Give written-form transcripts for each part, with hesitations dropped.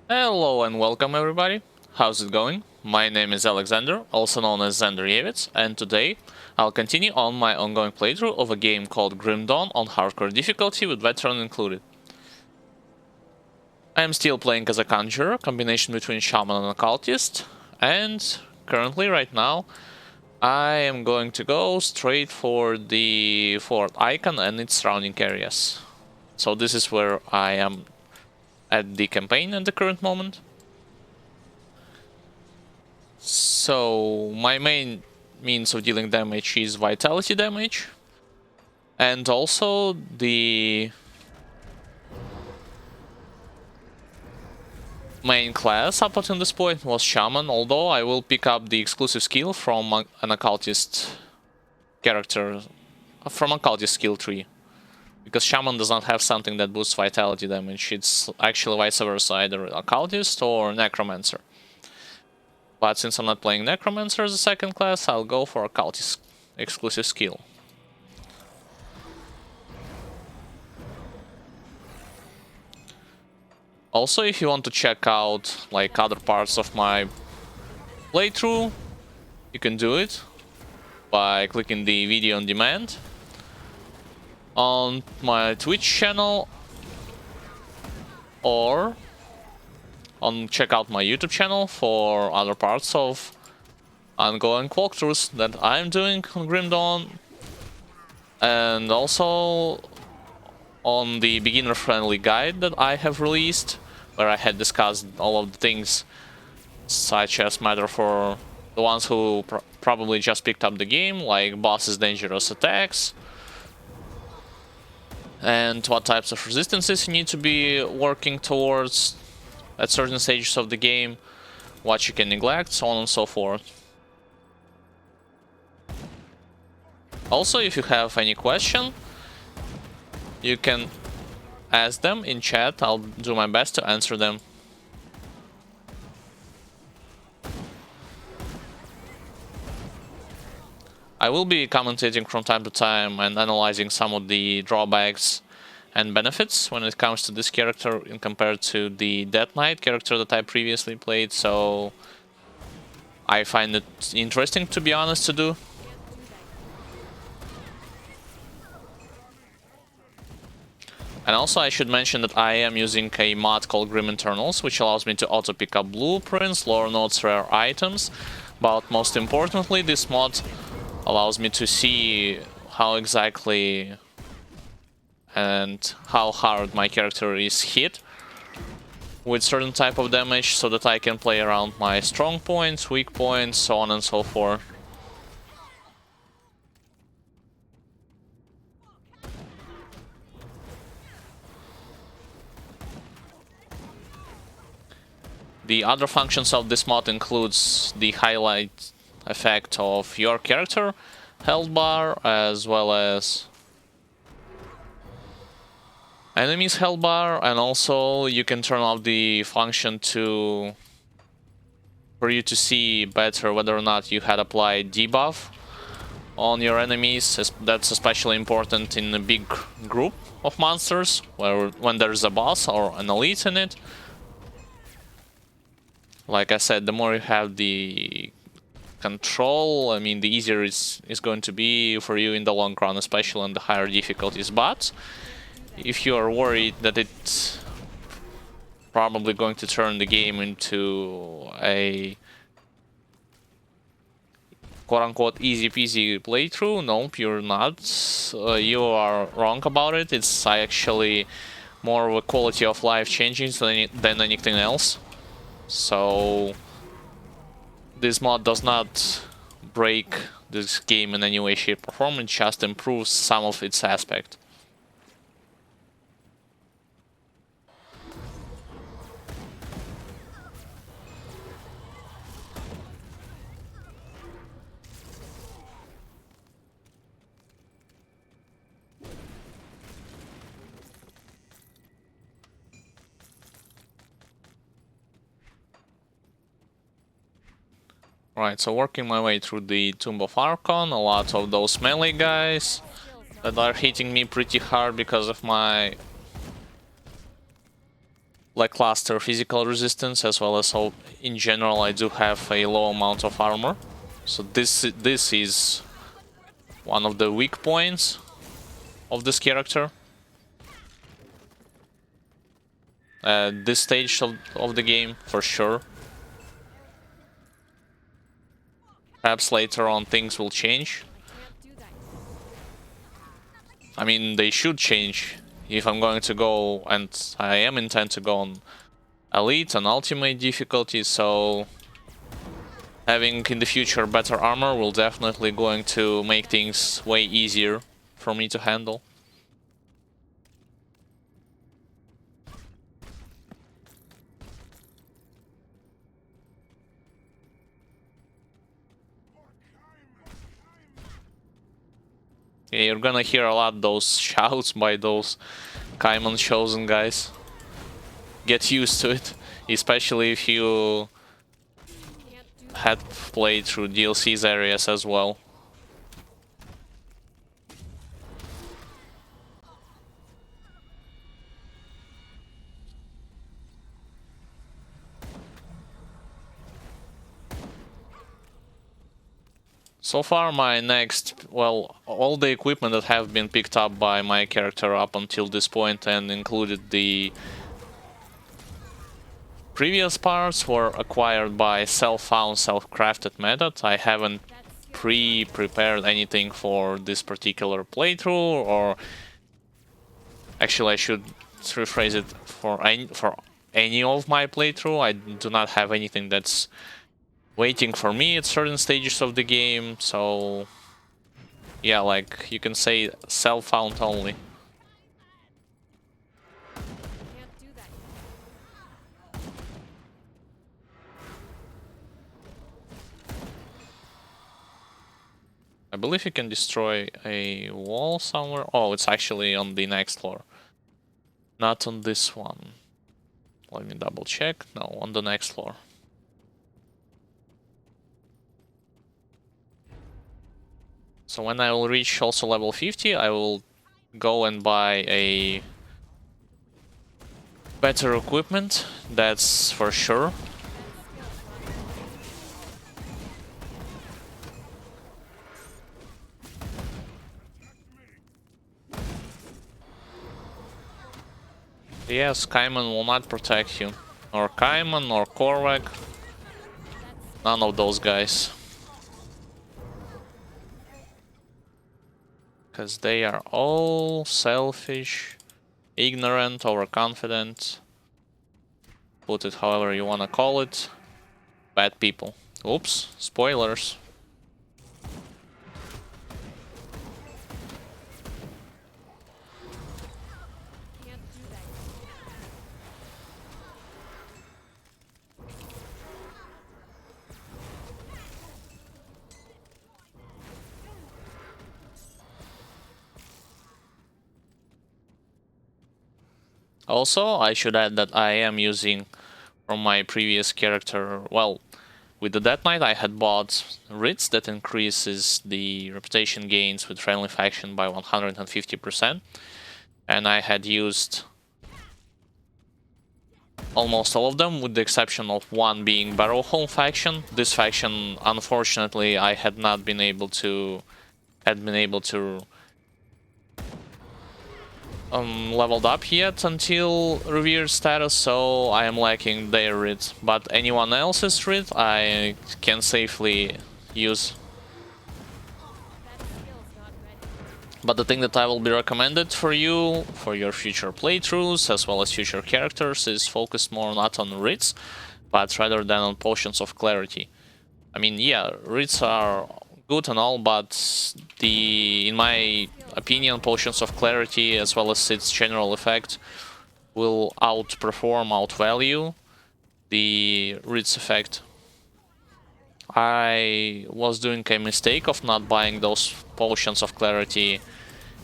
Hello and welcome everybody. How's it going? My name is Alexander, also known as Xanderjevits, and today I'll continue on my ongoing playthrough of a game called Grim Dawn on hardcore difficulty with veteran included. I am still playing as a Conjurer, combination between Shaman and Occultist, and currently right now I am going to go straight for the fort icon and its surrounding areas. So this is where I am at the campaign at the current moment. So my main means of dealing damage is vitality damage, and also the main class up until this point was Shaman, although I will pick up the exclusive skill from an occultist character, from occultist skill tree, because Shaman does not have something that boosts vitality damage. It's actually vice versa, either occultist or necromancer. But since I'm not playing necromancer as a second class, I'll go for occultist exclusive skill. Also, if you want to check out like other parts of my playthrough, you can do it by clicking the video on demand on my Twitch channel, or check out my YouTube channel for other parts of ongoing walkthroughs that I'm doing on Grim Dawn, and also on the beginner-friendly guide that I have released, where I had discussed all of the things such as matter for the ones who probably just picked up the game, like bosses' dangerous attacks, and what types of resistances you need to be working towards at certain stages of the game, what you can neglect, so on and so forth. Also, if you have any question, you can ask them in chat. I'll do my best to answer them. I will be commentating from time to time and analyzing some of the drawbacks and benefits when it comes to this character in compared to the Death Knight character that I previously played, so I find it interesting, to be honest, to do. And also I should mention that I am using a mod called Grim Internals, which allows me to auto pick up blueprints, lore notes, rare items, but most importantly this mod allows me to see how exactly and how hard my character is hit with certain type of damage, so that I can play around my strong points, weak points, so on and so forth. The other functions of this mod includes the highlight effect of your character, health bar, as well as enemies' health bar, and also you can turn off the function for you to see better whether or not you had applied debuff on your enemies. That's especially important in a big group of monsters, when there's a boss or an elite in it. Like I said, the more you have the control, I mean, the easier it's going to be for you in the long run, especially on the higher difficulties. But if you are worried that it's probably going to turn the game into a quote-unquote easy-peasy playthrough, nope, you're not. You are wrong about it. It's actually more of a quality of life changes than anything else. So this mod does not break this game in any way, shape or form, it just improves some of its aspect. Right, so working my way through the Tomb of Archon, a lot of those melee guys that are hitting me pretty hard because of my lackluster physical resistance, as well as how in general I do have a low amount of armor. So this is one of the weak points of this character. This stage of the game, for sure. Perhaps later on things will change. I mean, they should change if I'm going to go, and I am intent to go on Elite and Ultimate difficulty, so having in the future better armor will definitely going to make things way easier for me to handle. Yeah, you're gonna hear a lot those shouts by those Kaiman chosen guys. Get used to it, especially if you had played through DLC's areas as well. So far my next, well, all the equipment that have been picked up by my character up until this point and included the previous parts were acquired by self-found, self-crafted method. I haven't prepared anything for this particular playthrough, or actually I should rephrase it, for any of my playthrough. I do not have anything that's waiting for me at certain stages of the game, so yeah, like you can say self-found only. I believe you can destroy a wall somewhere. Oh, it's actually on the next floor, not on this one. Let me double check. No, on the next floor. So when I will reach also level 50, I will go and buy a better equipment, that's for sure. Yes, Kaiman will not protect you. Or Kaiman, or Korvac. None of those guys. Because they are all selfish, ignorant, overconfident. Put it however you wanna call it. Bad people. Oops, spoilers. Also, I should add that I am using from my previous character, well, with the Death Knight I had bought Ritz that increases the reputation gains with friendly faction by 150%, and I had used almost all of them, with the exception of one being Barrowhole faction. This faction, unfortunately, I had not been able to leveled up yet until revered status, so I am lacking their Rit. But anyone else's Rit I can safely use. But the thing that I will be recommended for you, for your future playthroughs, as well as future characters, is focused more not on Rits, but rather than on Potions of Clarity. I mean, yeah, Rits are good and all, but in my opinion, Potions of Clarity, as well as its general effect, will outperform, outvalue the Ritz effect. I was doing a mistake of not buying those Potions of Clarity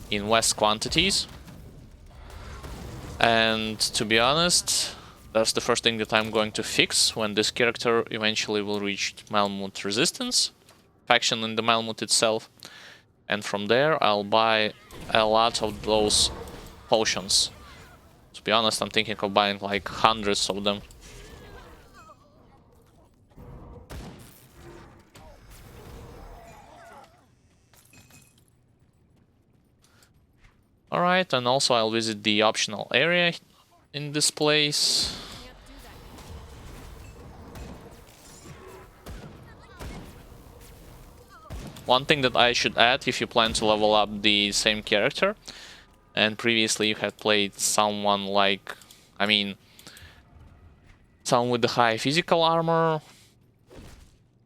in vast quantities, and to be honest, that's the first thing that I'm going to fix when this character eventually will reach Malmut Resistance faction in the Malmut itself, and from there I'll buy a lot of those potions. To be honest, I'm thinking of buying like hundreds of them. Alright, and also I'll visit the optional area in this place. One thing that I should add, if you plan to level up the same character, and previously you had played someone like, I mean, someone with the high physical armor,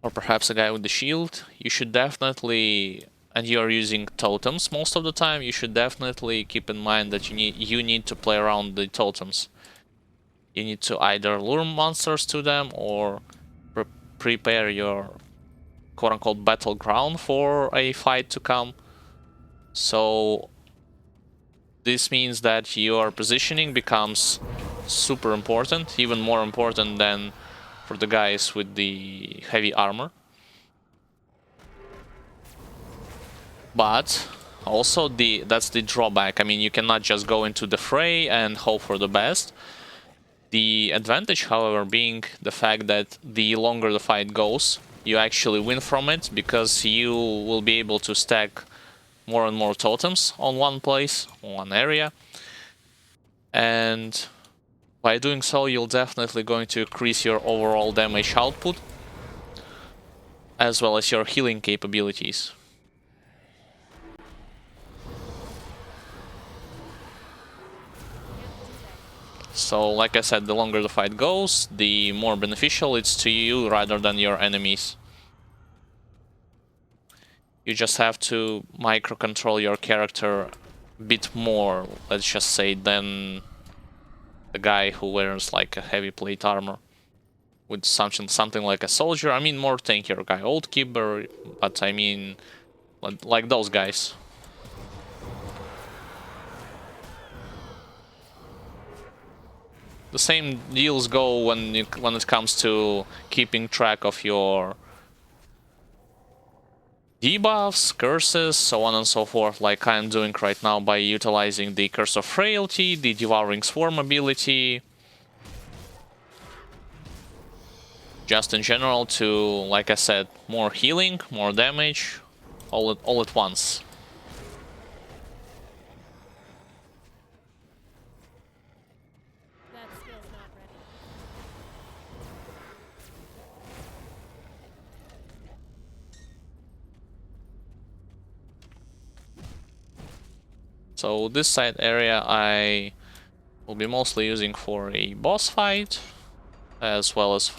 or perhaps a guy with the shield, you should definitely, and you're using totems most of the time, you should definitely keep in mind that you need to play around the totems. You need to either lure monsters to them or prepare your quote-unquote battleground for a fight to come. So this means that your positioning becomes super important, even more important than for the guys with the heavy armor. But also that's the drawback. I mean, you cannot just go into the fray and hope for the best. The advantage, however, being the fact that the longer the fight goes, you actually win from it, because you will be able to stack more and more totems on one place, one area. And by doing so, you're definitely going to increase your overall damage output, as well as your healing capabilities. So, like I said, the longer the fight goes, the more beneficial it's to you rather than your enemies. You just have to micro-control your character a bit more, let's just say, than the guy who wears like a heavy plate armor with something like a soldier. I mean, more tankier guy, old keeper, but I mean, like those guys. The same deals go when it comes to keeping track of your debuffs, curses, so on and so forth, like I'm doing right now by utilizing the Curse of Frailty, the Devouring Swarm ability, just in general to, like I said, more healing, more damage, all at once. That skill's not ready. So this side area I will be mostly using for a boss fight, as well as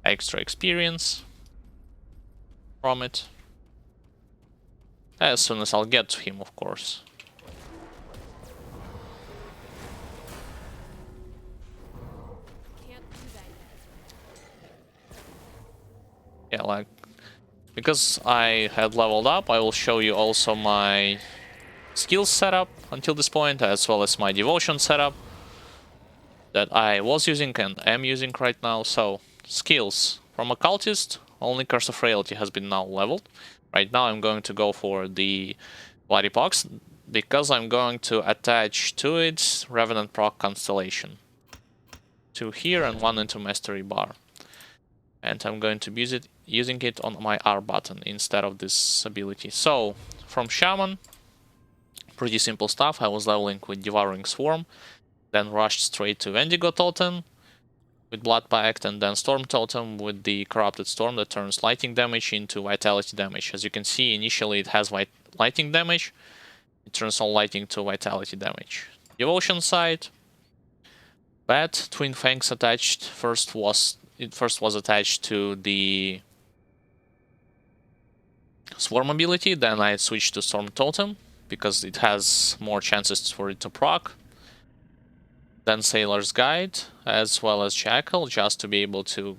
extra experience from it. As soon as I'll get to him, of course. Can't do that yet. Yeah, like, because I had leveled up, I will show you also my skills setup until this point, as well as my devotion setup that I was using and am using right now. So, skills. From Occultist, only Curse of Frailty has been now leveled. Right now I'm going to go for the Bloody Pox, because I'm going to attach to it Revenant proc Constellation. 2 here and 1 into Mastery Bar. And I'm going to be using it on my R button instead of this ability. So, from Shaman, pretty simple stuff. I was leveling with Devouring Swarm, then rushed straight to Wendigo Totem with Blood Pact, and then Storm Totem with the Corrupted Storm that turns lightning damage into vitality damage. As you can see, initially it has lightning damage. It turns all lightning to vitality damage. Devotion side, Bat, Twin Fangs attached. First was attached to the Swarm ability, then I switched to Storm Totem because it has more chances for it to proc. Then Sailor's Guide, as well as Jackal, just to be able to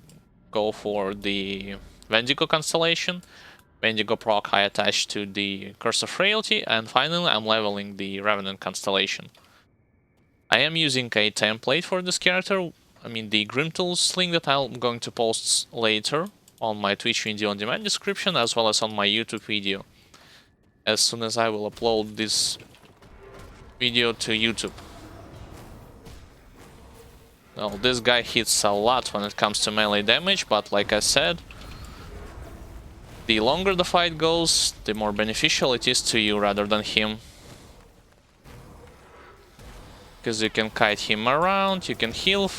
go for the Wendigo Constellation. Wendigo proc I attached to the Curse of Frailty, and finally I'm leveling the Revenant Constellation. I am using a template for this character, I mean the Grimtools link that I'm going to post later on my Twitch video on demand description, as well as on my YouTube video, as soon as I will upload this video to YouTube. Well, this guy hits a lot when it comes to melee damage, but like I said, the longer the fight goes, the more beneficial it is to you rather than him. Because you can kite him around, you can heal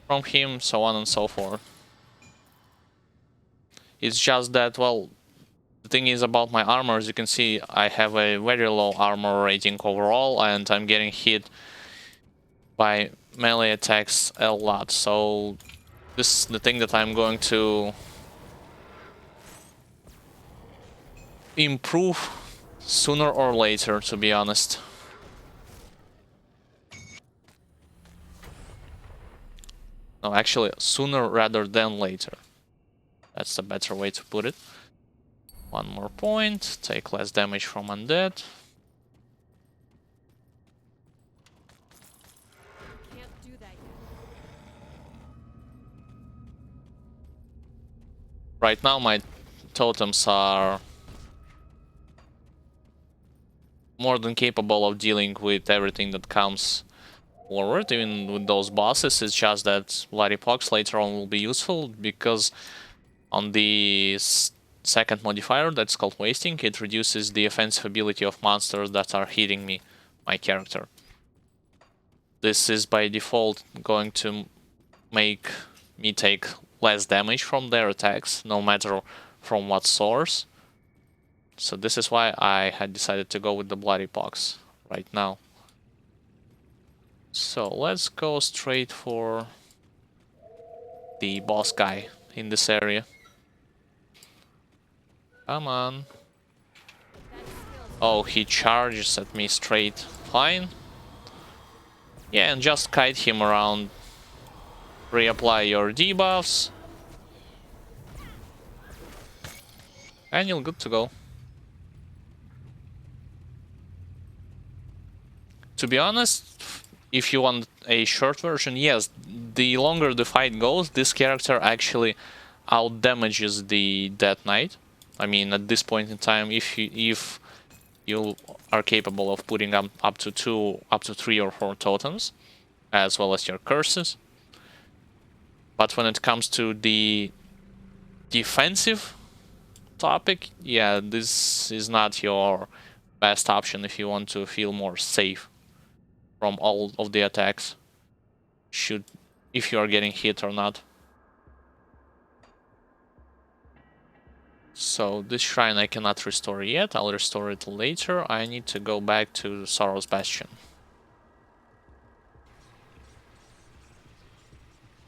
from him, so on and so forth. It's just that, well, the thing is about my armor, as you can see, I have a very low armor rating overall, and I'm getting hit by melee attacks a lot. So this is the thing that I'm going to improve sooner or later, to be honest. No, actually, sooner rather than later. That's the better way to put it. One more point, take less damage from undead. Can't do that yet. Right now my totems are more than capable of dealing with everything that comes forward, even with those bosses. It's just that Bloody Pox later on will be useful, because on the second modifier, that's called Wasting, it reduces the offensive ability of monsters that are hitting me, my character. This is by default going to make me take less damage from their attacks, no matter from what source. So this is why I had decided to go with the Bloody Pox right now. So let's go straight for the boss guy in this area. Come on. Oh, he charges at me straight. Fine. Yeah, and just kite him around. Reapply your debuffs. And you're good to go. To be honest, if you want a short version, yes, the longer the fight goes, this character actually out-damages the Death Knight. I mean, at this point in time, if you are capable of putting up to 3 or 4 totems, as well as your curses. But when it comes to the defensive topic, yeah, this is not your best option if you want to feel more safe from all of the attacks, if you are getting hit or not. So this shrine I cannot restore yet, I'll restore it later. I need to go back to Sorrow's Bastion.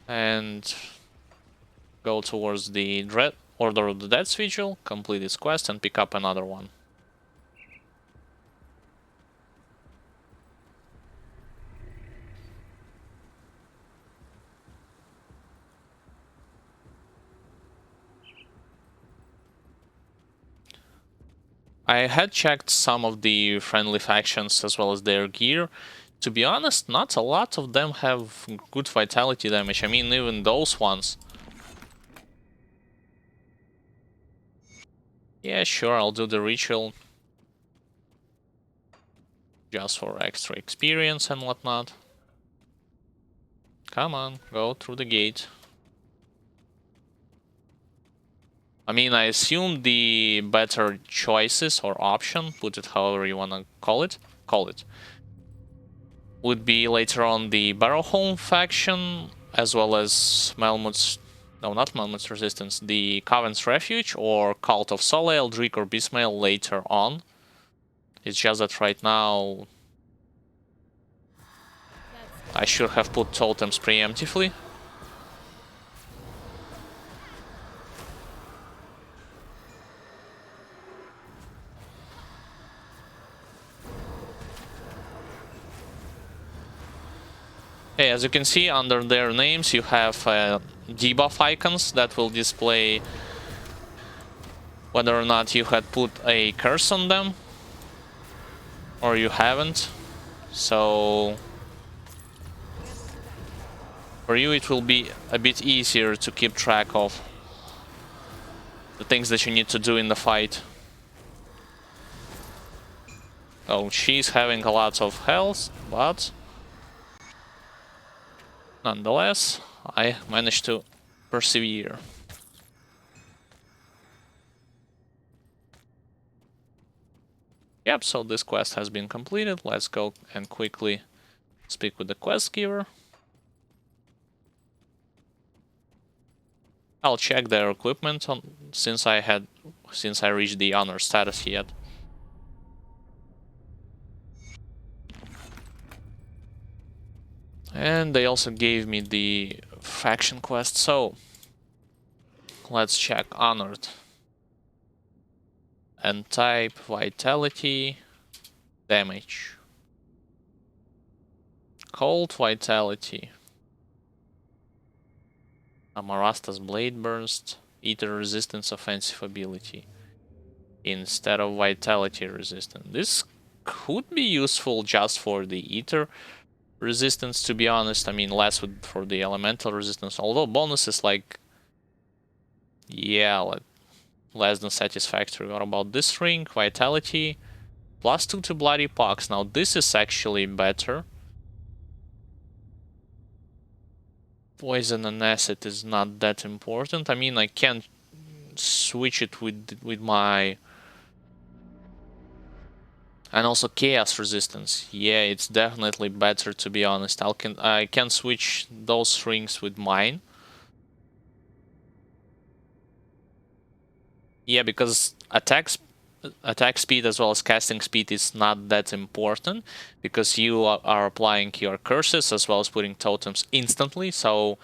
And go towards the Order of the Dead's Vigil, complete this quest and pick up another one. I had checked some of the friendly factions as well as their gear. To be honest, not a lot of them have good vitality damage. I mean, even those ones. Yeah, sure, I'll do the ritual. Just for extra experience and whatnot. Come on, go through the gate. I mean, I assume the better choices or option, put it however you wanna call it, would be later on the Barrowholm faction, as well as Melmoth's, no, not Melmoth's Resistance, the Coven's Refuge, or Cult of Soleil, Eldrick, or Beastmail later on. It's just that right now I should have put Totems preemptively. Hey, as you can see, under their names you have debuff icons that will display whether or not you had put a curse on them or you haven't. So for you it will be a bit easier to keep track of the things that you need to do in the fight. Oh, she's having a lot of health, but Nonetheless, I managed to persevere. Yep, so this quest has been completed. Let's go and quickly speak with the quest giver. I'll check their equipment since I reached the honor status yet. And they also gave me the faction quest, so let's check honored. And type vitality damage. Cold vitality. Amarasta's blade burst. Ether resistance offensive ability. Instead of vitality resistance. This could be useful just for the ether resistance, to be honest. I mean, less for the elemental resistance. Although bonuses like, yeah, like less than satisfactory. What about this ring? Vitality. +2 to bloody pox. Now this is actually better. Poison and acid is not that important. I mean, I can switch it with my... And also chaos resistance. Yeah, it's definitely better, to be honest. I can switch those rings with mine. Yeah, because attack speed as well as casting speed is not that important, because you are applying your curses as well as putting totems instantly, so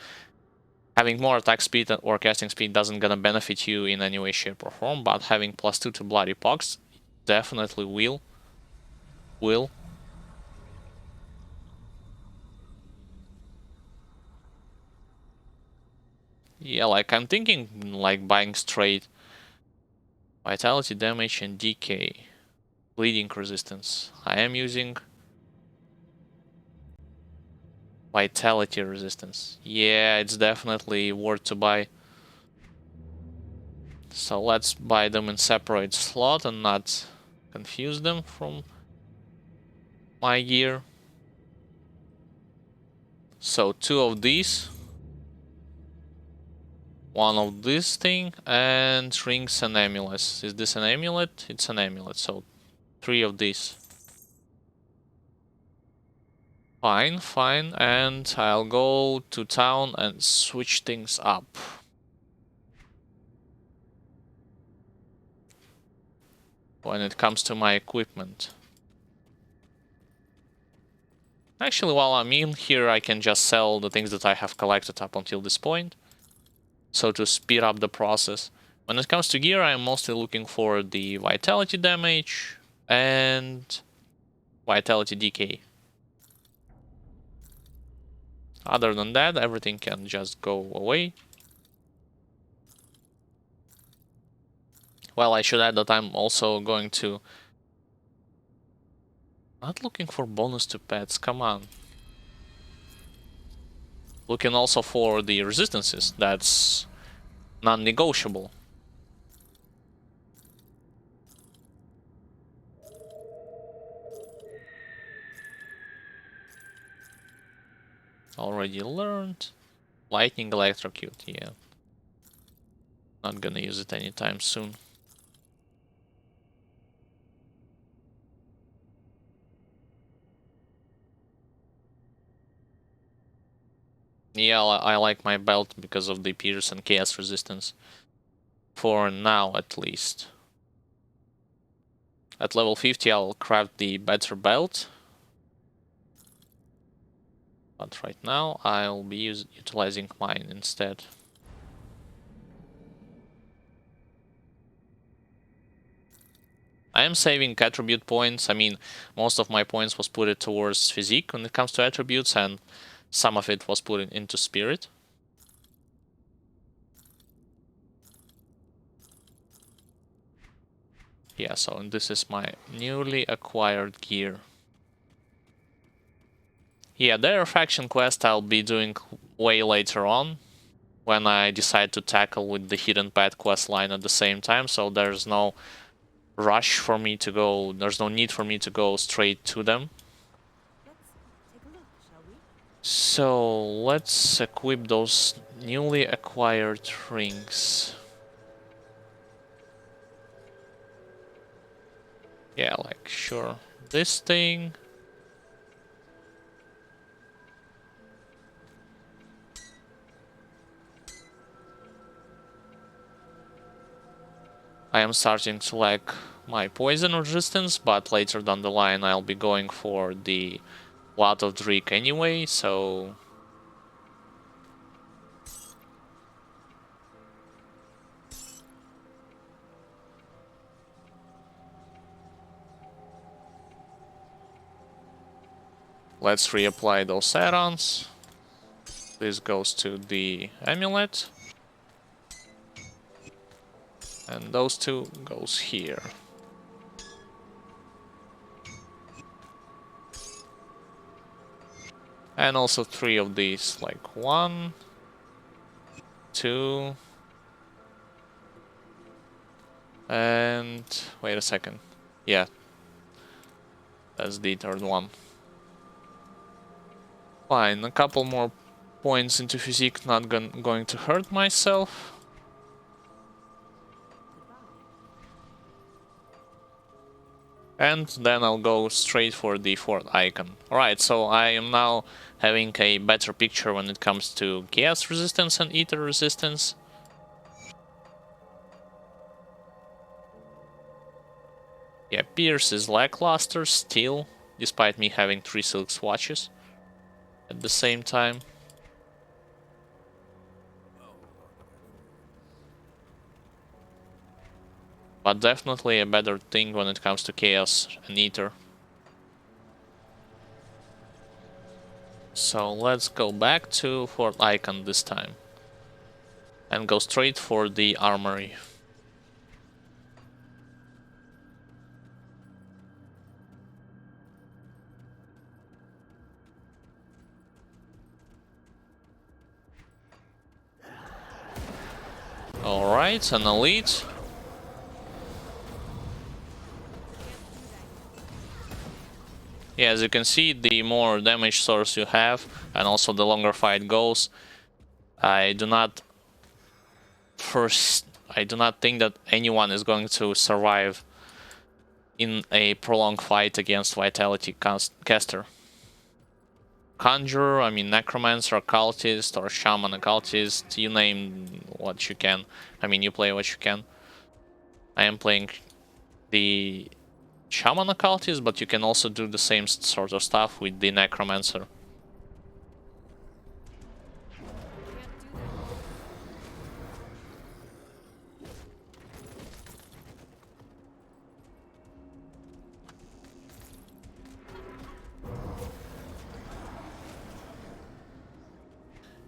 having more attack speed or casting speed doesn't gonna benefit you in any way, shape or form, but having +2 to bloody pox definitely will. Yeah, like I'm thinking like buying straight vitality damage and decay. Bleeding resistance. I am using vitality resistance. Yeah, it's definitely worth to buy. So let's buy them in separate slot and not confuse them from my gear. So 2 of these. 1 of this thing, and rings and amulets. Is this an amulet? It's an amulet, so 3 of these. Fine, fine, and I'll go to town and switch things up. When it comes to my equipment. Actually, while I'm in here, I can just sell the things that I have collected up until this point. So to speed up the process. When it comes to gear, I'm mostly looking for the vitality damage and vitality decay. Other than that, everything can just go away. Well, I should add that I'm also going to... Not looking for bonus to pets, come on. Looking also for the resistances, that's non-negotiable. Already learned. Lightning electrocute, yeah. Not gonna use it anytime soon. Yeah, I like my belt because of the pierce and chaos resistance. For now, at least. At level 50, I'll craft the better belt. But right now, I'll be utilizing mine instead. I am saving attribute points. I mean, most of my points was put it towards physique when it comes to attributes, and some of it was put into spirit. Yeah, so this is my newly acquired gear. Yeah, their faction quest I'll be doing way later on, when I decide to tackle with the hidden path quest line at the same time, so there's no rush for me to go, there's no need for me to go straight to them. Let's take a look, shall we? So let's equip those newly acquired rings. Yeah, like sure. This thing. I am starting to lack my poison resistance, but later down the line I'll be going for the Blood of Drake anyway, so... Let's reapply those add-ons. This goes to the amulet. And those two goes here. And also 3 of these, like 1, 2, and wait a second. Yeah, that's the third one. Fine, a couple more points into physique, not going to hurt myself. And then I'll go straight for the fourth icon. Alright, so I am now having a better picture when it comes to chaos resistance and ether resistance. Yeah, Pierce is lackluster still, despite me having 3 silk swatches at the same time. But definitely a better thing when it comes to chaos and ether. So let's go back to fourth icon this time. And go straight for the armory. Alright, an elite. Yeah, as you can see, the more damage source you have, and also the longer fight goes, I do not think that anyone is going to survive in a prolonged fight against Vitality caster. Conjurer, I mean Necromancer, Occultist, or Shaman Occultist, you name what you can. I mean, you play what you can. I am playing the Shaman Occultist, but you can also do the same sort of stuff with the Necromancer.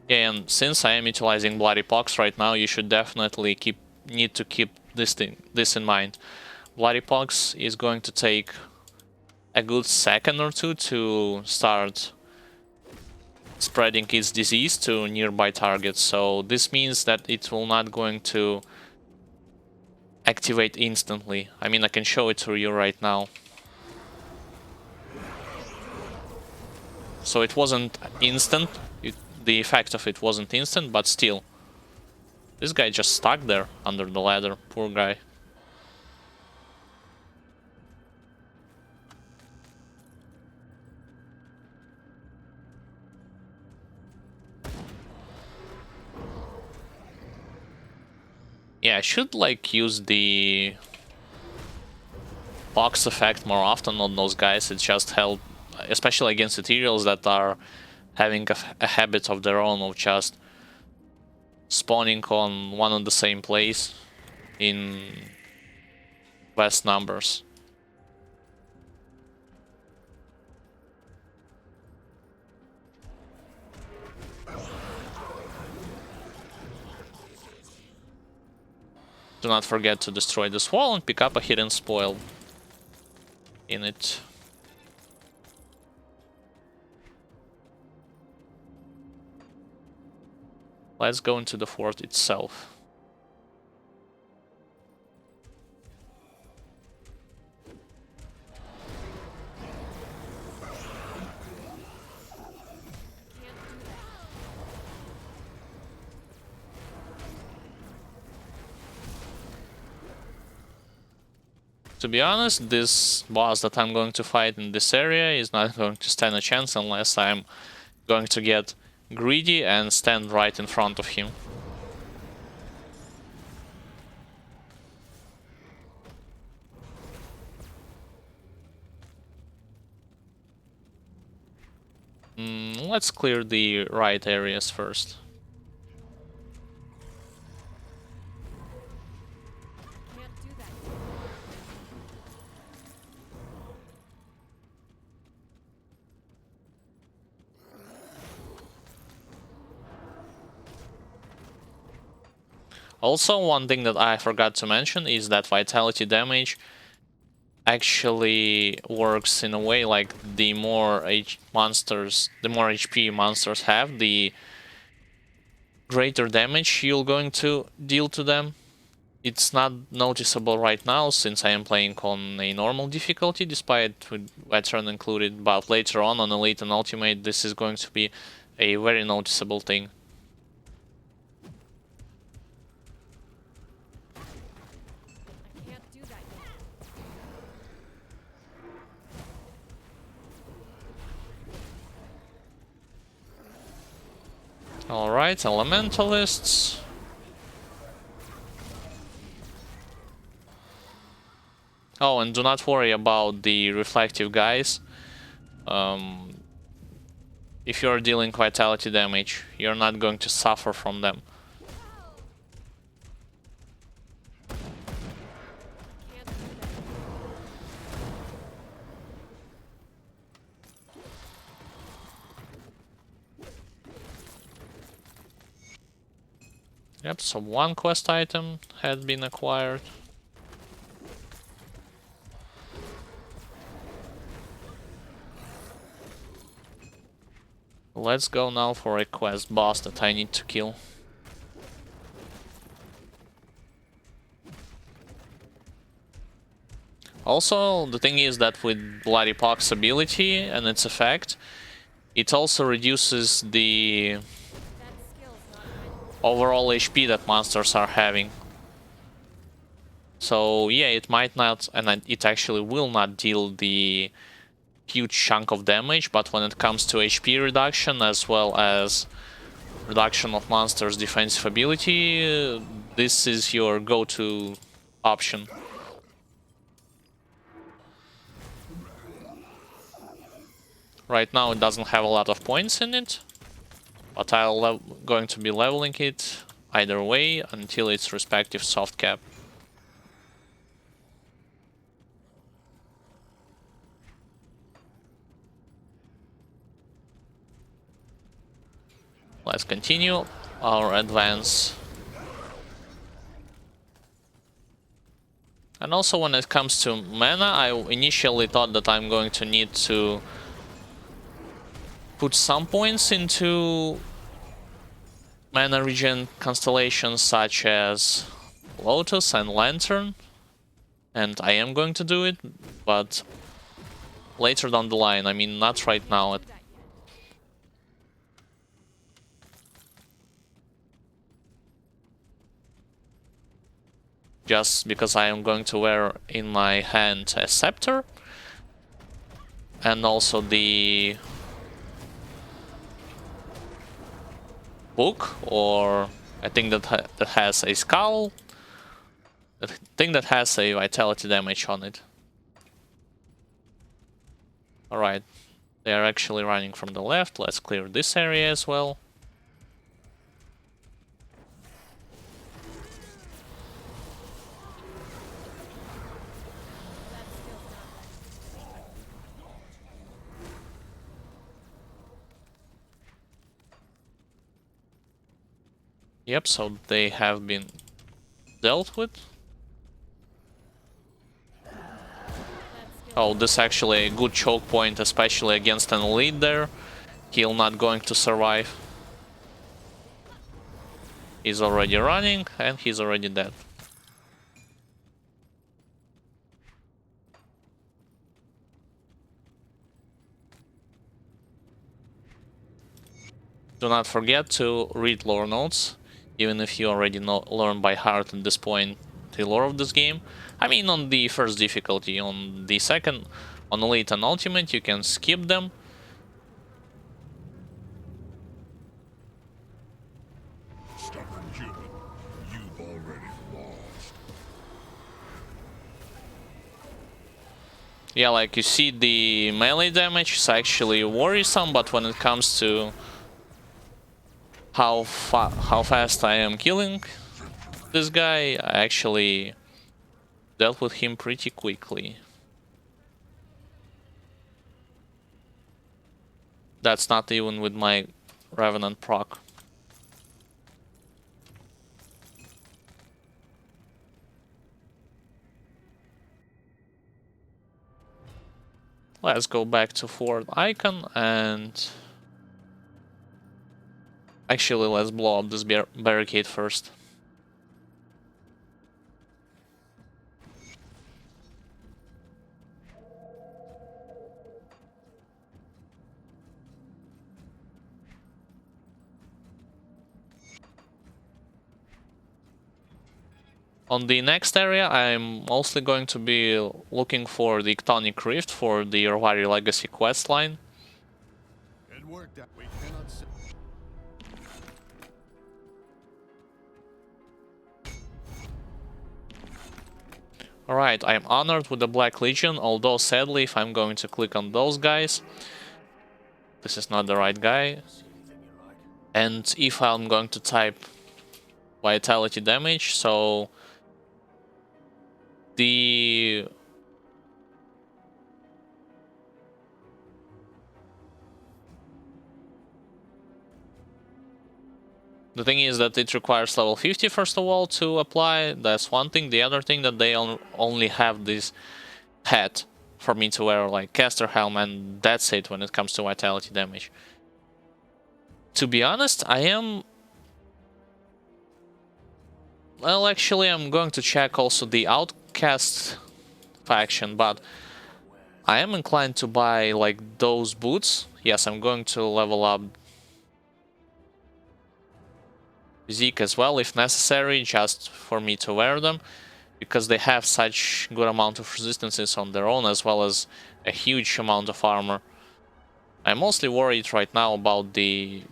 Yeah, and since I am utilizing Bloody Pox right now, you should definitely need to keep this in mind. Bloody Pox is going to take a good second or two to start spreading its disease to nearby targets, so this means that it will not going to activate instantly. I mean, I can show it to you right now. So it wasn't instant, the effect of it wasn't instant, but still. This guy just stuck there under the ladder, poor guy. Yeah, I should like use the box effect more often on those guys. It just helps, especially against ethereals that are having a habit of their own of just spawning on one and the same place in vast numbers. Do not forget to destroy this wall and pick up a hidden spoil in it. Let's go into the fort itself. To be honest, this boss that I'm going to fight in this area is not going to stand a chance unless I'm going to get greedy and stand right in front of him. Let's clear the right areas first. Can't do that Also, one thing that I forgot to mention is that vitality damage actually works in a way like the more HP monsters have, the greater damage you're going to deal to them. It's not noticeable right now since I am playing on a normal difficulty despite with veteran included, but later on Elite and Ultimate this is going to be a very noticeable thing. I can't do that yet. Alright, Elementalists. Oh, and do not worry about the reflective guys. If you're dealing vitality damage, you're not going to suffer from them. Can't do that. Yep, so one quest item had been acquired. Let's go now for a quest boss that I need to kill. Also, the thing is that with Bloody Pox ability and its effect, it also reduces the That skill's not mine. overall HP that monsters are having. So yeah, it might not, and it actually will not deal the huge chunk of damage, but when it comes to HP reduction as well as reduction of monsters' defensive ability, this is your go-to option. Right now it doesn't have a lot of points in it, but I'm going to be leveling it either way until its respective soft cap. Let's continue our advance. And also when it comes to mana, I initially thought that I'm going to need to put some points into mana regen constellations such as Lotus and Lantern. And I am going to do it, but later down the line, I mean not right now. Do that yet. Just because I am going to wear in my hand a scepter and also the book, or a thing that has a skull, a thing that has a vitality damage on it. Alright, they are actually running from the left. Let's clear this area as well. That skill's not mine. Yep, so they have been dealt with. That skill. Oh, this is actually a good choke point, especially against an elite there. He'll not going to survive. He's already running, and he's already dead. Do not forget to read lore notes, even if you already learn by heart at this point the lore of this game. I mean, on the first difficulty. On the second, on Elite and Ultimate, you can skip them. Stubborn human, you've already lost. Yeah, like you see, the melee damage is actually worrisome, but when it comes to how fast I am killing this guy, I actually dealt with him pretty quickly. That's not even with my Revenant proc. Let's go back to forward icon and actually let's blow up this barricade first. On the next area, I'm mostly going to be looking for the Tonic Rift for the Orvari Legacy questline. It worked out. We cannot say. Alright, I'm honored with the Black Legion, although sadly if I'm going to click on those guys, this is not the right guy. And if I'm going to type vitality damage, so the thing is that it requires level 50 first of all to apply. That's one thing. The other thing that they only have this hat for me to wear, like caster helm, and that's it when it comes to vitality damage. To be honest, I am... Well, actually, I'm going to check also the Outcast faction, but I am inclined to buy like those boots. Yes, I'm going to level up Zeke as well if necessary, just for me to wear them, because they have such good amount of resistances on their own as well as a huge amount of armor. I'm mostly worried right now about the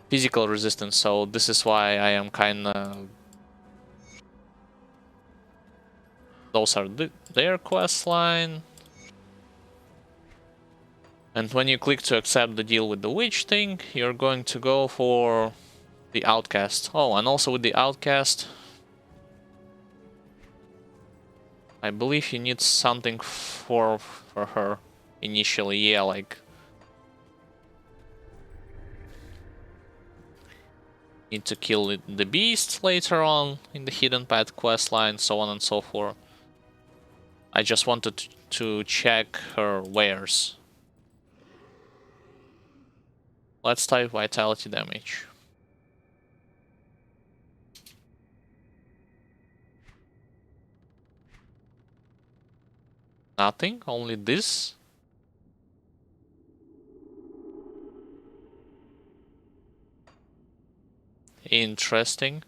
physical resistance, so this is why I am kinda... Those are their quest line. And when you click to accept the deal with the witch thing, you're going to go for the outcast. Oh, and also with the outcast, I believe you need something for her initially. Yeah, like need to kill the beast later on in the hidden path questline, so on and so forth. I just wanted to check her wares. Let's type vitality damage. Nothing, only this. Interesting.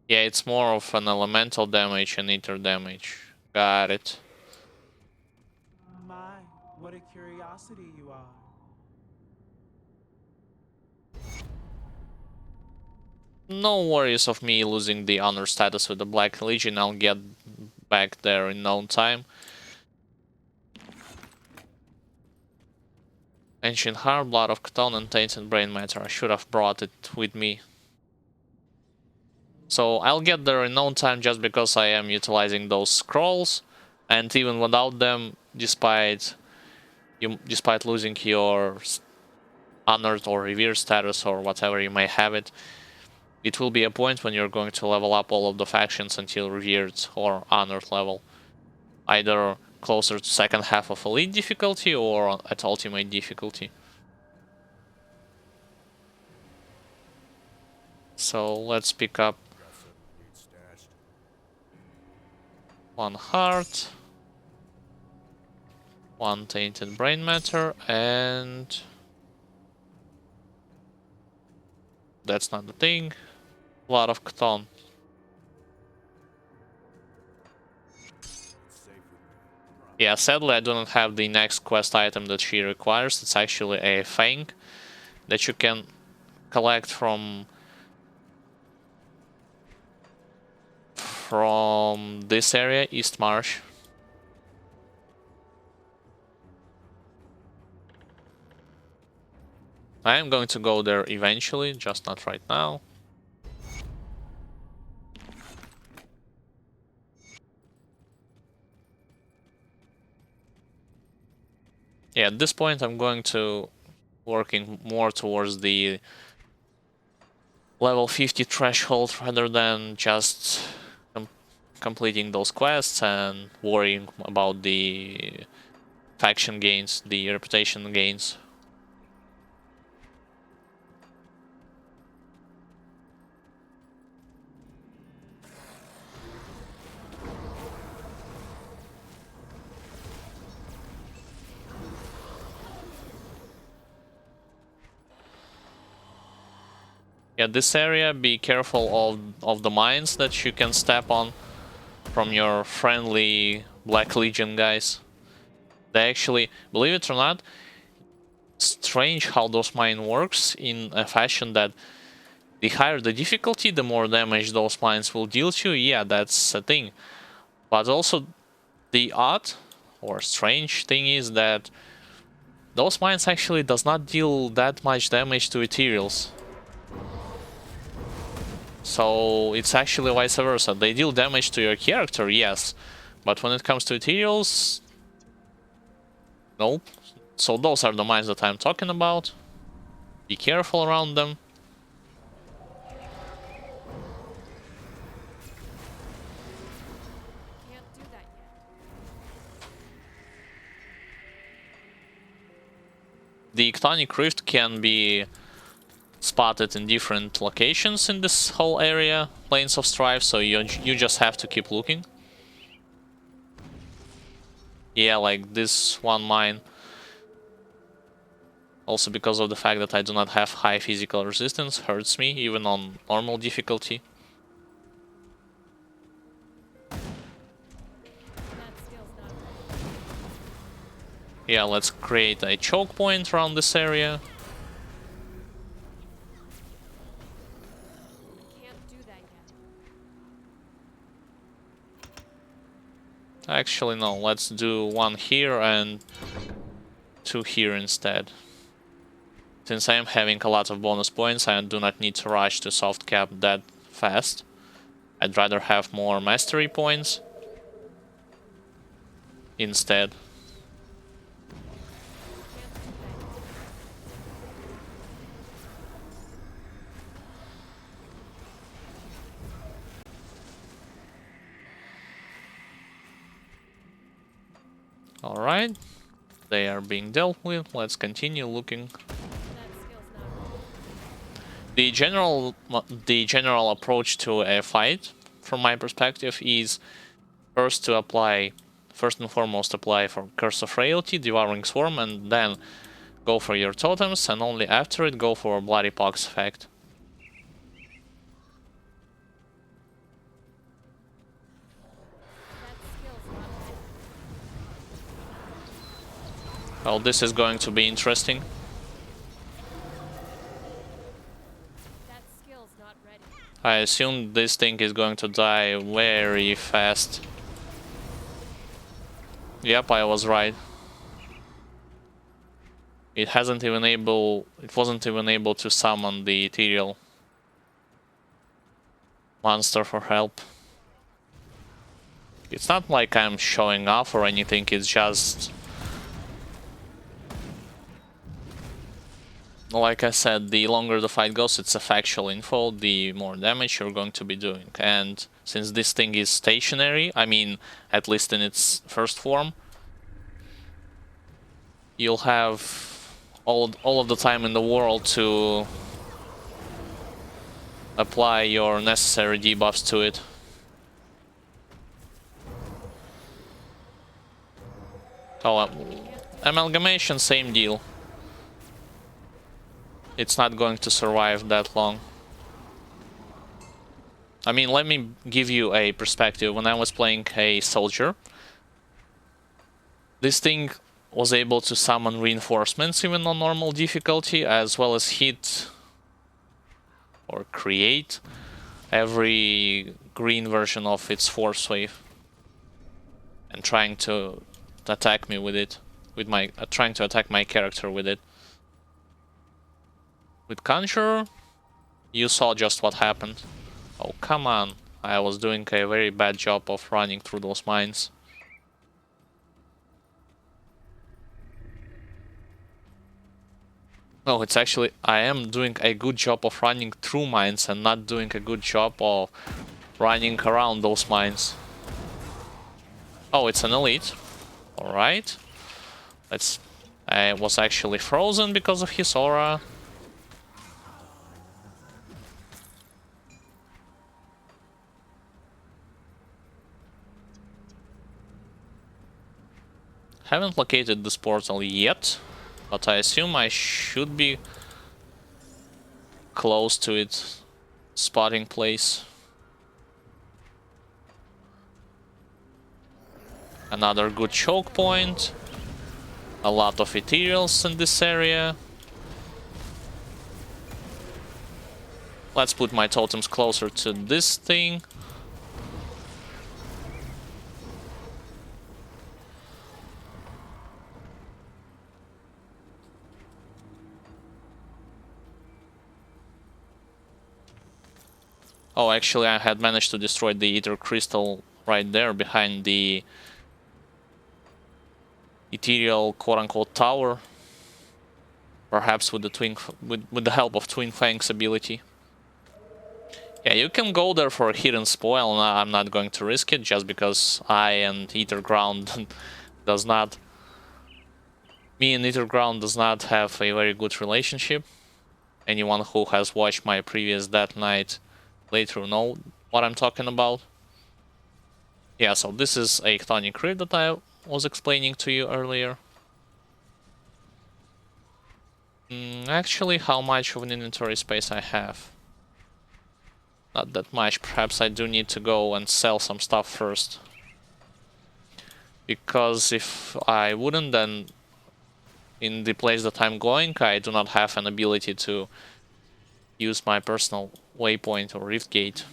Yeah, it's more of an elemental damage and ether damage. Got it. My, what a curiosity you are. No worries of me losing the honor status with the Black Legion. I'll get back there in no time. Ancient Heart, Blood of Catan, and Tainted Brain Matter. I should have brought it with me. So I'll get there in no time just because I am utilizing those scrolls. And even without them, despite losing your honored or revered status or whatever you may have it, it will be a point when you're going to level up all of the factions until revered or honored level. Either closer to second half of elite difficulty or at ultimate difficulty. So let's pick up one heart, one tainted brain matter, and that's not the thing. A lot of Catan. Yeah, sadly I do not have the next quest item that she requires. It's actually a Fang that you can collect from this area, East Marsh. I am going to go there eventually, just not right now. Yeah, at this point I'm going to working more towards the level 50 threshold rather than just completing those quests and worrying about the faction gains, the reputation gains. Yeah, this area, be careful of the mines that you can step on from your friendly Black Legion guys. They actually, believe it or not, strange how those mine works in a fashion that the higher the difficulty, the more damage those mines will deal to you. Yeah, that's a thing. But also the odd or strange thing is that those mines actually does not deal that much damage to ethereals. So it's actually vice versa. They deal damage to your character, yes, but when it comes to ethereals, nope. So those are the mines that I'm talking about. Be careful around them. Can't do that yet. The Tonic Rift can be spotted in different locations in this whole area, Plains of Strife, so you just have to keep looking. Yeah, like this one mine. Also because of the fact that I do not have high physical resistance, hurts me even on normal difficulty. That skill's not ready. Yeah, let's create a choke point around this area. Can't do that yet. Actually, no, let's do one here and two here instead. Since I am having a lot of bonus points, I do not need to rush to soft cap that fast. I'd rather have more mastery points instead. Alright, they are being dealt with. Let's continue looking. That skill's not ready. The general approach to a fight, from my perspective, is first and foremost apply for Curse of Frailty, Devouring Swarm, and then go for your totems, and only after it go for Bloody Pox effect. That skill's not ready. Well, this is going to be interesting. That skill's not ready. I assume this thing is going to die very fast. Yep, I was right. It wasn't even able to summon the ethereal monster for help. It's not like I'm showing off or anything, it's just, like I said, the longer the fight goes, it's a factual info, the more damage you're going to be doing. And since this thing is stationary, I mean, at least in its first form, you'll have all of the time in the world to apply your necessary debuffs to it. Oh, Amalgamation, same deal. It's not going to survive that long. I mean, let me give you a perspective. When I was playing a soldier, This thing was able to summon reinforcements even on normal difficulty, as well as hit or create every green version of its force wave, and trying to attack me with it, with my trying to attack my character with it. With Conjurer, you saw just what happened. Oh, come on. I was doing a very bad job of running through those mines. No, it's actually, I am doing a good job of running through mines and not doing a good job of running around those mines. Oh, it's an elite. Alright. I was actually frozen because of his aura. Haven't located this portal yet, but I assume I should be close to its spotting place. Another good choke point. A lot of ethereals in this area. Let's put my totems closer to this thing. Oh, actually, I had managed to destroy the ether crystal right there behind the ethereal quote-unquote tower. Perhaps with the help of Twin Fang's ability. Yeah, you can go there for a hidden spoil. No, I'm not going to risk it just because does not. Me and Etherground does not have a very good relationship. Anyone who has watched my previous Death Knight playthrough know what I'm talking about. Yeah, so this is a Tonic Rift that I was explaining to you earlier. Actually, how much of an inventory space I have? Not that much. Perhaps I do need to go and sell some stuff first. Because if I wouldn't, then in the place that I'm going, I do not have an ability to use my personal waypoint or rift gate.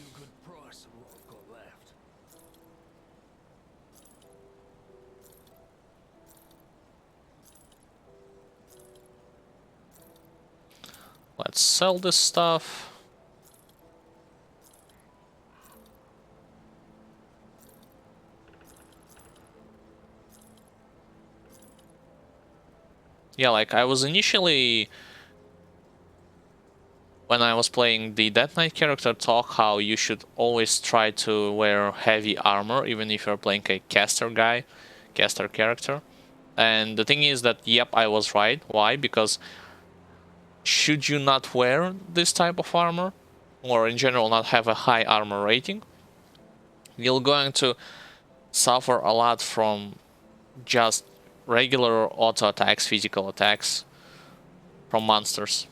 Let's sell this stuff. Yeah, like I was initially, when I was playing the Death Knight character, taught how you should always try to wear heavy armor, even if you're playing a caster character. And the thing is that, yep, I was right. Why? Because should you not wear this type of armor, or in general not have a high armor rating, you're going to suffer a lot from just regular auto attacks, physical attacks from monsters.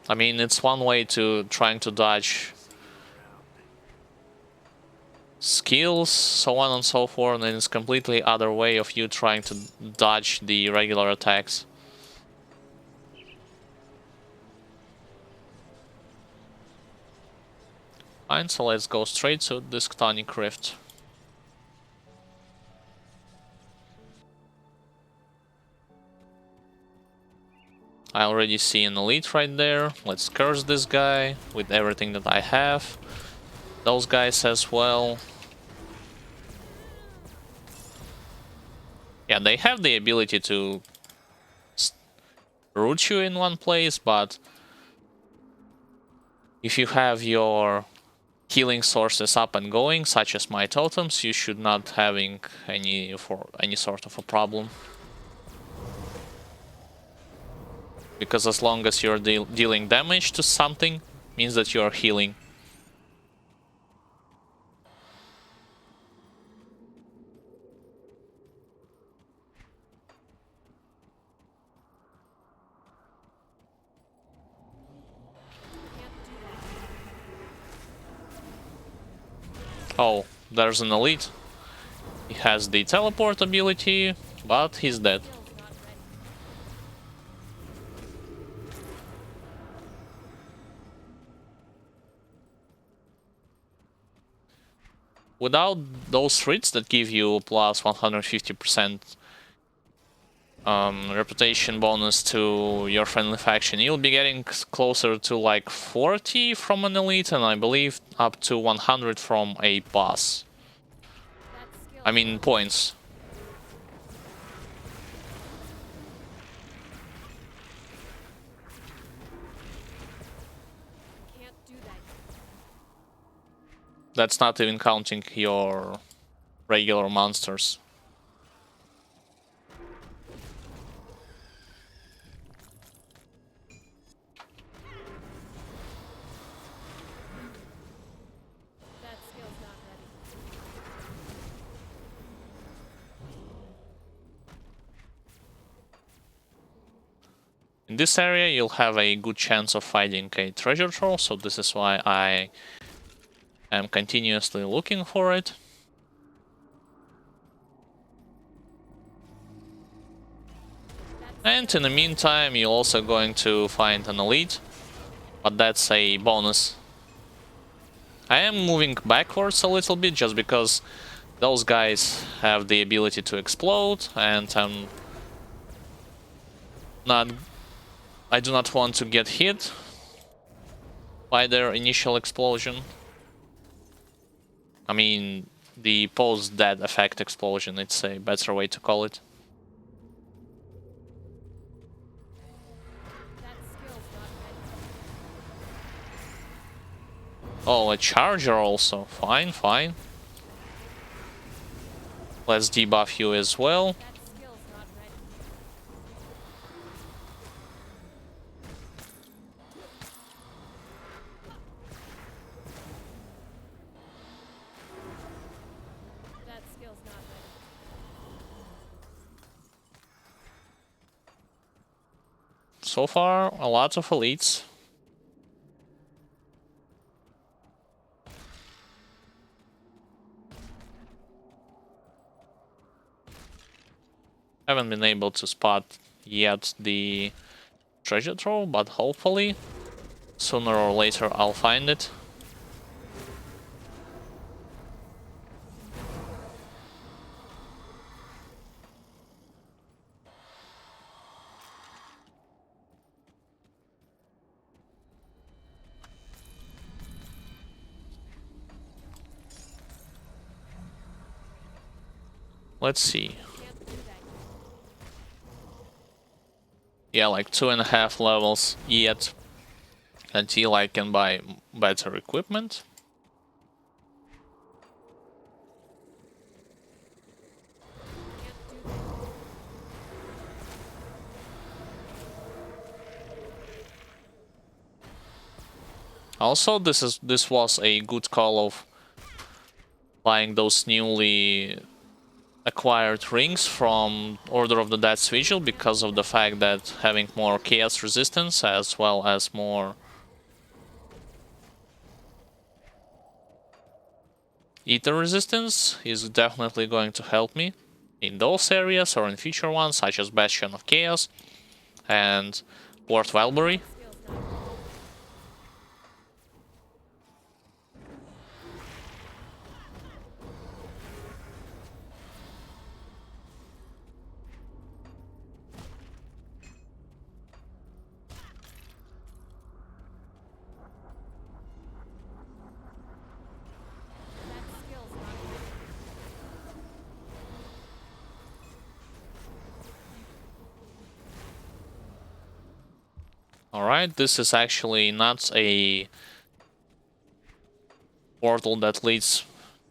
I mean, it's one way to trying to dodge skills, so on and so forth, and it's completely other way of you trying to dodge the regular attacks. Fine, so let's go straight to this Tonic Rift. I already see an elite right there. Let's curse this guy with everything that I have. Those guys as well. Yeah, they have the ability to root you in one place, but if you have your healing sources up and going, such as my totems, you should not having any sort of a problem. Because as long as you're dealing damage to something, means that you're healing. Oh, there's an elite. He has the teleport ability, but he's dead. Skills not ready. Without those threats that give you plus 150% reputation bonus to your friendly faction, you'll be getting closer to like 40 from an elite, and I believe up to 100 from a boss. That skill I mean points. can't do that. That's not even counting your regular monsters. That skill's not ready. In this area, you'll have a good chance of finding a treasure troll, so this is why I am continuously looking for it. And in the meantime, you're also going to find an elite, but that's a bonus. I am moving backwards a little bit just because those guys have the ability to explode, and I do not want to get hit by their initial explosion. I mean, the post-death effect explosion, it's a better way to call it. That skill's not ready. Oh, a charger also. Fine, fine. Let's debuff you as well. That skill's not ready. That skill's not ready. So far, a lot of elites. Haven't been able to spot yet the treasure trove, but hopefully sooner or later I'll find it. Let's see. Can't do that. Yeah, like 2.5 levels yet until I can buy better equipment. Can't do that. Also, this was a good call of buying those newly acquired rings from Order of the Death's Vigil, because of the fact that having more chaos resistance as well as more ether resistance is definitely going to help me in those areas or in future ones, such as Bastion of Chaos and Port Valbury. Skill's not ready. That skill's not ready. Alright, this is actually not a portal that leads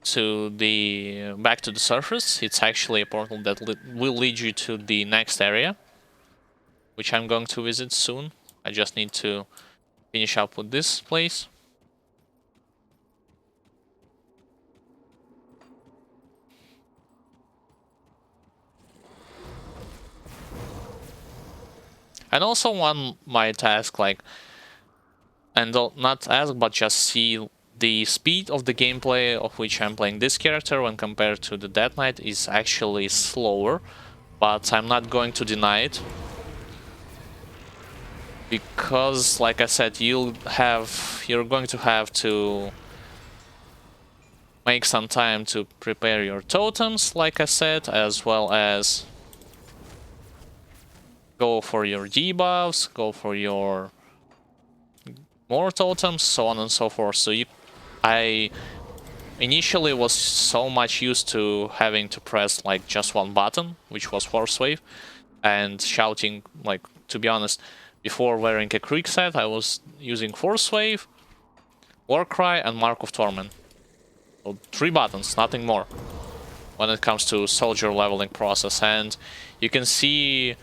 to the back to the surface. It's actually a portal that will lead you to the next area, which I'm going to visit soon. I just need to finish up with this place. And also one might ask, like, and not ask, but just see the speed of the gameplay of which I'm playing this character when compared to the Death Knight is actually slower, but I'm not going to deny it. Because, like I said, you're going to have to make some time to prepare your totems, like I said, as well as go for your debuffs, go for your more totems, so on and so forth. So I initially was so much used to having to press like just one button, which was Force Wave, and shouting, like, to be honest, before wearing a Krieg set, I was using Force Wave, Warcry, and Mark of Torment. So 3 buttons, nothing more, when it comes to soldier leveling process. And you can see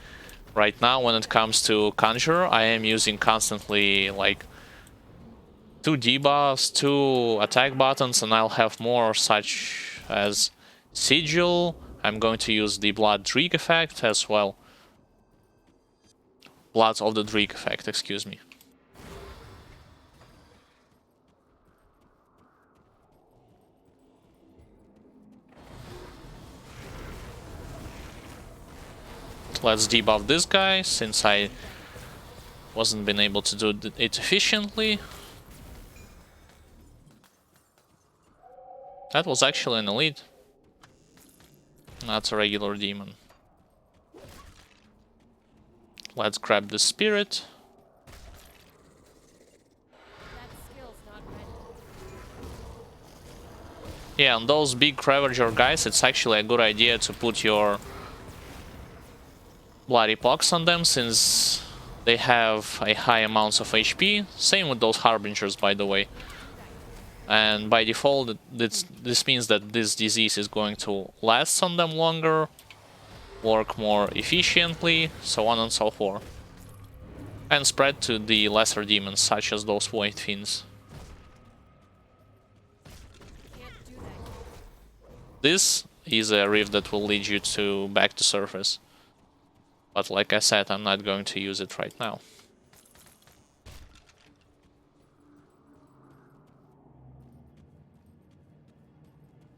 right now when it comes to Conjurer, I am using constantly like 2 debuffs, 2 attack buttons, and I'll have more such as Sigil. I'm going to use the Blood Dreek effect as well. Blood of the Dreek effect, excuse me. Let's debuff this guy, since I wasn't been able to do it efficiently. That was actually an elite. Not a regular demon. Let's grab the spirit. That skill's not ready. Yeah, on those big Ravager guys, it's actually a good idea to put your Bloody Pox on them, since they have a high amounts of HP. Same with those Harbingers, by the way. And by default, this means that this disease is going to last on them longer, work more efficiently, so on and so forth. And spread to the lesser demons, such as those White Fiends. Can't do that. This is a rift that will lead you to back to surface. But like I said, I'm not going to use it right now.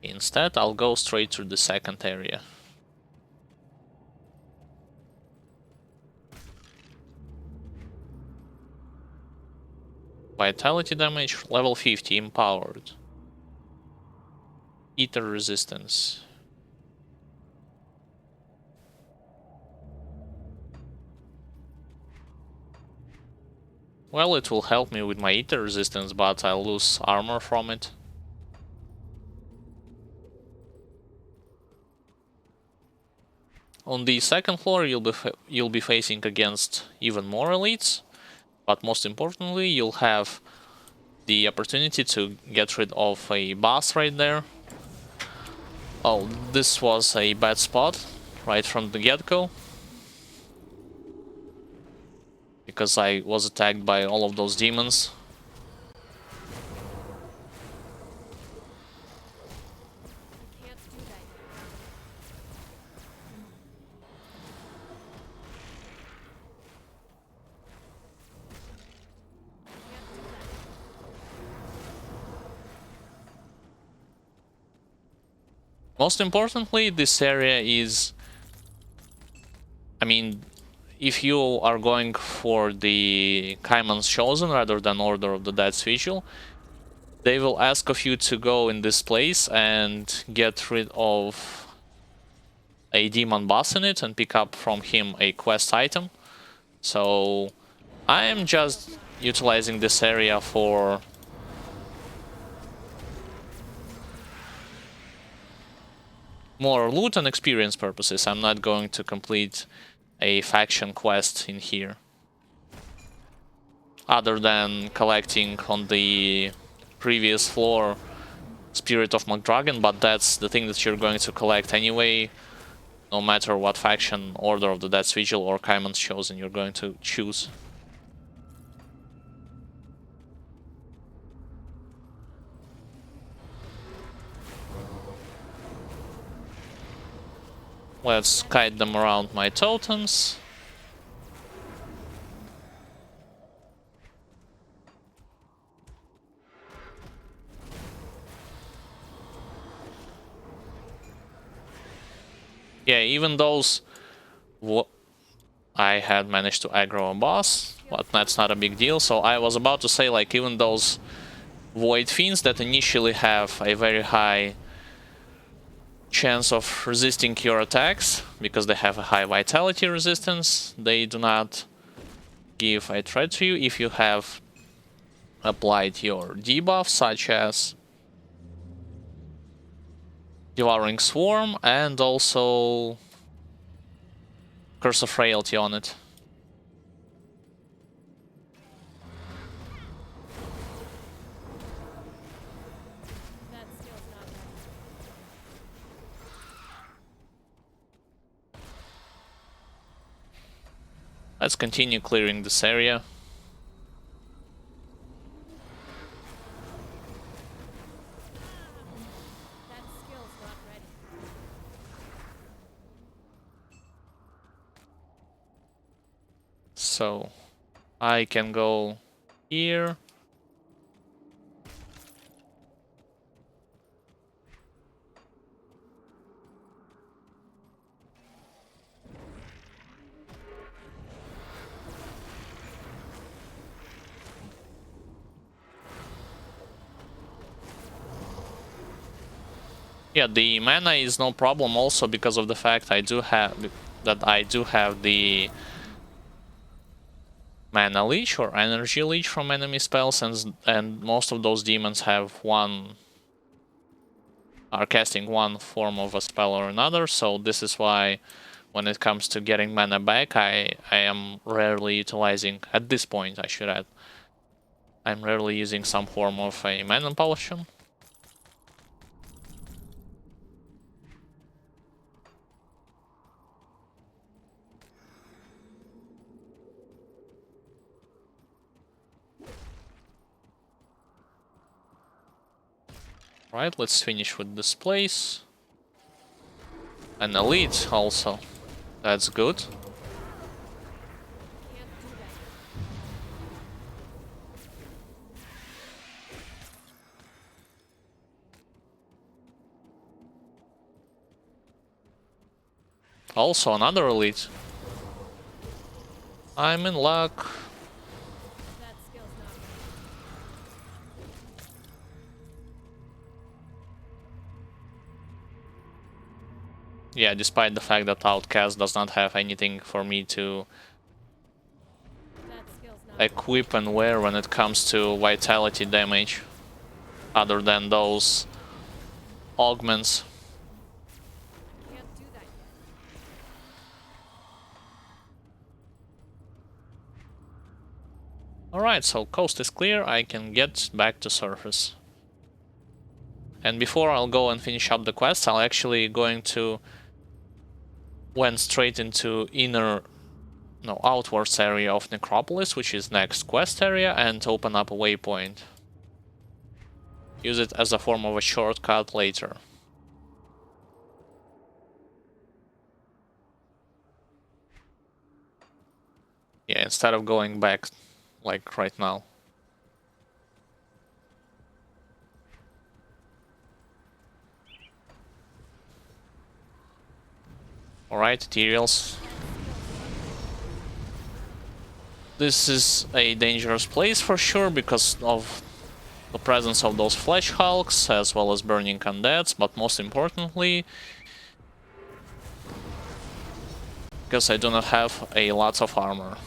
Instead, I'll go straight to the second area. Vitality damage, level 50, empowered. Ether resistance. Well, it will help me with my ether resistance, but I'll lose armor from it. On the second floor, you'll be facing against even more elites, but most importantly, you'll have the opportunity to get rid of a boss right there. Oh, this was a bad spot right from the get-go, because I was attacked by all of those demons. Can't do that. Most importantly, this area is... I mean, if you are going for the Kaiman's Chosen rather than Order of the Dead's Vigil, they will ask of you to go in this place and get rid of a demon boss in it and pick up from him a quest item. So I am just utilizing this area for more loot and experience purposes. I'm not going to complete a faction quest in here, other than collecting on the previous floor Spirit of McDragon, but that's the thing that you're going to collect anyway, no matter what faction, Order of the Dead's Vigil or Kaiman's Chosen you're going to choose. Let's kite them around my totems. Yeah, even those I had managed to aggro a boss, but that's not a big deal. So I was about to say, like, even those Void Fiends that initially have a very high chance of resisting your attacks, because they have a high vitality resistance, they do not give a threat to you if you have applied your debuff, such as Devouring Swarm and also Curse of Frailty on it. That skill's not ready. Let's continue clearing this area. That skill's not ready. So I can go here. Yeah, the mana is no problem also because of the fact I do have the mana leech or energy leech from enemy spells, and most of those demons are casting one form of a spell or another, so this is why when it comes to getting mana back, I am rarely utilizing, at this point I should add, I'm rarely using some form of a mana potion. Right, let's finish with this place. An elite also. That's good. Can't do that. Also another elite. I'm in luck. That skill's not ready. Yeah, despite the fact that Outcast does not have anything for me to That skill's not ready. equip and wear when it comes to vitality damage, other than those augments. Can't do that yet. Alright, so coast is clear, I can get back to surface. And before I'll go and finish up the quest, I'll actually going to went straight into outwards area of Necropolis, which is next quest area, and open up a waypoint. Use it as a form of a shortcut later. Yeah, instead of going back like right now. Alright, Ethereals. This is a dangerous place for sure because of the presence of those flesh hulks as well as burning undeads, but most importantly because I do not have a lot of armor.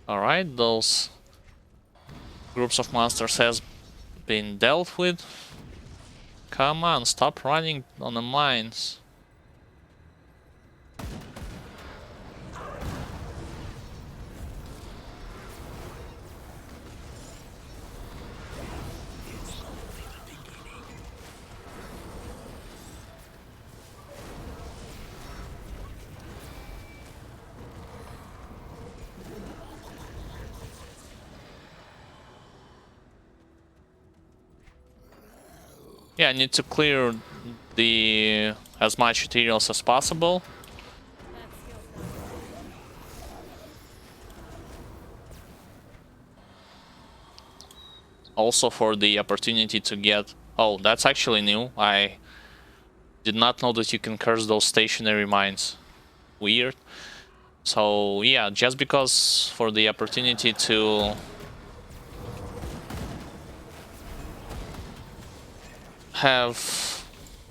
Alright, those groups of monsters has been dealt with. Come on, stop running on the mines. Yeah, I need to clear the as much materials as possible. That skill's not ready. Also for the opportunity to get... Oh, that's actually new. I did not know that you can curse those stationary mines. Weird. So yeah, just because for the opportunity to have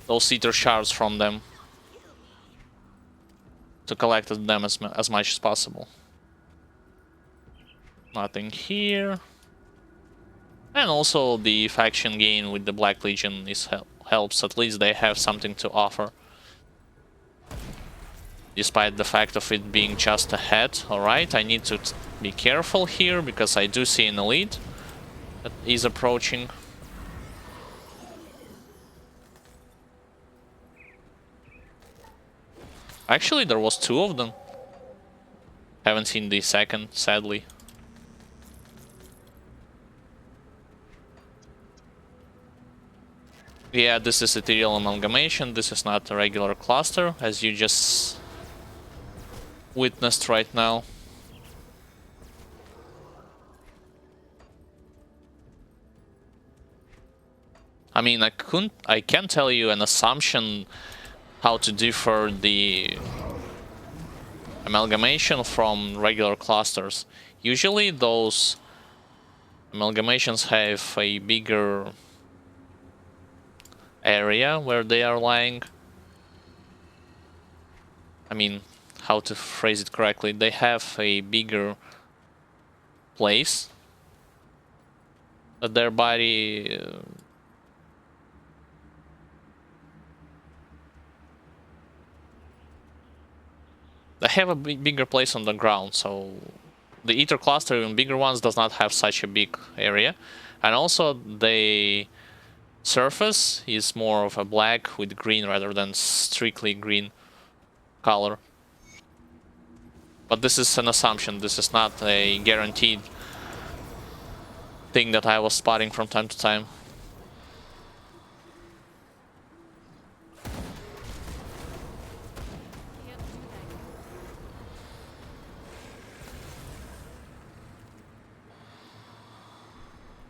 those ether shards from them, to collect them as much as possible. Nothing here. And also the faction gain with the Black Legion is helps. At least they have something to offer. Despite the fact of it being just ahead. Alright, I need to be careful here because I do see an elite that is approaching. Actually, there was two of them. Haven't seen the second, sadly. Yeah, this is ethereal amalgamation. This is not a regular cluster, as you just witnessed right now. I mean, I can't tell you an assumption how to differ the amalgamation from regular clusters. Usually those amalgamations have a bigger area where they are lying. I mean, how to phrase it correctly, they have a bigger place that their body they have a bigger place on the ground, so the ether cluster, even bigger ones, does not have such a big area. And also the surface is more of a black with green rather than strictly green color. But this is an assumption, this is not a guaranteed thing that I was spotting from time to time. Can't do that yet.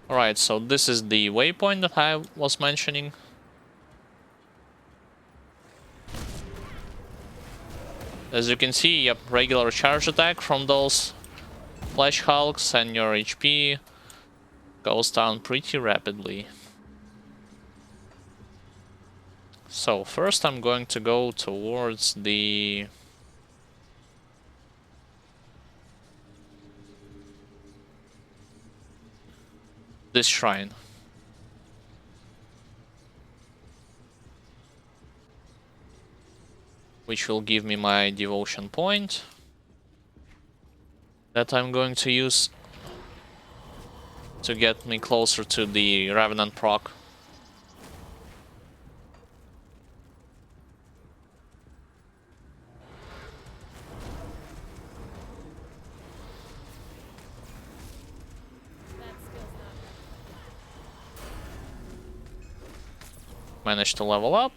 Alright, so this is the waypoint that I was mentioning. As you can see, yep, regular charge attack from those Flash Hulks, and your HP goes down pretty rapidly. So first I'm going to go towards this shrine. Which will give me my devotion point that I'm going to use to get me closer to the Revenant proc. That skill's not ready. Managed to level up.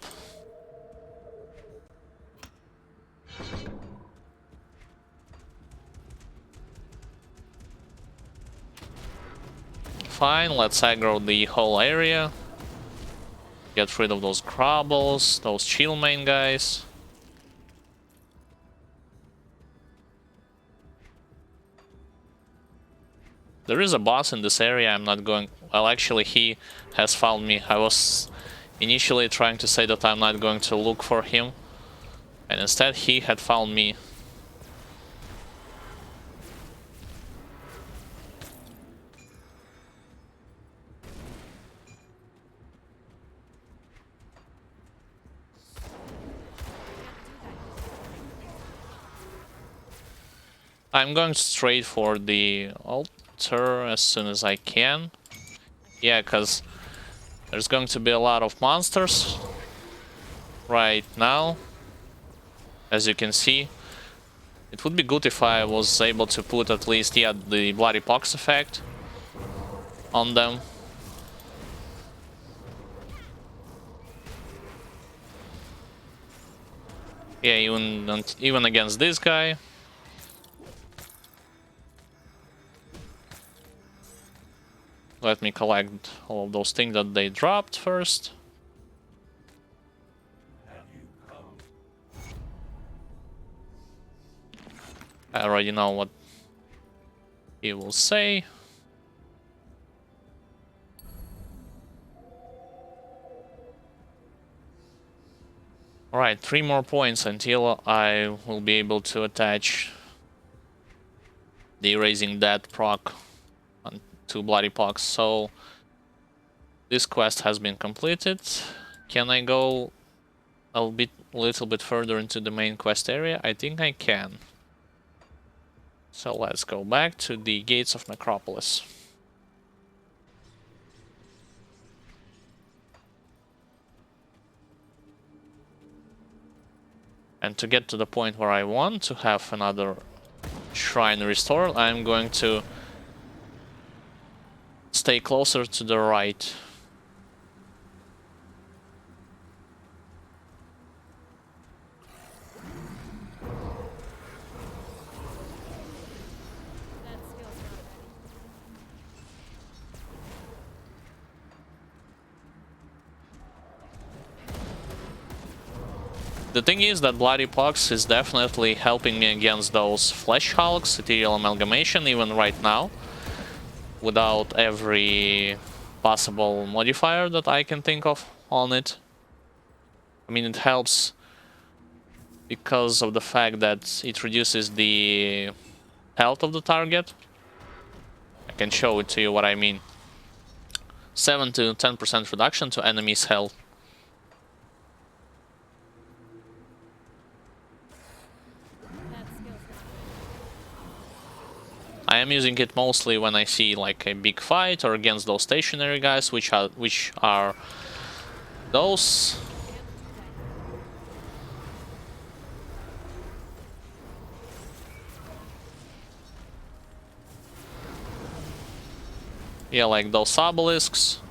Fine, let's aggro the whole area. Get rid of those Crobbles, those chill main guys. There is a boss in this area, I'm not going... Well, actually, he has found me. I was initially trying to say that I'm not going to look for him. And instead, he had found me. I'm going straight for the altar as soon as I can. Yeah, because there's going to be a lot of monsters right now. As you can see, it would be good if I was able to put at least, yeah, the Bloody Pox effect on them. Yeah, even against this guy. Let me collect all of those things that they dropped first. I already know what he will say. Alright, 3 more points until I will be able to attach the Erasing Dead proc on 2 Bloody Pox. So this quest has been completed. Can I go a little bit further into the main quest area? I think I can. So let's go back to the Gates of Necropolis. And to get to the point where I want to have another shrine restored, I'm going to stay closer to the right. That skill's not ready. The thing is that Bloody Pox is definitely helping me against those Flesh Hulks, Ethereal Amalgamation, even right now. Without every possible modifier that I can think of on it. I mean, it helps because of the fact that it reduces the health of the target. I can show it to you what I mean. 7 to 10% reduction to enemies' health. That skill's not ready. I am using it mostly when I see like a big fight or against those stationary guys, which are those. Yeah, like those obelisks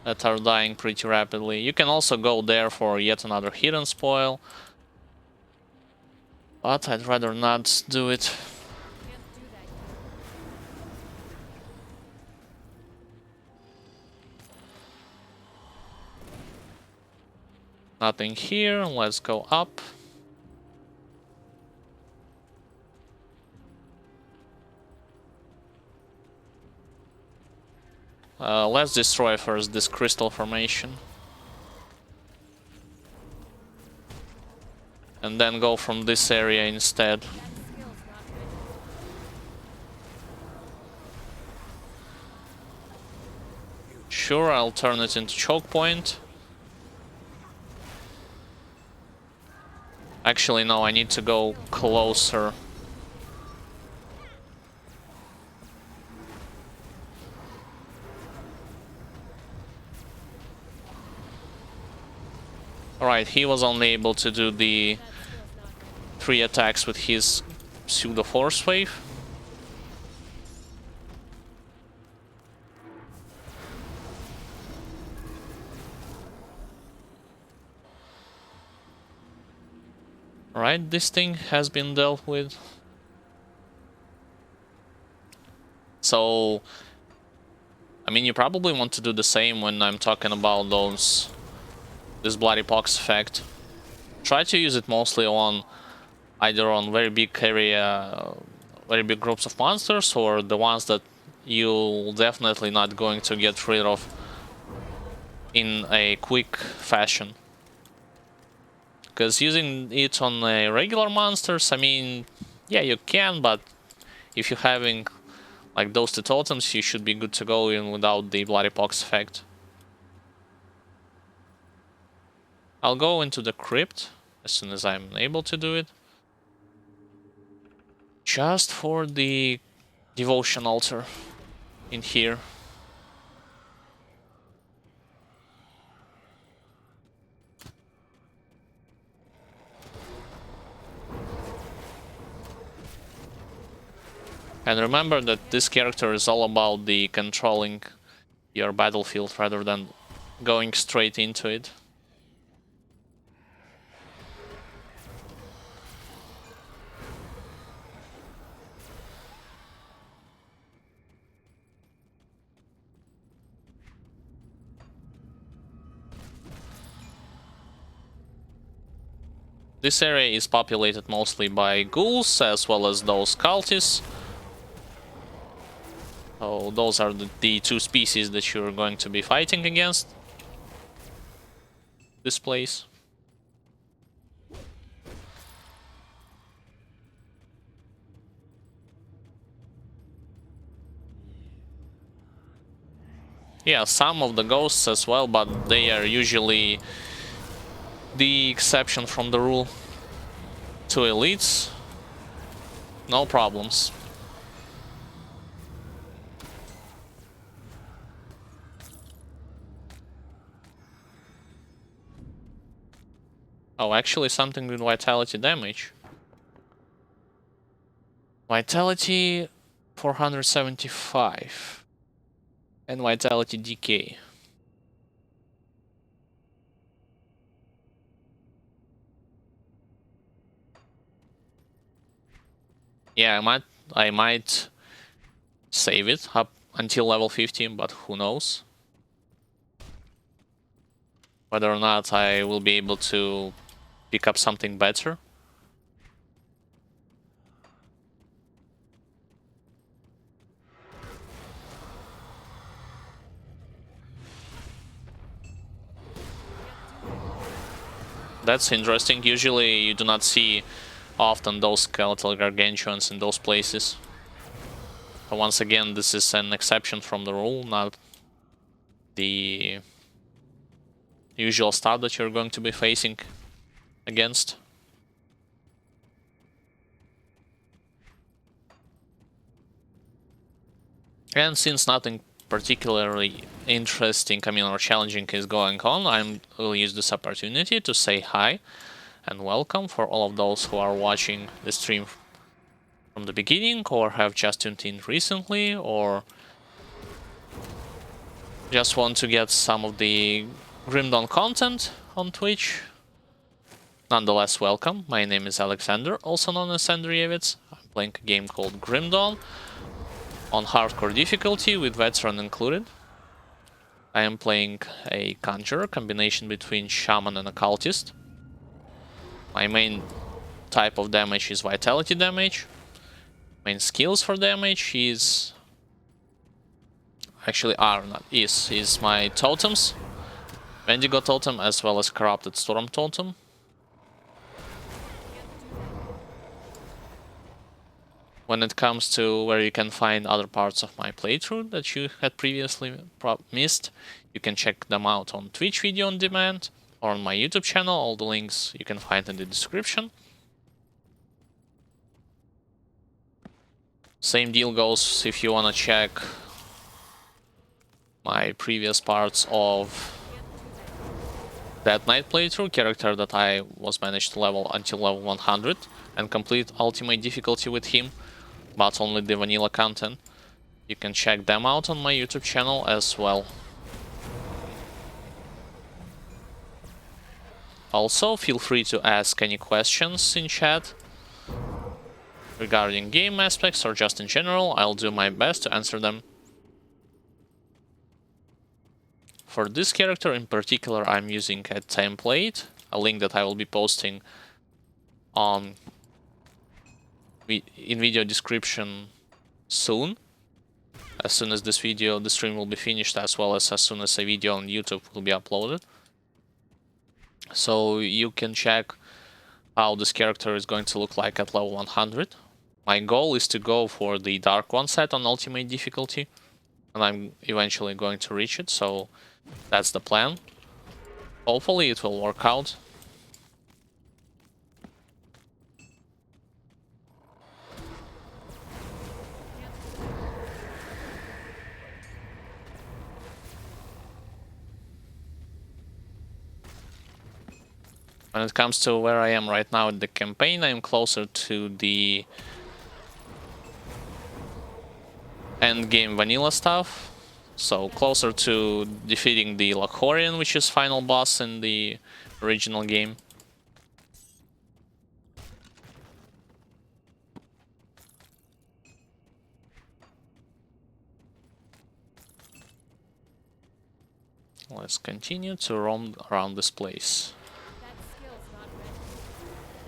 that are dying pretty rapidly. You can also go there for yet another hidden spoil. But I'd rather not do it. Can't do that yet. Nothing here. Let's go up. Let's destroy first this crystal formation. And then go from this area instead. That skill's not ready. Sure, I'll turn it into choke point. Actually, no, I need to go closer. Alright, he was only able to do the That skill's not ready. 3 attacks with his pseudo force wave. Alright, this thing has been dealt with. So, I mean, you probably want to do the same when I'm talking about this Bloody Pox effect. Try to use it mostly on either on very big area, very big groups of monsters, or the ones that you're definitely not going to get rid of in a quick fashion. Because using it on regular monsters, I mean, yeah, you can, but if you're having like those 2 totems, you should be good to go in without the Bloody Pox effect. I'll go into the crypt as soon as I'm able to do it. Just for the devotion altar in here. And remember that this character is all about the controlling your battlefield rather than going straight into it. This area is populated mostly by ghouls as well as those cultists. So those are the two species that you're going to be fighting against this place. Yeah, some of the ghosts as well, but they are usually the exception from the rule. Two elites, no problems. Oh, actually something with vitality damage. Vitality 475 and vitality decay. Yeah, I might save it up until level 15, but who knows whether or not I will be able to pick up something better. That's interesting. Usually you do not see often those skeletal gargantuans in those places. But once again, this is an exception from the rule, not the usual stuff that you're going to be facing against. And since nothing particularly interesting, I mean, or challenging is going on, I will use this opportunity to say hi and welcome for all of those who are watching the stream from the beginning or have just tuned in recently or just want to get some of the Grim Dawn content on Twitch. Nonetheless, welcome. My name is Alexander, also known as Andrievitz. I'm playing a game called Grim Dawn on hardcore difficulty with veteran included. I am playing a Conjurer, combination between Shaman and Occultist. My main type of damage is vitality damage. Main skills for damage is... actually are not is my totems. Wendigo Totem as well as Corrupted Storm Totem. When it comes to where you can find other parts of my playthrough that you had previously missed, you can check them out on Twitch Video On Demand or on my YouTube channel. All the links you can find in the description. Same deal goes if you want to check my previous parts of that Knight playthrough, character that I was managed to level until level 100 and complete ultimate difficulty with him, but only the vanilla content. You can check them out on my YouTube channel as well. Also, feel free to ask any questions in chat regarding game aspects or just in general. I'll do my best to answer them. For this character in particular, I'm using a template, a link that I will be posting on in video description soon. As soon as this video, the stream will be finished, as well as soon as a video on YouTube will be uploaded. So you can check how this character is going to look like at level 100. My goal is to go for the Dark One set on ultimate difficulty, and I'm eventually going to reach it, so that's the plan. Hopefully it will work out. When it comes to where I am right now in the campaign, I am closer to the endgame vanilla stuff. So closer to defeating the Lochorian, which is final boss in the original game. Let's continue to roam around this place. That skill's not ready.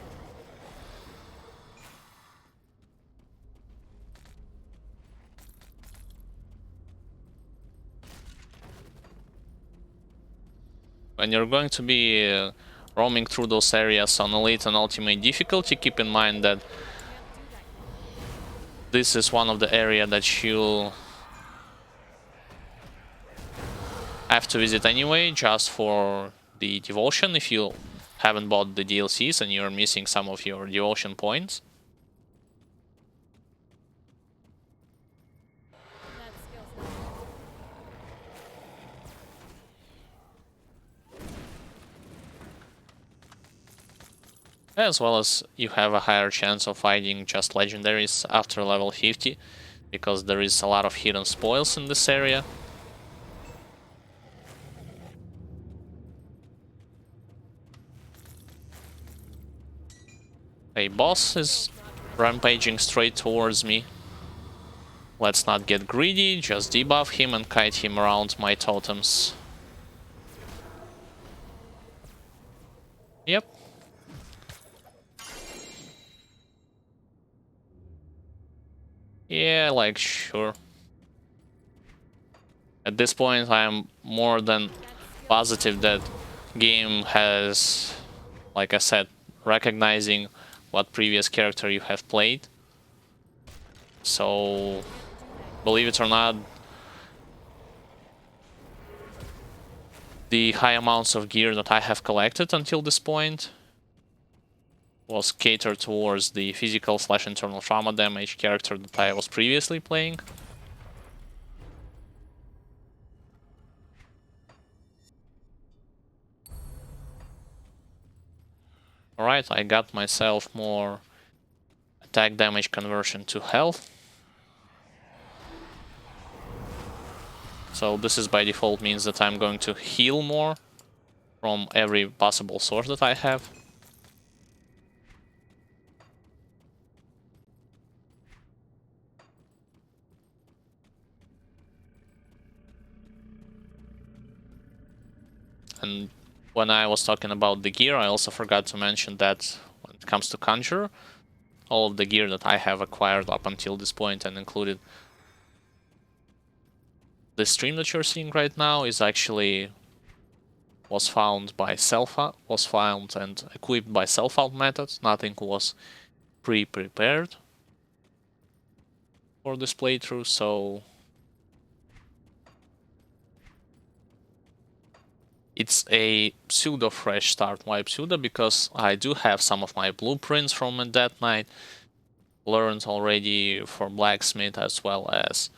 when you're going to be roaming through those areas on Elite and Ultimate difficulty, keep in mind that Can't do that yet. this is one of the areas that you have to visit anyway, just for the devotion if you haven't bought the DLCs and you're missing some of your devotion points. That skill's not ready. As well as you have a higher chance of finding just legendaries after level 50, because there is a lot of hidden spoils in this area. A boss is rampaging straight towards me. Let's not get greedy, just debuff him and kite him around my totems. Yep. Yeah, like, sure. At this point, I am more than positive that game has, like I said, recognizing what previous character you have played. So, believe it or not, the high amounts of gear that I have collected until this point was catered towards the physical/internal trauma damage character that I was previously playing. Alright, I got myself more attack damage conversion to health. So this is by default means that I'm going to heal more from every possible source that I have. And when I was talking about the gear, I also forgot to mention that when it comes to Conjurer, all of the gear that I have acquired up until this point and included the stream that you're seeing right now is actually was found and equipped by self-out methods. Nothing was pre-prepared for this playthrough, so it's a pseudo fresh start. Why pseudo? Because I do have some of my blueprints from that night learned already for blacksmith, as well as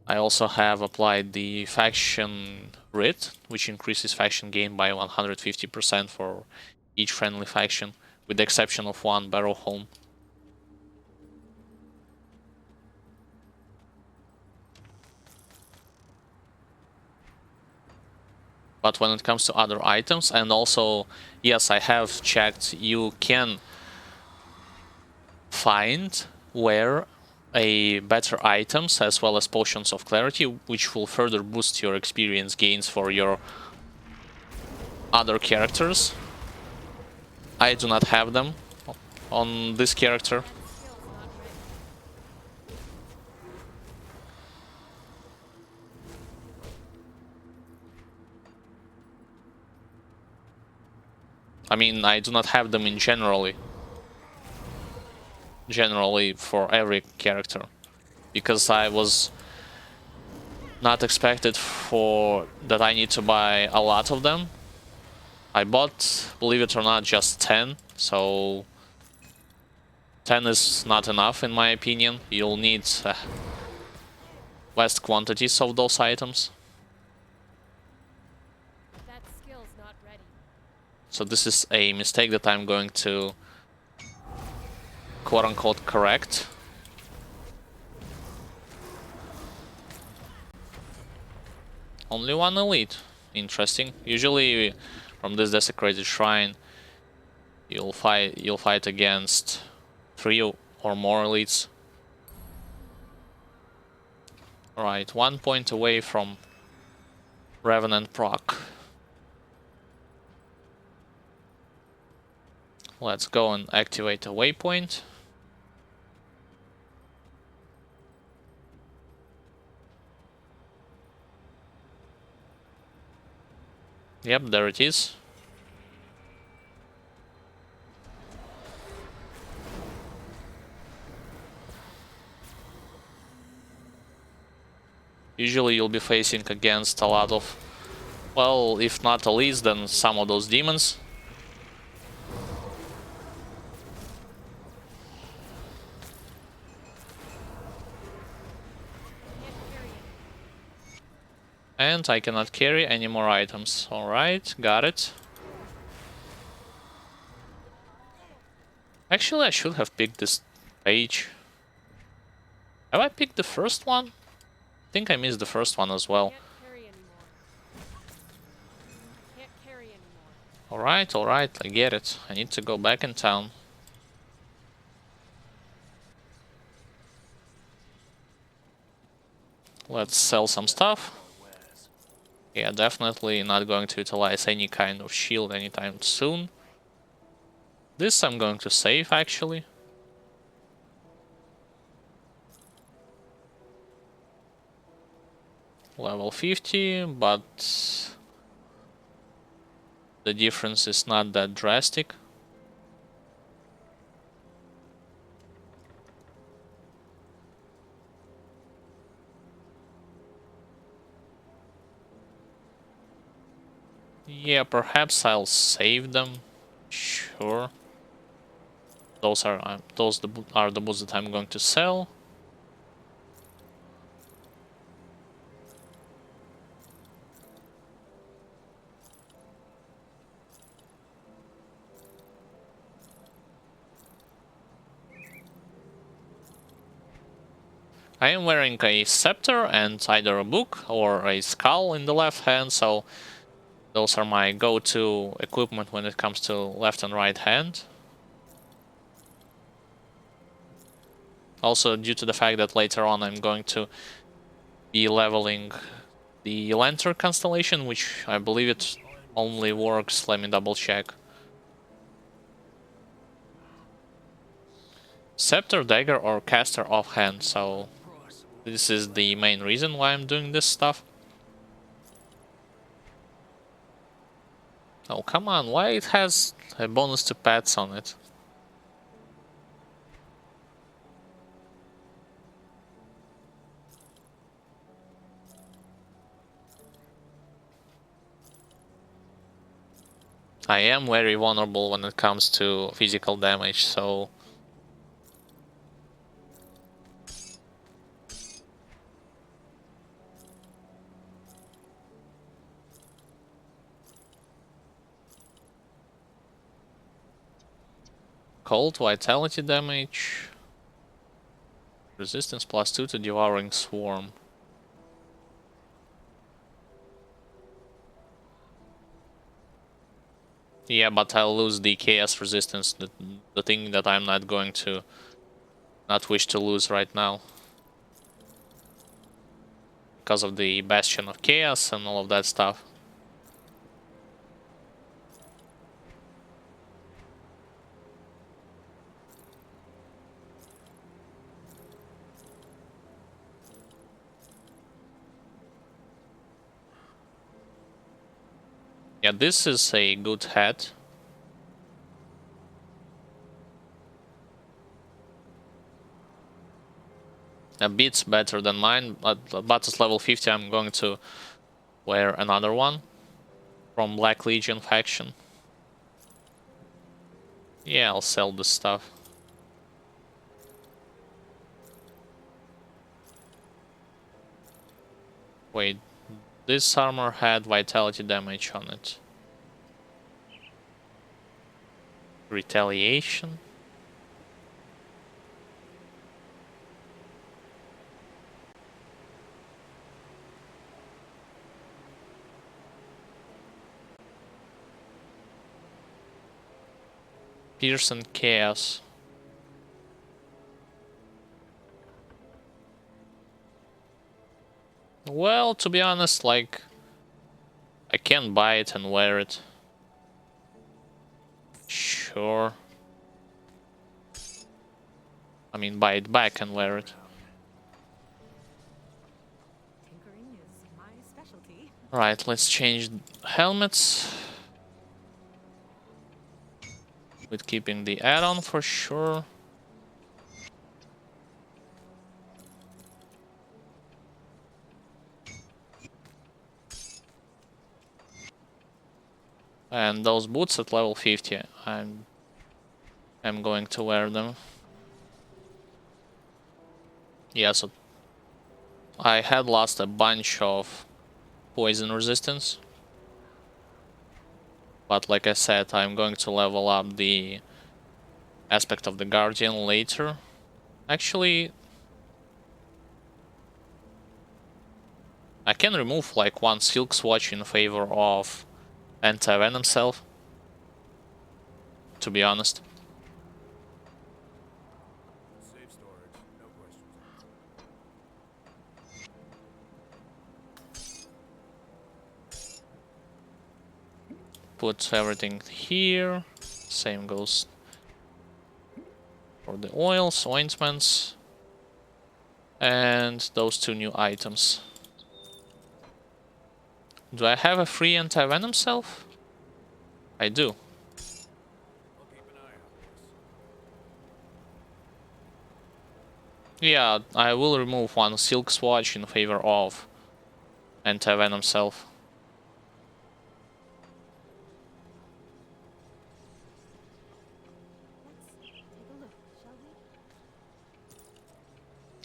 I also have applied the faction writ, which increases faction gain by 150% for each friendly faction, with the exception of one, Barrow Home. But when it comes to other items, and also, yes, I have checked, you can find where a better items as well as potions of clarity, which will further boost your experience gains for your other characters. I do not have them on this character. That skill's not ready. I mean, I do not have them in generally for every character, because I was not expected for that I need to buy a lot of them. I bought, believe it or not, just 10, so 10 is not enough in my opinion. You'll need vast quantities of those items. That skill's not ready. So this is a mistake that I'm going to quote-unquote correct. Only one elite. Interesting. Usually from this desecrated shrine you'll fight against 3 or more elites. Alright, 1 point away from Revenant proc. Let's go and activate a waypoint. Yep, there it is. Usually you'll be facing against a lot of, well, if not elites, then some of those demons. Can't carry it. And I cannot carry any more items. Alright, got it. Actually, I should have picked this page. Have I picked the first one? I think I missed the first one as well. Can't carry anymore. Can't carry anymore. Alright, I get it. I need to go back in town. Let's sell some stuff. Yeah, definitely not going to utilize any kind of shield anytime soon. This I'm going to save, actually. Level 50, but the difference is not that drastic. Yeah, perhaps I'll save them. Sure. Those are the boots that I'm going to sell. I am wearing a scepter and either a book or a skull in the left hand, so those are my go-to equipment when it comes to left and right hand. Also, due to the fact that later on I'm going to be leveling the Lantern constellation, which I believe it only works, let me double check. Scepter, dagger, or caster offhand, so this is the main reason why I'm doing this stuff. Oh, come on, why it has a bonus to pets on it? I am very vulnerable when it comes to physical damage, so... Cold vitality damage. Resistance +2 to devouring swarm. Yeah, but I'll lose the chaos resistance, the thing that I'm not going to not wish to lose right now. Because of the Bastion of Chaos and all of that stuff. Yeah, this is a good hat. A bit better than mine, but at level 50 I'm going to wear another one from Black Legion faction. Yeah, I'll sell this stuff. Wait, this armor had vitality damage on it. Retaliation? Pierce and Chaos. Well, to be honest, like, I can buy it and wear it. Sure. I mean, buy it back and wear it. Tinkering is my specialty. Right, let's change helmets. With keeping the add-on for sure. And those boots at level 50, I'm going to wear them. Yeah, so I had lost a bunch of poison resistance. But like I said, I'm going to level up the aspect of the Guardian later. Actually, I can remove like one Silk Swatch in favor of Anti-Venom Self, to be honest. Safe storage, no questions. Put everything here. Same goes for the oils, ointments, and those two new items. Do I have a free anti-venom self? I do. I'll keep an eye on this. Yeah, I will remove one Silk Swatch in favor of anti-venom self. Let's take a look, shall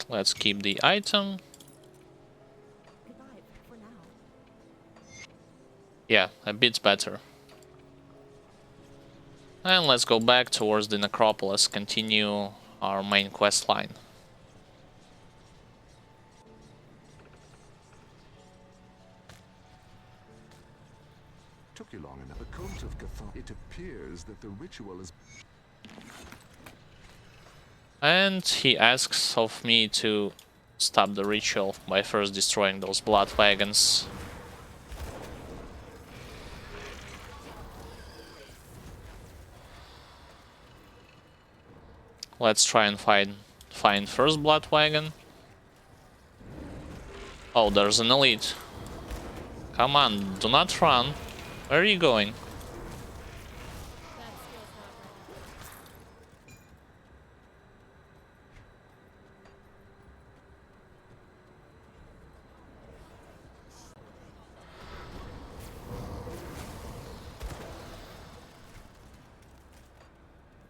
we? Let's keep the item. Goodbye for now. Yeah, a bit better. And let's go back towards the necropolis, continue our main quest line. Took you long enough. The cult of Catan. It appears that the ritual is. And he asks of me to stop the ritual by first destroying those blood wagons. Let's try and find first blood wagon. Oh, there's an elite. Come on, do not run. Where are you going? That skill's not ready.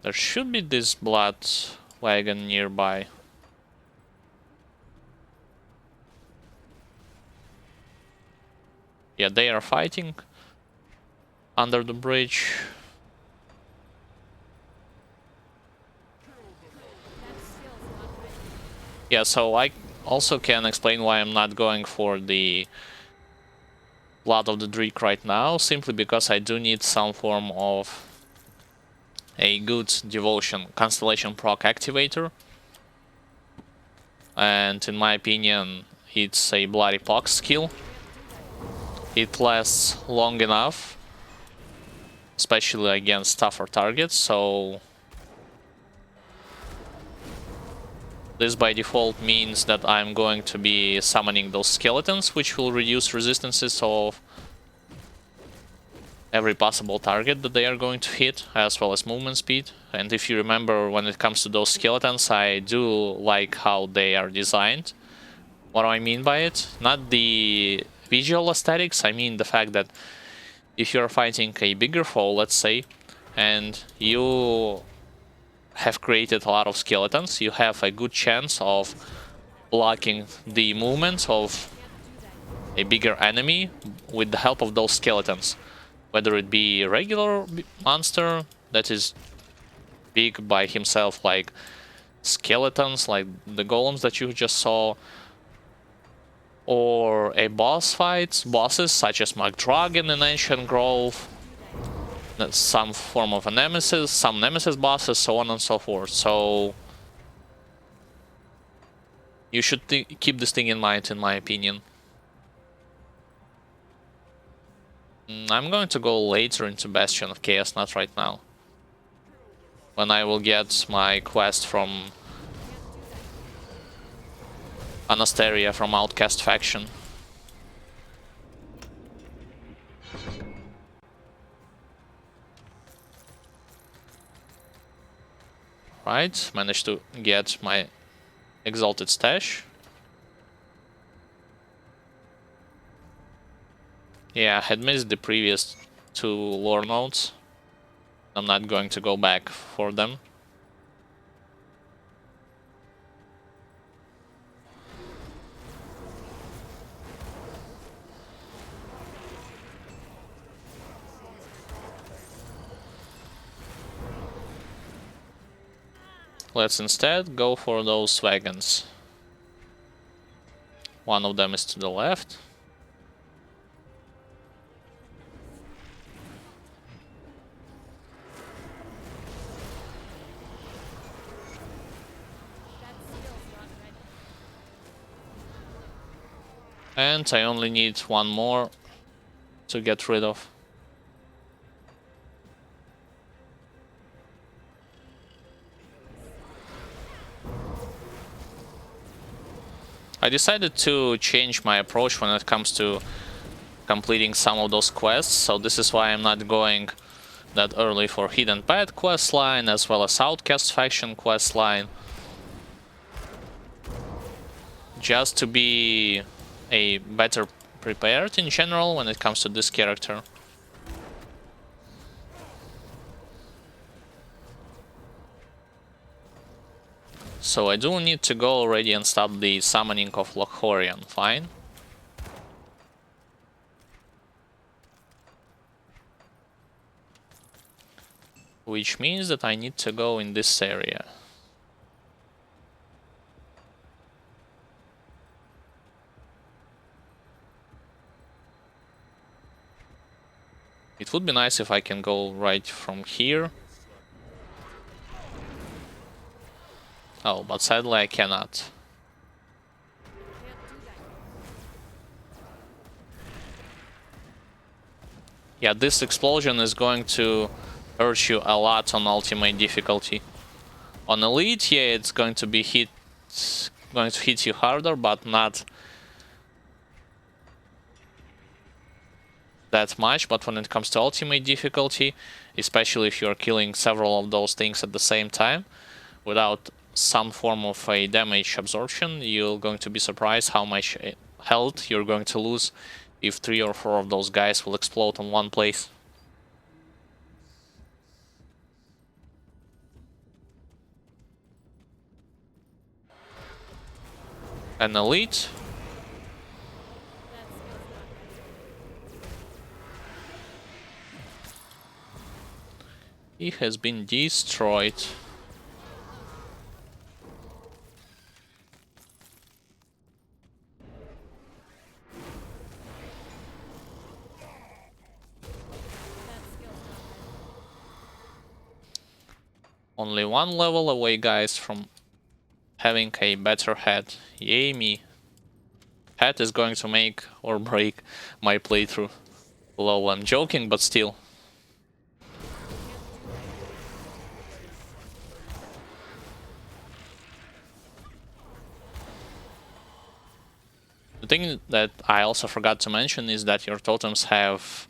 There should be this blood wagon nearby. Yeah, they are fighting under the bridge. That skill's not ready. Yeah, so I also can explain why I'm not going for the Blood of the Dreek right now, simply because I do need some form of a good devotion constellation proc activator. And in my opinion, it's a bloody pox skill. It lasts long enough, especially against tougher targets, so this by default means that I'm going to be summoning those skeletons, which will reduce resistances of every possible target that they are going to hit, as well as movement speed. And if you remember, when it comes to those skeletons, I do like how they are designed. What do I mean by it? Not the visual aesthetics, I mean the fact that if you're fighting a bigger foe, let's say, and you have created a lot of skeletons, you have a good chance of blocking the movements of a bigger enemy with the help of those skeletons. Whether it be a regular monster that is big by himself, like skeletons, like the golems that you just saw, or a boss fight, bosses such as McDragon in Ancient Grove, some form of a nemesis, some nemesis bosses, so on and so forth. So you should keep this thing in mind, in my opinion. I'm going to go later into Bastion of Chaos, not right now. When I will get my quest from Anasteria from Outcast faction. Right, managed to get my exalted stash. Yeah, I had missed the previous 2 lore nodes. I'm not going to go back for them. Let's instead go for those wagons. One of them is to the left. That skill's not ready. And I only need one more to get rid of. I decided to change my approach when it comes to completing some of those quests, so this is why I'm not going that early for Hidden Path quest line as well as Outcast faction quest line. Just to be a better prepared in general when it comes to this character. So I do need to go already and stop the summoning of Lochorian, fine. Which means that I need to go in this area. It would be nice if I can go right from here. Oh, but sadly I cannot. Can't do that. Yeah, this explosion is going to hurt you a lot on ultimate difficulty. On elite, yeah, it's going to hit you harder, but not that much. But when it comes to ultimate difficulty, especially if you're killing several of those things at the same time, without some form of a damage absorption, you're going to be surprised how much health you're going to lose if 3 or 4 of those guys will explode on one place. An elite. That skill's not ready. He has been destroyed. That skill's not ready. Only 1 level away, guys, from having a better head. Yay me. Head is going to make or break my playthrough. Lol, I'm joking, but still. The thing that I also forgot to mention is that your totems have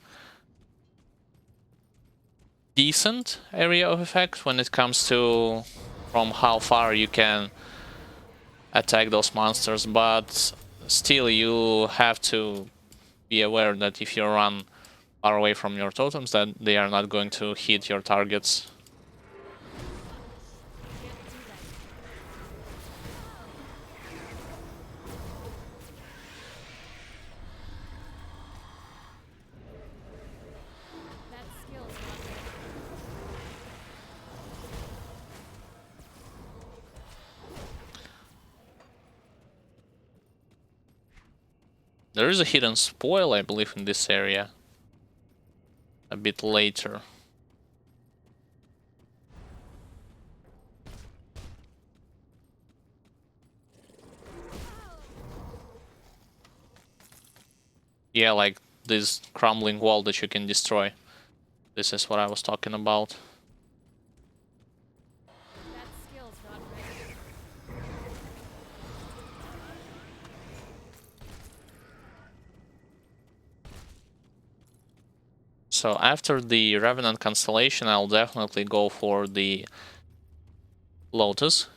decent area of effect when it comes to from how far you can attack those monsters, but still you have to be aware that if you run far away from your totems, that they are not going to hit your targets. That skill's not ready. There is a hidden spoil, I believe, in this area. A bit later. Yeah, like this crumbling wall that you can destroy. This is what I was talking about. That skill's not ready. So after the Revenant Constellation, I'll definitely go for the Lotus.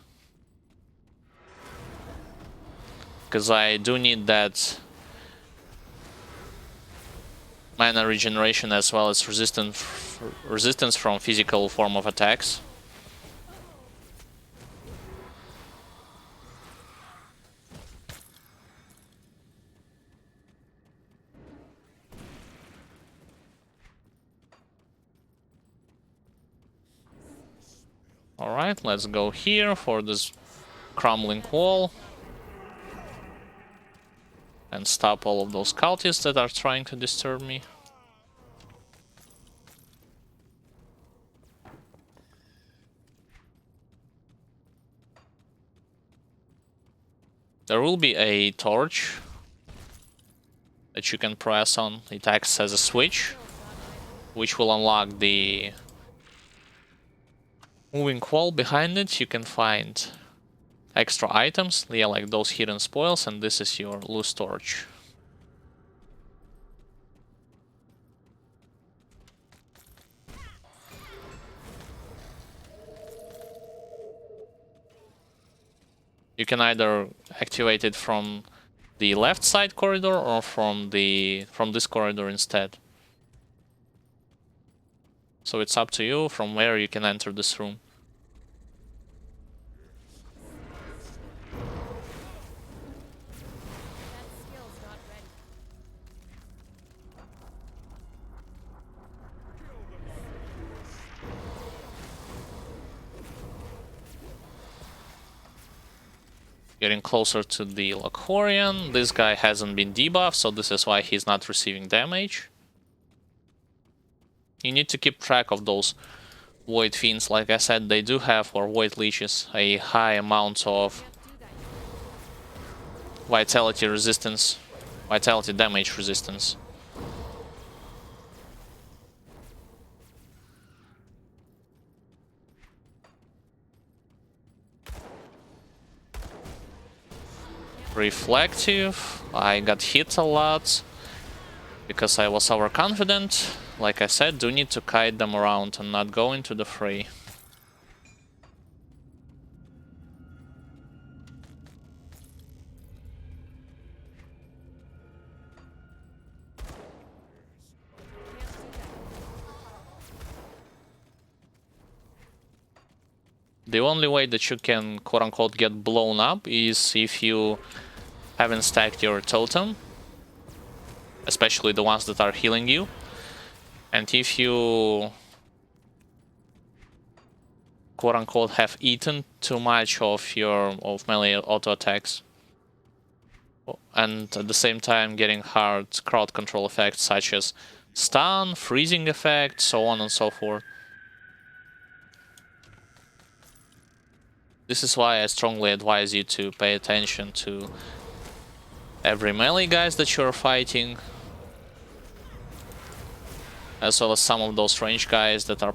Because I do need that mana regeneration as well as resistance from physical form of attacks. Alright, let's go here for this crumbling wall. And stop all of those cultists that are trying to disturb me. There will be a torch that you can press on. It acts as a switch, which will unlock the moving wall. Behind it you can find extra items, yeah, like those hidden spoils, and this is your loose torch. You can either activate it from the left side corridor or from this corridor instead. So it's up to you from where you can enter this room. That skill's not ready. Getting closer to the Lochorian. This guy hasn't been debuffed, so this is why he's not receiving damage. You need to keep track of those Void Fiends. Like I said, they do have, or Void Leeches, a high amount of vitality resistance, vitality damage resistance. Reflective. I got hit a lot because I was overconfident. Like I said, do need to kite them around and not go into the fray. The only way that you can quote-unquote get blown up is if you haven't stacked your totem, especially the ones that are healing you, and if you quote-unquote have eaten too much of your melee auto attacks, and at the same time getting hard crowd control effects such as stun, freezing effect, so on and so forth. This is why I strongly advise you to pay attention to every melee guys that you're fighting, as well as some of those range guys that are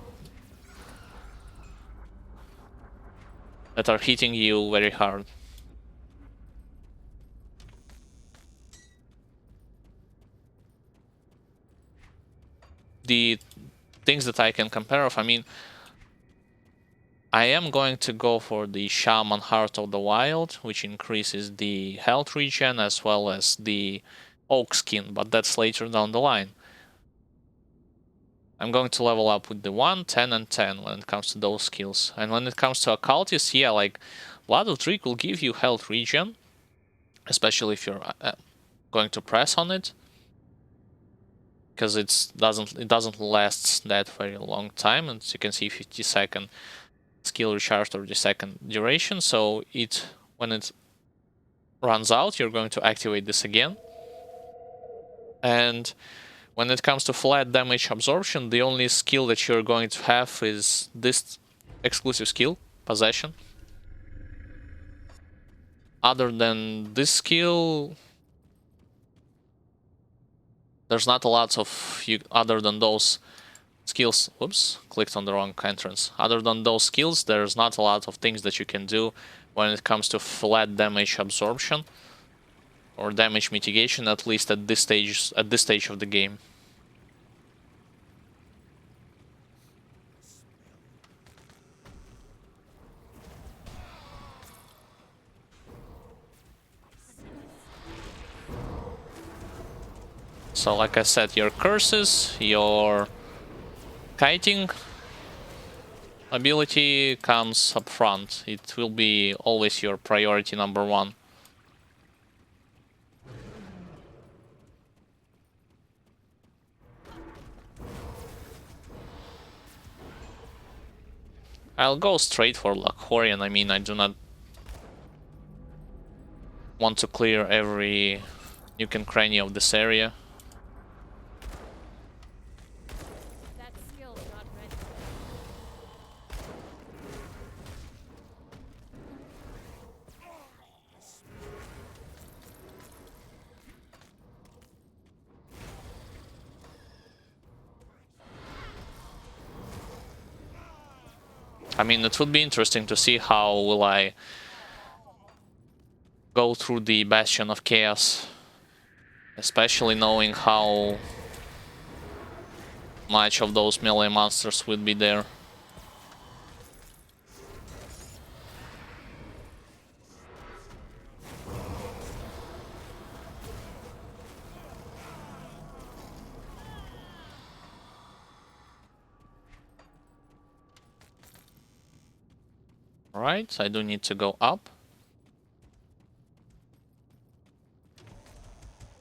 hitting you very hard. The things that I can compare of, I mean, I am going to go for the Shaman Heart of the Wild, which increases the health regen as well as the Oak Skin, but that's later down the line. I'm going to level up with the 1, 10, and 10 when it comes to those skills. And when it comes to Occultist, yeah, like Blood of Trick will give you health regen, especially if you're going to press on it, because it doesn't last that very long time, and as you can see, 50-second skill recharge, 30-second duration. So when it runs out, you're going to activate this again. And when it comes to flat damage absorption, the only skill that you're going to have is this exclusive skill, Possession. Other than this skill, there's not a lot of other than those skills. Whoops, clicked on the wrong entrance. Other than those skills, there's not a lot of things that you can do when it comes to flat damage absorption or damage mitigation, at least at this stage of the game. So like I said, your curses, your kiting ability comes up front. It will be always your priority number one. I'll go straight for Lachorian. I mean, I do not want to clear every nook and cranny of this area. That skill's not ready. I mean, it would be interesting to see how will I go through the Bastion of Chaos, especially knowing how much of those melee monsters would be there. Alright, I do need to go up.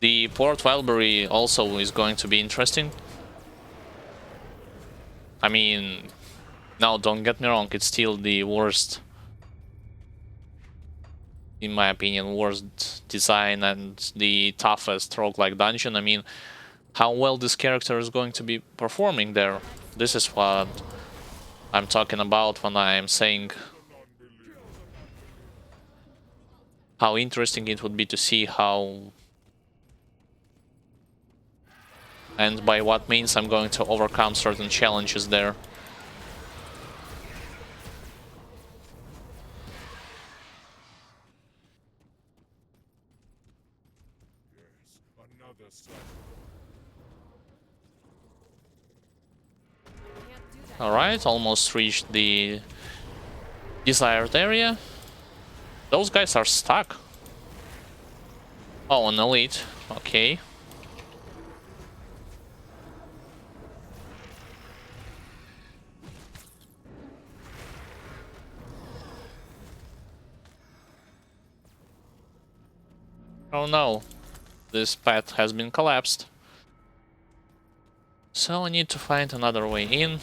The Port Wildberry also is going to be interesting. I mean, no, don't get me wrong, it's still the worst, in my opinion, worst design and the toughest roguelike dungeon. I mean, how well this character is going to be performing there. This is what I'm talking about when I'm saying how interesting it would be to see how and by what means I'm going to overcome certain challenges there. Can't do that. Alright, almost reached the desired area. Those guys are stuck. Oh, an elite. Okay. Oh no. This path has been collapsed. So I need to find another way in.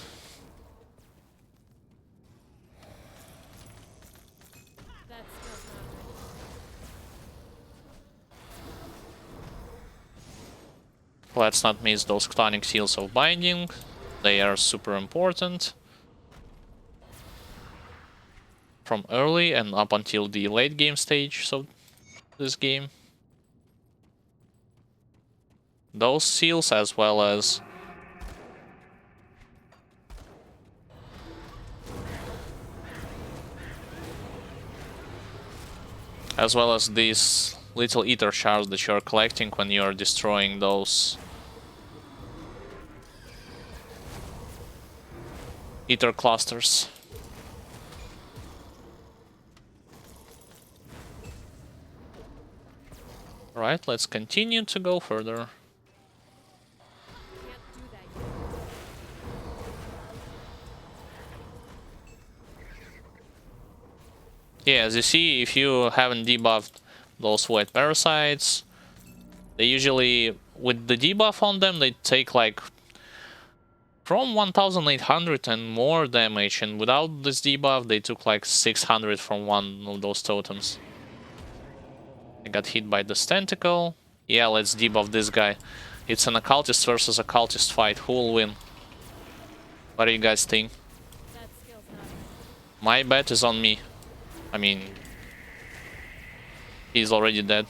That skill's not ready. Let's not miss those Tonic seals of binding. They are super important. From early and up until the late game stage of this game. Those seals as well as these little ether shards that you're collecting when you're destroying those ether clusters. Alright, let's continue to go further. Can't do that yet. Yeah, as you see, if you haven't debuffed those white parasites, they usually, with the debuff on them, they take like from 1800 and more damage, and without this debuff, they took like 600 from one of those totems. I got hit by this tentacle. Yeah, let's debuff this guy. It's an occultist versus occultist fight. Who will win? What do you guys think? That skill's not ready. My bet is on me. I mean, he's already dead.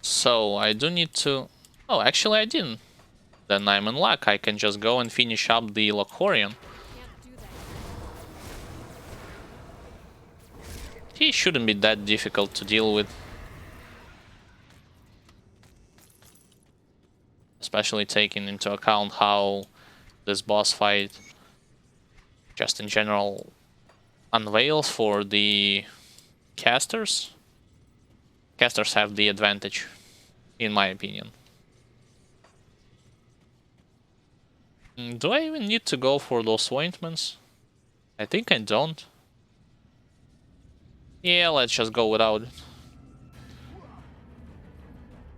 So I do need to... Oh, actually I didn't. Then I'm in luck. I can just go and finish up the Lachorian. Can't do that yet. He shouldn't be that difficult to deal with. Especially taking into account how this boss fight just in general unveils for the casters. Casters have the advantage, in my opinion. Do I even need to go for those ointments? I think I don't. Yeah, let's just go without it.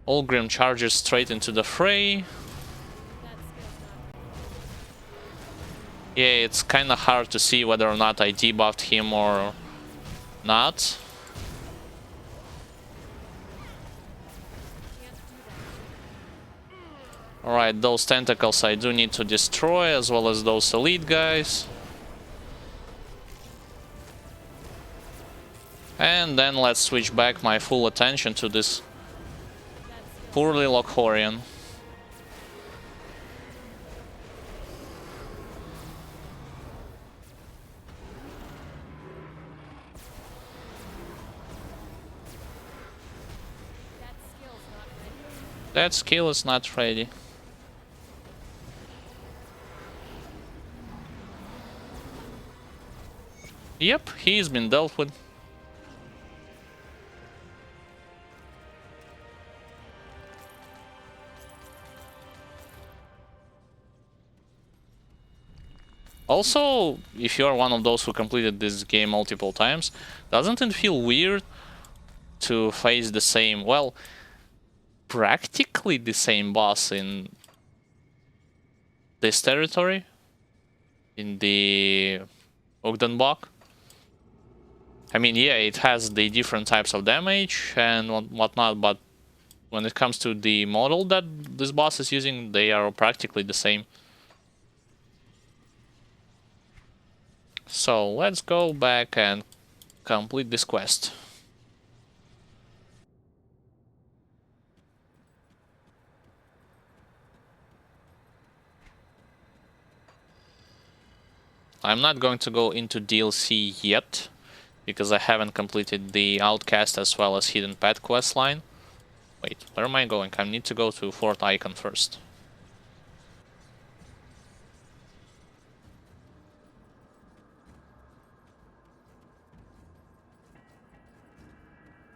Ulgrim charges straight into the fray. That skill's not. Yeah, it's kinda hard to see whether or not I debuffed him or not. Can't do that. Alright, those tentacles I do need to destroy, as well as those elite guys. And then let's switch back my full attention to this poorly Lockhorian. That skill is not ready. That skill is not ready. Yep, he's been dealt with. Also, if you're one of those who completed this game multiple times, doesn't it feel weird to face the same, well, practically the same boss in this territory? In the Ogdenbach? I mean, yeah, it has the different types of damage and whatnot, but when it comes to the model that this boss is using, they are practically the same. So let's go back and complete this quest. I'm not going to go into DLC yet, because I haven't completed the Outcast as well as Hidden Path quest line. Wait, where am I going? I need to go to Fort Icon first.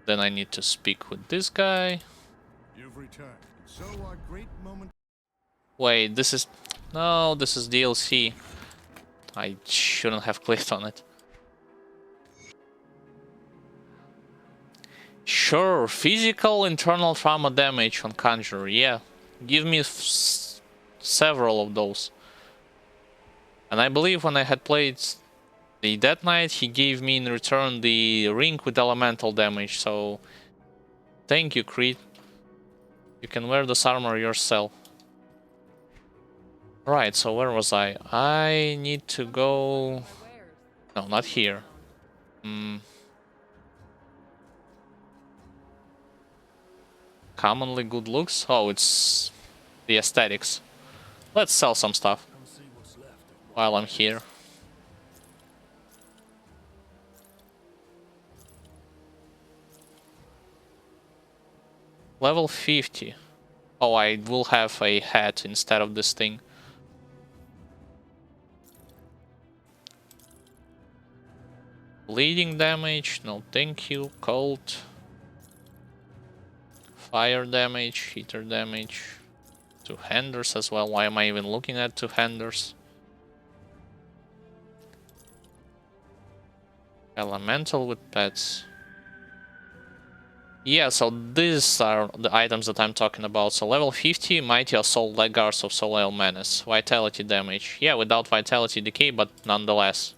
Then I need to speak with this guy. You've returned. So our great moment. Wait, this is... No, this is DLC. I shouldn't have clicked on it. Sure, physical internal trauma damage on Conjurer, yeah. Give me several of those. And I believe when I had played the Death Knight, he gave me in return the ring with elemental damage, so... Thank you, Creed. You can wear this armor yourself. Right, so where was I? I need to go... No, not here. Commonly good looks? Oh, it's the aesthetics. Let's sell some stuff Come see what's left of while I'm here. Level 50. Oh, I will have a hat instead of this thing. Bleeding damage, no thank you. Cold. Fire damage, heater damage. Two-handers as well. Why am I even looking at two-handers? Elemental with pets. Yeah, so these are the items that I'm talking about. So level 50, Mighty Assault Legguards of Soleil Menace. Vitality damage. Yeah, without Vitality Decay, but nonetheless.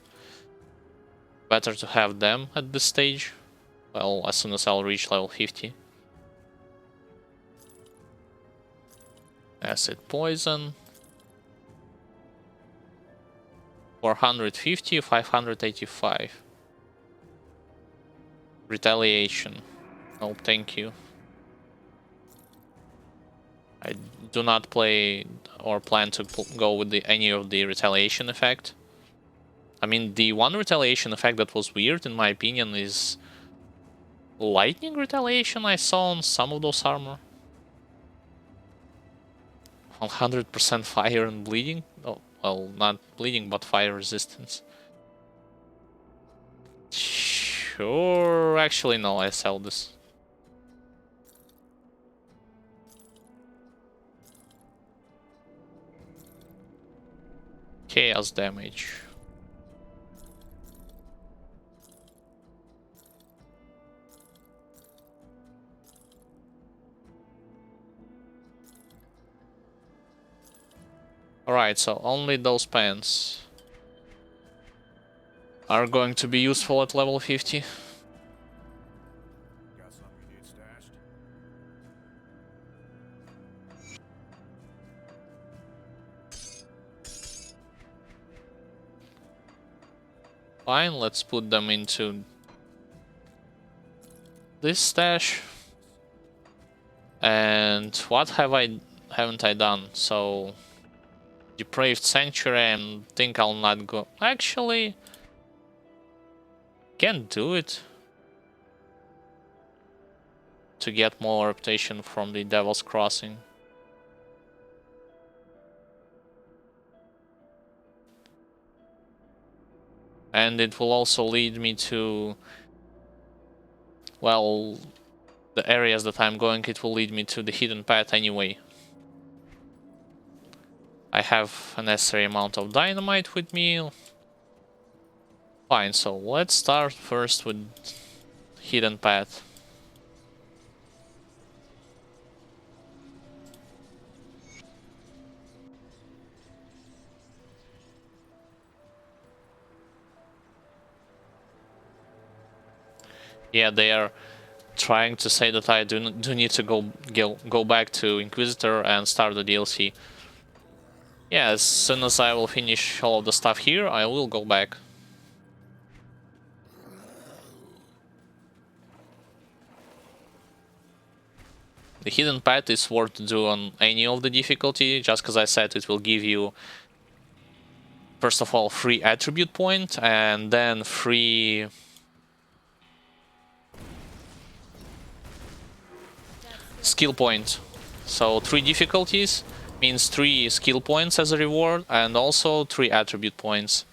Better to have them at this stage. Well, as soon as I'll reach level 50. Acid Poison. 450, 585. Retaliation. No, thank you. I do not play or plan to go with any of the retaliation effect. I mean, the one retaliation effect that was weird, in my opinion, is lightning retaliation I saw on some of those armor. 100% fire and bleeding? Oh, well, not bleeding, but fire resistance. Or actually, no, I sell this. Chaos damage. Alright, so only those pants are going to be useful at level 50. Got something you need stashed? Fine, let's put them into this stash. And what haven't I done? So Depraved Sanctuary, I think I'll not go. Actually, can't do it to get more reputation from the Devil's Crossing. And it will also lead me to, well, the areas that I'm going, it will lead me to the hidden path anyway. I have a necessary amount of dynamite with me. Fine, so let's start first with hidden path. Yeah, they are trying to say that I do need to go back to Inquisitor and start the DLC. Yeah, as soon as I will finish all of the stuff here, I will go back. The hidden path is worth to do on any of the difficulty, just because I said it will give you, first of all, free attribute point, and then free skill point. So 3 difficulties means 3 skill points as a reward, and also 3 attribute points.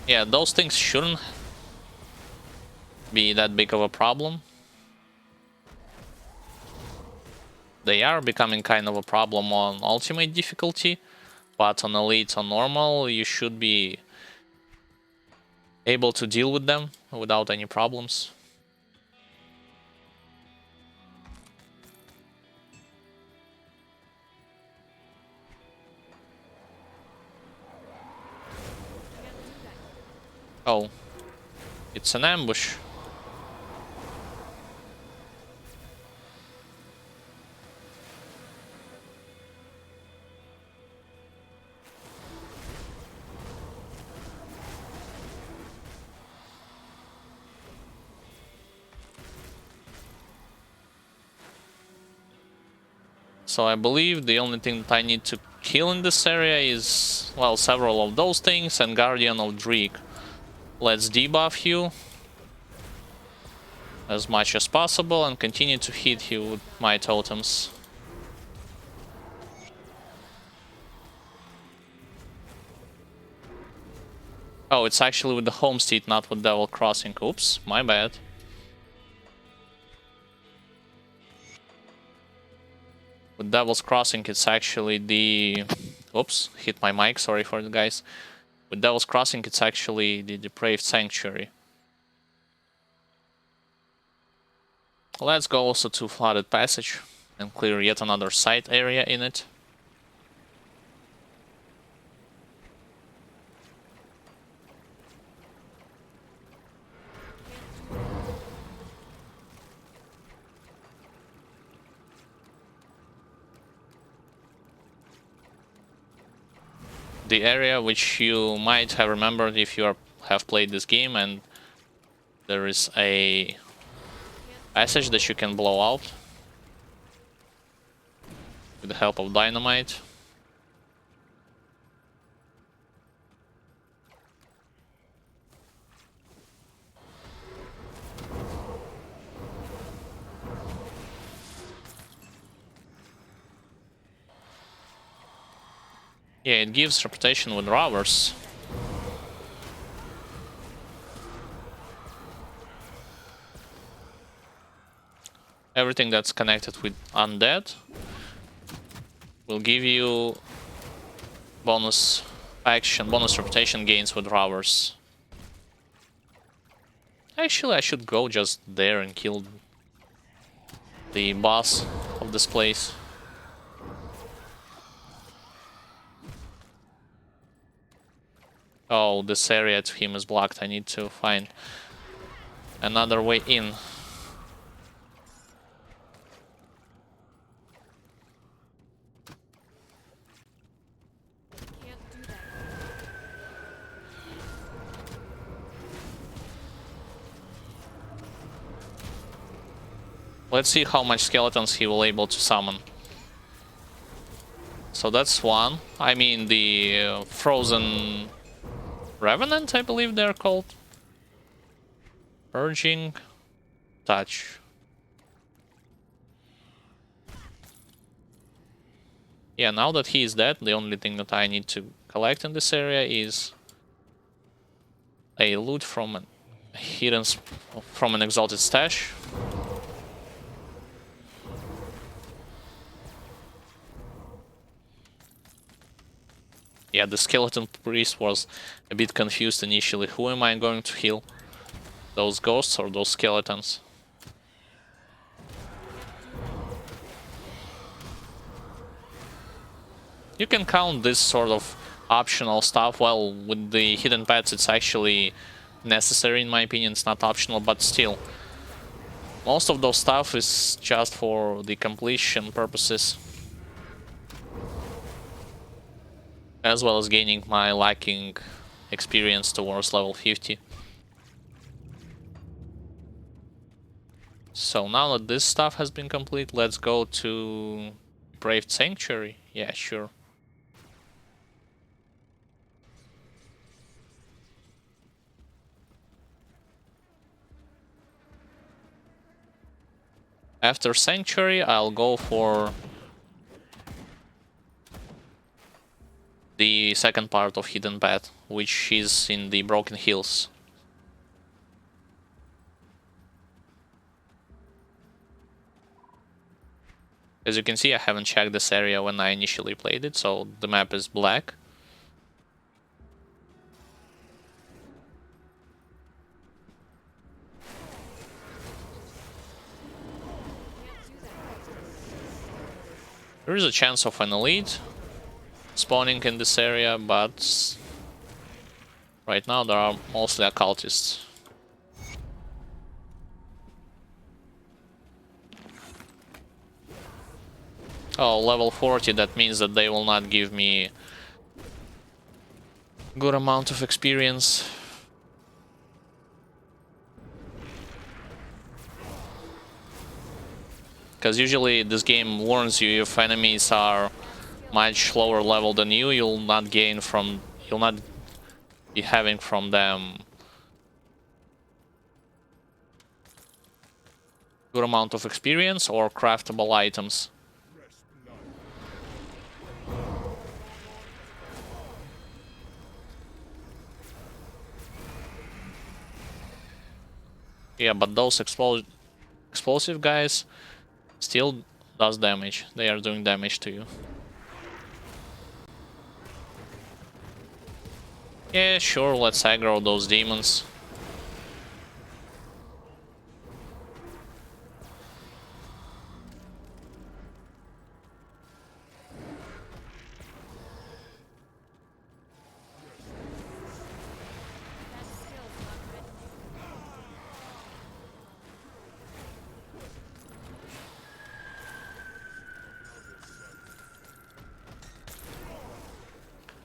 Yeah, those things shouldn't be that big of a problem. They are becoming kind of a problem on ultimate difficulty, but on elite or normal you should be able to deal with them without any problems. Oh, it's an ambush. So I believe the only thing that I need to kill in this area is, well, several of those things and Guardian of Dreek. Let's debuff you as much as possible and continue to hit you with my totems. Oh, it's actually with the Homestead, not with Devil Crossing. Oops, my bad. With Devil's Crossing, it's actually the... Oops, hit my mic, sorry for the guys. With Devil's Crossing, it's actually the Depraved Sanctuary. Let's go also to Flooded Passage and clear yet another side area in it. The area which you might have remembered if you have played this game, and there is a passage that you can blow out with the help of dynamite. Yeah, it gives reputation with robbers. Everything that's connected with undead will give you bonus action, bonus reputation gains with robbers. Actually, I should go just there and kill the boss of this place. Oh, this area to him is blocked. I need to find another way in. Can't do that. Let's see how much skeletons he will able to summon. So that's one. I mean the frozen revenant, I believe they're called. Purging touch. Yeah, now that he is dead, the only thing that I need to collect in this area is a loot from an from an exalted stash. Yeah, the skeleton priest was a bit confused initially. Who am I going to heal? Those ghosts or those skeletons? You can count this sort of optional stuff. Well, with the hidden pets, it's actually necessary in my opinion. It's not optional, but still. Most of those stuff is just for the completion purposes. As well as gaining my lacking experience towards level 50. So now that this stuff has been complete, let's go to Braved Sanctuary. Yeah, sure. After Sanctuary, I'll go for the second part of Hidden Path, which is in the Broken Hills. As you can see, I haven't checked this area when I initially played it, so the map is black. There is a chance of an elite spawning in this area, but right now there are mostly occultists. Oh, level 40, that means that they will not give me good amount of experience. Because usually this game warns you if enemies are much lower level than you, you'll not be having from them good amount of experience or craftable items. Yeah, but those explosive guys still does damage. They are doing damage to you. Yeah, sure, let's aggro those demons.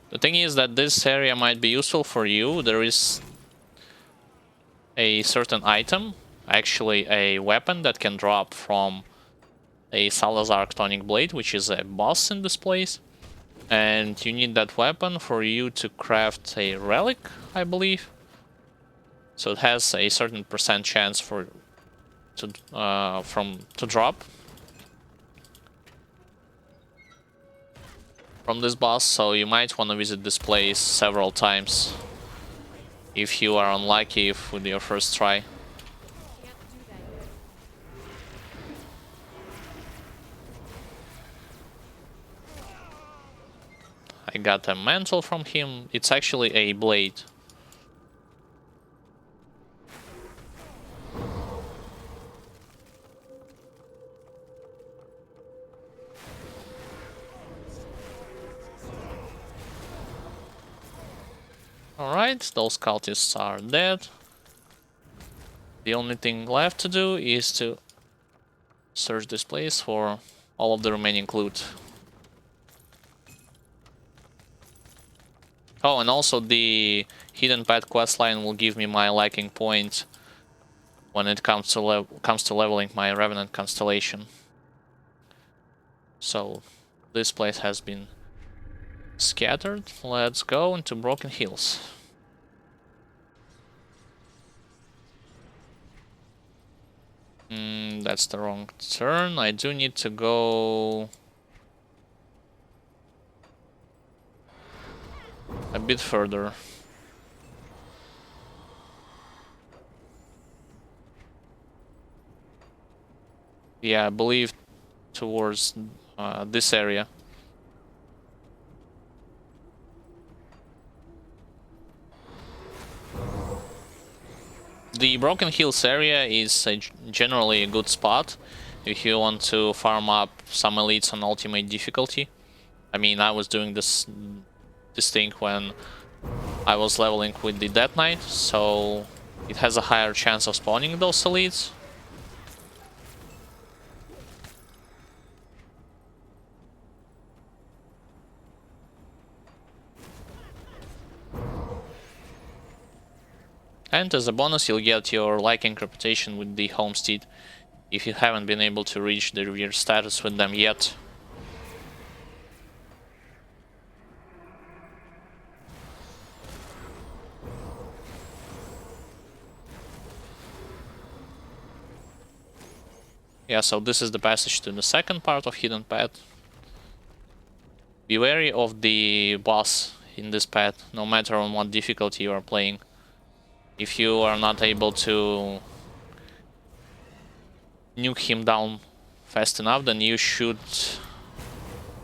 The thing is that this area might be useful for you. There is a certain item, actually a weapon that can drop from a Salazar Tonic Blade, which is a boss in this place. And you need that weapon for you to craft a relic, I believe. So it has a certain % chance to drop. from this boss, so you might want to visit this place several times if you are unlucky with your first try. Can't do that yet. I got a mantle from him. It's actually a blade. Alright, those cultists are dead. The only thing left to do is to search this place for all of the remaining loot. Oh, and also the hidden path questline will give me my liking point when it comes to leveling my Revenant constellation. So this place has been scattered. Let's go into Broken Hills. That's the wrong turn. I do need to go a bit further. Yeah, I believe towards this area. The Broken Hills area is generally a good spot if you want to farm up some elites on ultimate difficulty. I mean, I was doing this thing when I was leveling with the Death Knight, so it has a higher chance of spawning those elites. And as a bonus, you'll get your liking reputation with the homestead if you haven't been able to reach the revered status with them yet. Yeah, so this is the passage to the second part of Hidden Path. Be wary of the boss in this path, no matter on what difficulty you are playing. If you are not able to nuke him down fast enough, then you should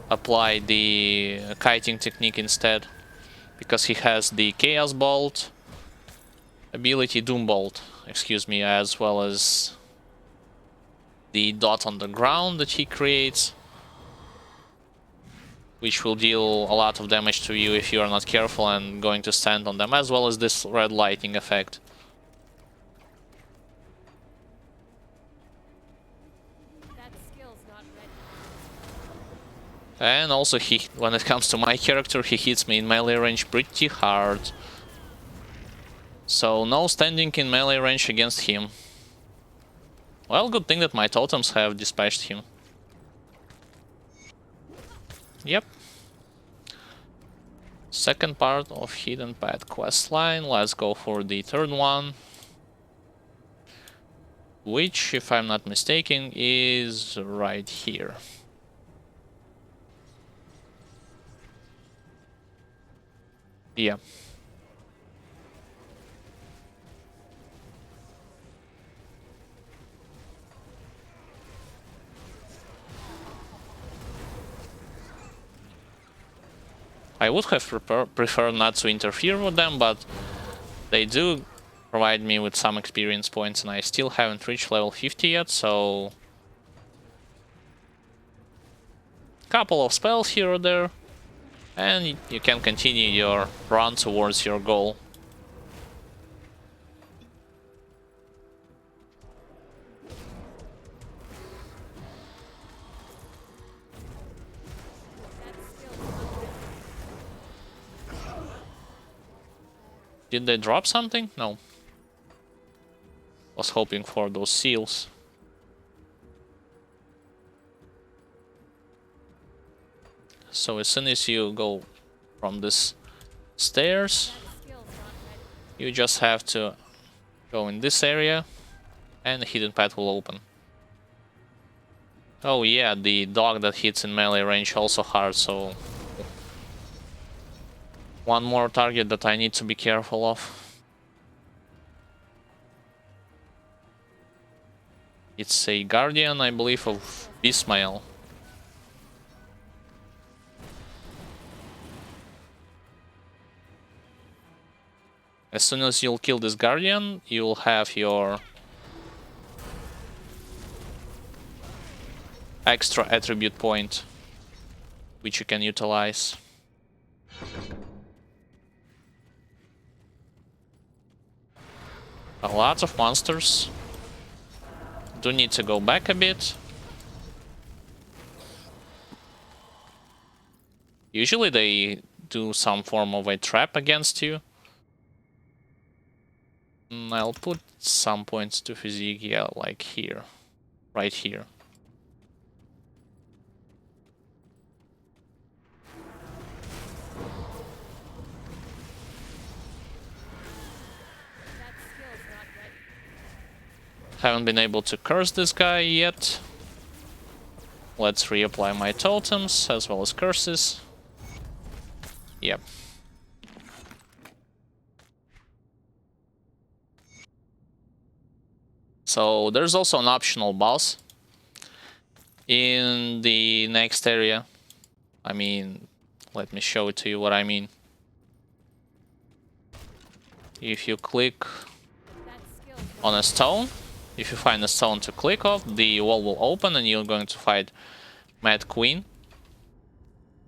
apply the kiting technique instead, because he has the Chaos Bolt ability, Doom Bolt, excuse me, as well as the dot on the ground that he creates, which will deal a lot of damage to you if you are not careful and going to stand on them, as well as this red lighting effect. That skill's not ready. And also, when it comes to my character, he hits me in melee range pretty hard. So no standing in melee range against him. Well, good thing that my totems have dispatched him. Yep. Second part of Hidden Path questline. Let's go for the third one. Which, if I'm not mistaken, is right here. Yeah. I would have preferred not to interfere with them, but they do provide me with some experience points, and I still haven't reached level 50 yet, so couple of spells here or there, and you can continue your run towards your goal. Did they drop something? No. Was hoping for those seals. So as soon as you go from this stairs, you just have to go in this area and the hidden path will open. Oh yeah, the dog that hits in melee range also hard, so One more target that I need to be careful of. It's a Guardian, I believe, of Bismael. As soon as you'll kill this Guardian, you'll have your extra attribute point, which you can utilize. A lot of monsters. Do need to go back a bit. Usually they do some form of a trap against you. I'll put some points to physique, yeah, like here. Right here. That skill's not ready. Haven't been able to curse this guy yet. Let's reapply my totems as well as curses. Yep. So there's also an optional boss in the next area. I mean, let me show it to you what I mean. If you click That skill's not on a stone, if you find a stone to click off, the wall will open and you're going to fight Mad Queen.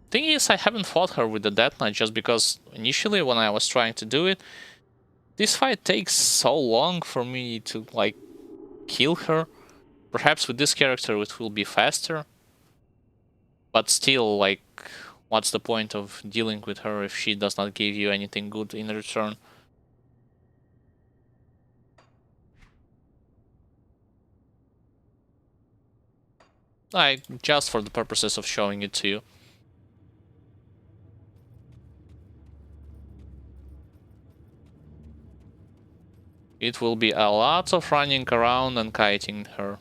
Thing is, I haven't fought her with the Death Knight just because initially when I was trying to do it, this fight takes so long for me to like kill her. Perhaps with this character it will be faster. But still, like, what's the point of dealing with her if she does not give you anything good in return? Like, just for the purposes of showing it to you. It will be a lot of running around and kiting her.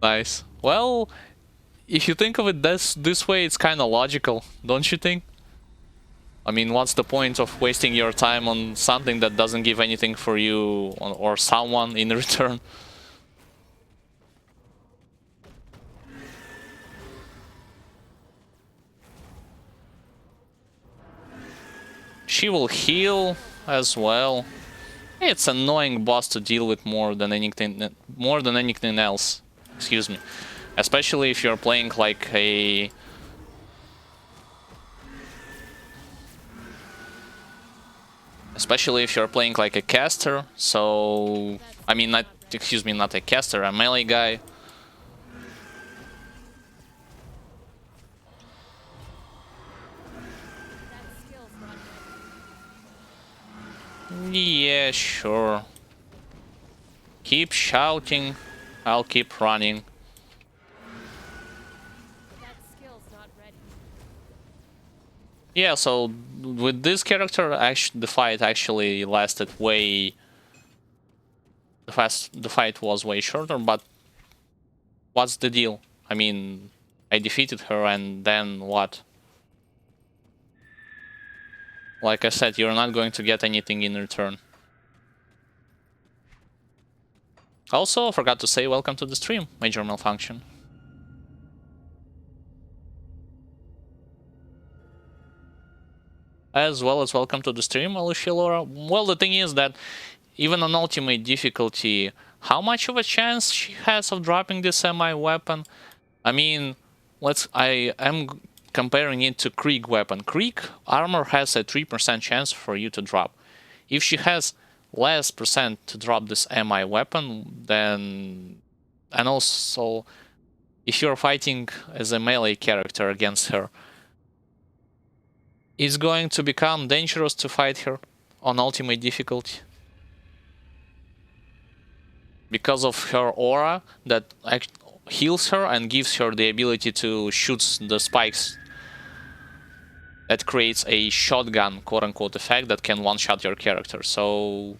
Nice. Well, if you think of it this way, it's kind of logical, don't you think? I mean, what's the point of wasting your time on something that doesn't give anything for you or someone in return? She will heal as well. It's an annoying boss to deal with more than anything else. Excuse me. Especially if you're playing like a caster, so I mean not a caster, a melee guy. that skill's not ready. Yeah, sure. Keep shouting, I'll keep running. That skill's not ready. Yeah, so with this character, actually, the fight actually lasted way. The fight was way shorter, but what's the deal? I mean, I defeated her, and then what? Like I said, you're not going to get anything in return. Also, forgot to say welcome to the stream, Major Malfunction. As well as welcome to the stream, Alicia Laura. Well, the thing is that even on ultimate difficulty, how much of a chance she has of dropping this semi-weapon? I mean, I am comparing it to Krieg weapon. Krieg armor has a 3% chance for you to drop. If she has less percent to drop this MI weapon, then... And also, if you're fighting as a melee character against her, it's going to become dangerous to fight her on ultimate difficulty. Because of her aura that heals her and gives her the ability to shoot the spikes. That creates a shotgun, quote-unquote, effect that can one-shot your character. So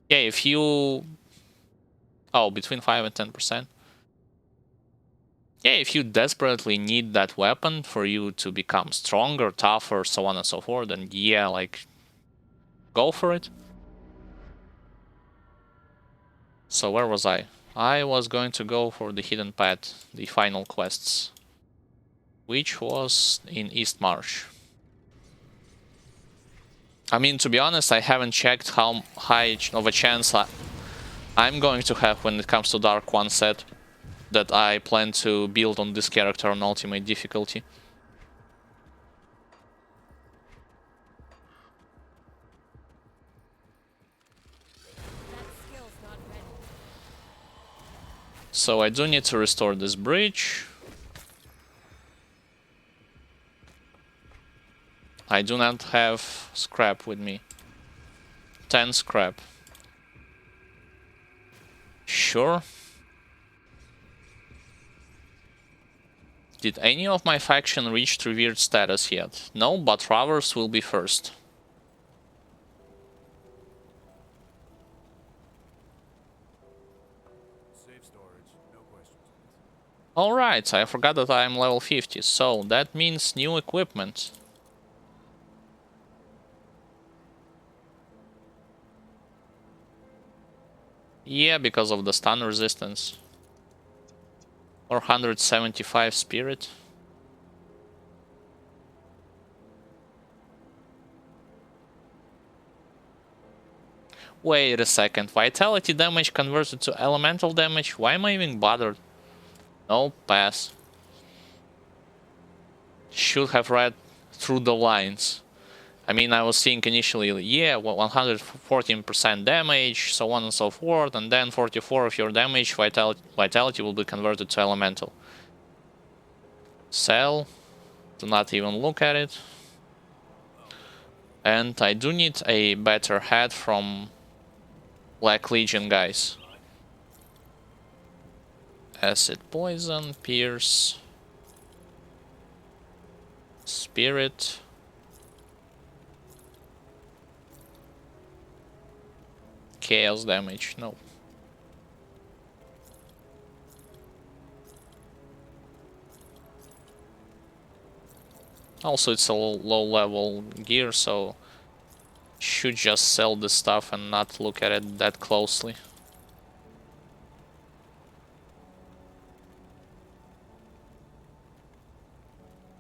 Yeah, if you... Oh, between 5 and 10%. Yeah, if you desperately need that weapon for you to become stronger, tougher, so on and so forth, then yeah, like, go for it. So where was I? I was going to go for the hidden path, the final quests, which was in East Marsh. I mean, to be honest, I haven't checked how high of a chance I'm going to have when it comes to Dark One set that I plan to build on this character on ultimate difficulty. That skill's not ready. So I do need to restore this bridge. I do not have scrap with me. 10 scrap. Sure. Did any of my faction reach revered status yet? No, but Ravers will be first. Safe storage, no questions. Alright, I forgot that I am level 50, so that means new equipment. Yeah, because of the stun resistance. 475 spirit. Wait a second, vitality damage converted to elemental damage? Why am I even bothered? No, pass. Should have read through the lines. I mean, I was seeing initially, yeah, 114% damage, so on and so forth, and then 44 of your damage, vitality will be converted to elemental. Sell. Do not even look at it. And I do need a better head from Black Legion, guys. Acid Poison, Pierce, Spirit. Chaos damage, no. Also, it's a low level gear, so should just sell this stuff and not look at it that closely.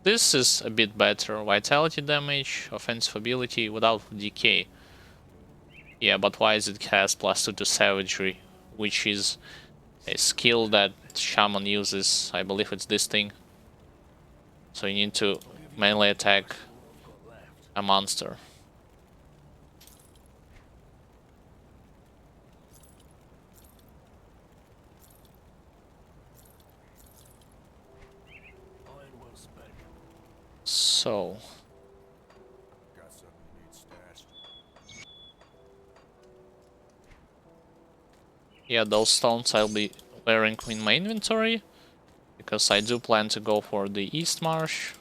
This is a bit better. Vitality damage, offensive ability without decay. Yeah, but why is it has +2 to savagery, which is a skill that Shaman uses. I believe it's this thing. So you need to melee attack a monster. So Got something you need stashed. yeah, those stones I'll be wearing in my inventory, because I do plan to go for the East Marsh.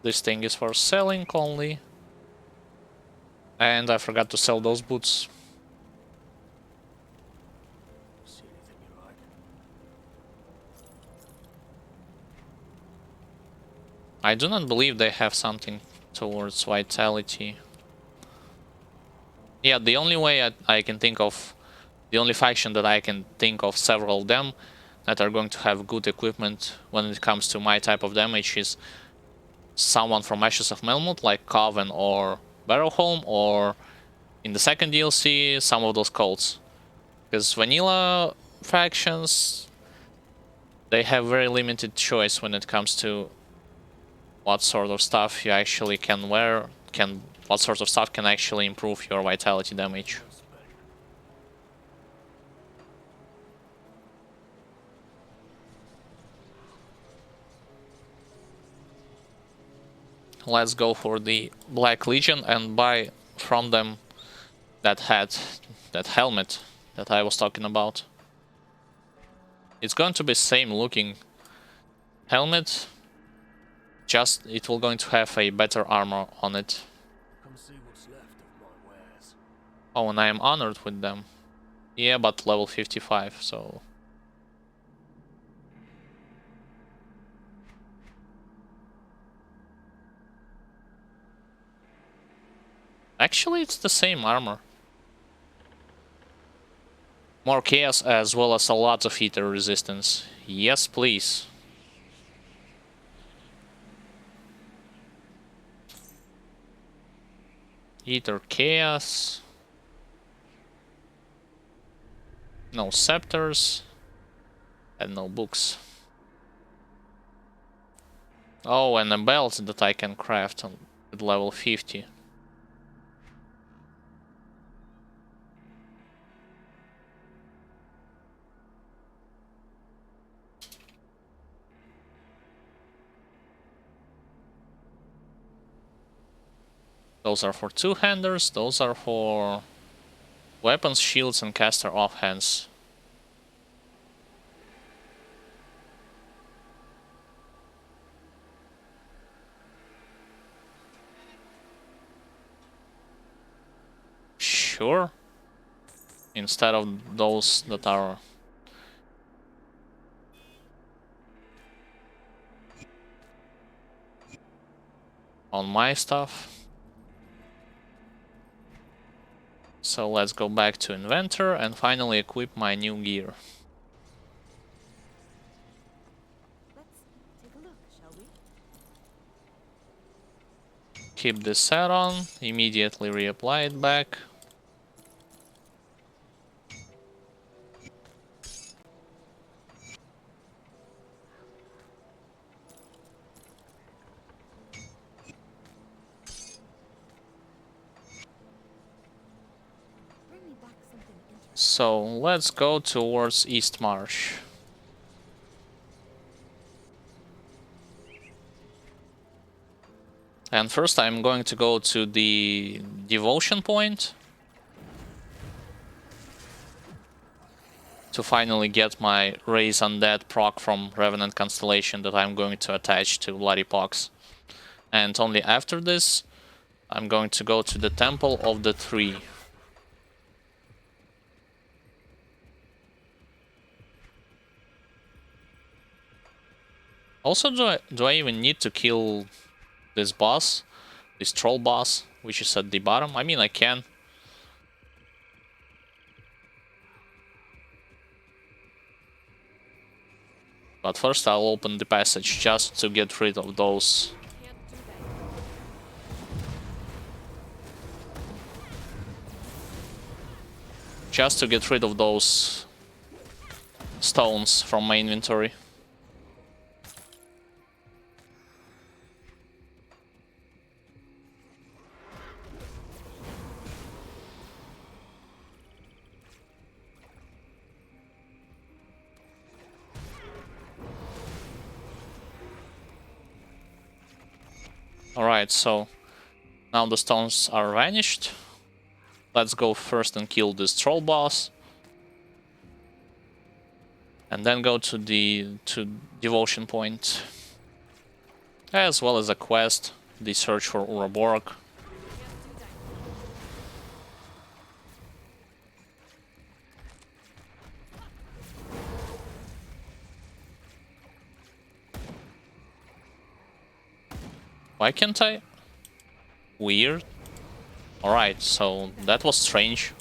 This thing is for selling only. And I forgot to sell those boots. See anything you like? I do not believe they have something towards vitality. Yeah, the only way I can think of, the only faction that I can think of several of them that are going to have good equipment when it comes to my type of damage is someone from Ashes of Melmoth, like Coven or Barrowholm, or in the second DLC, some of those cults. Because vanilla factions, they have very limited choice when it comes to what sort of stuff you actually can wear, what sort of stuff can actually improve your vitality damage. Let's go for the Black Legion and buy from them that hat, that helmet that I was talking about. It's going to be same looking helmet. Just it will going to have a better armor on it. Come see what's left of my wares. Oh, and I am honored with them. Yeah, but level 55, so... Actually, it's the same armor. More chaos as well as a lot of ether resistance. Yes, please. Ether chaos. No scepters. And no books. Oh, and a belt that I can craft on at level 50. Those are for two-handers, those are for weapons, shields, and caster offhands. Sure. Instead of those that are on my stuff. So let's go back to inventor and finally equip my new gear. Let's take a look, shall we? Keep this set on, immediately reapply it back. Bring me back something interesting. So let's go towards East Marsh. And first I'm going to go to the devotion point to finally get my Raise Undead proc from Revenant Constellation that I'm going to attach to Bloody Pox. And only after this I'm going to go to the Temple of the Tree. Also, do I even need to kill this boss? This troll boss, which is at the bottom? I mean, I can. But first I'll open the passage just to get rid of those. Can't do that. Just to get rid of those stones from my inventory. Alright, so now the stones are vanished. Let's go first and kill this troll boss. And then go to the devotion point. As well as a quest, the search for Uroborg. Why can't I? Weird. Alright, so that was strange.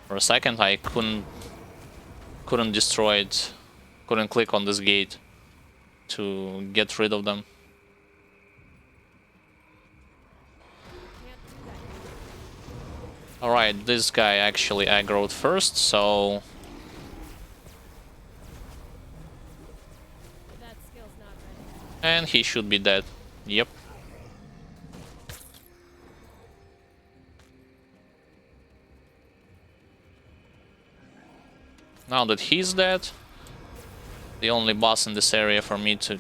For a second I couldn't destroy it. Couldn't click on this gate to get rid of them. Alright, this guy actually aggroed first, so... That skill's not ready. And he should be dead. Yep. Now that he's dead, the only boss in this area for me to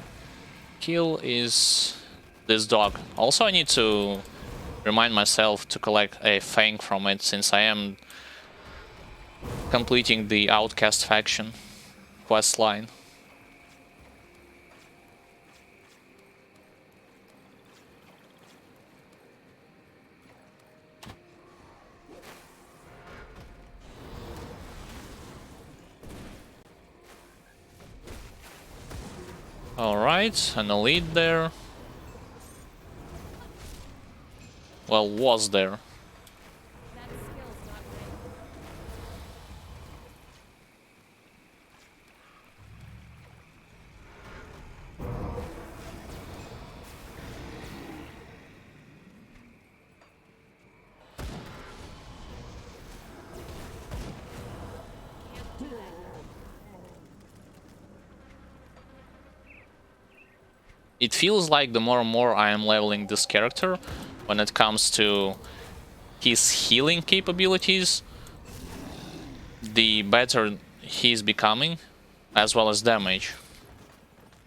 kill is this dog. Also, I need to remind myself to collect a fang from it, since I am completing the Outcast faction quest line. Alright, an elite there. Well, was there. That skill's not ready. Can't do that. It feels like the more and more I am leveling this character, when it comes to his healing capabilities, the better he's becoming, as well as damage.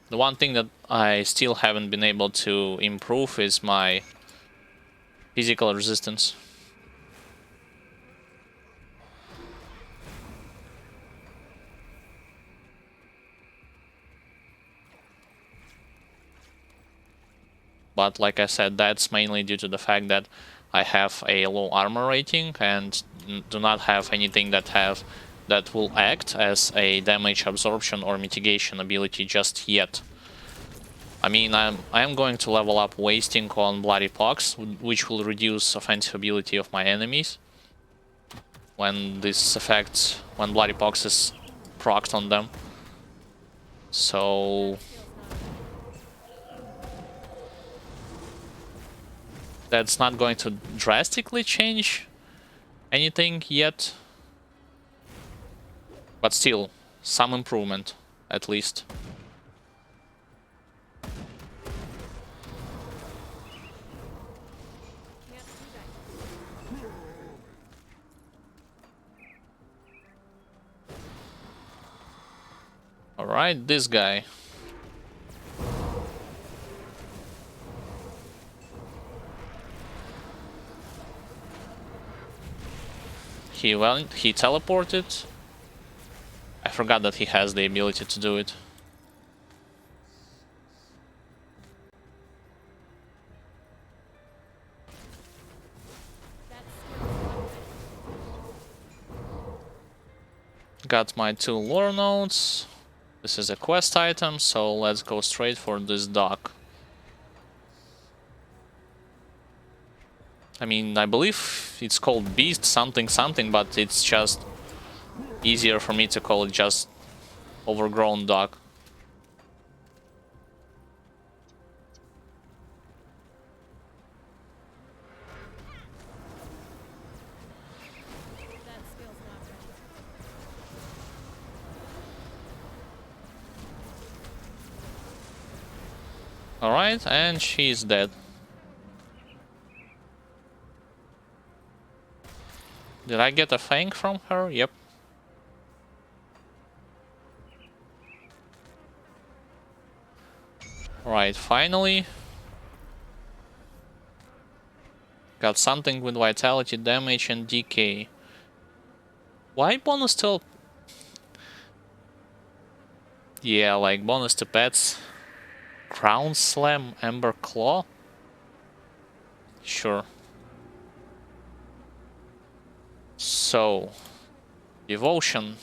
The one thing that I still haven't been able to improve is my physical resistance. But like I said, that's mainly due to the fact that I have a low armor rating and do not have anything that will act as a damage absorption or mitigation ability just yet. I mean, I am going to level up wasting on Bloody Pox, which will reduce offensive ability of my enemies when when Bloody Pox is procced on them. So that's not going to drastically change anything yet, but still some improvement at least. Can't do that. All right, this guy. He teleported. I forgot that he has the ability to do it. That skill's not ready. Got my 2 lore nodes. This is a quest item, so let's go straight for this dock. I mean, I believe it's called Beast something something, but it's just easier for me to call it just Overgrown dock. That skill's not ready. Alright, and she's dead. Did I get a fang from her? Yep. Right, finally. Got something with vitality, damage, and decay. Why bonus to... Yeah, like bonus to pets. Crown Slam, Ember Claw? Sure. So... Devotion.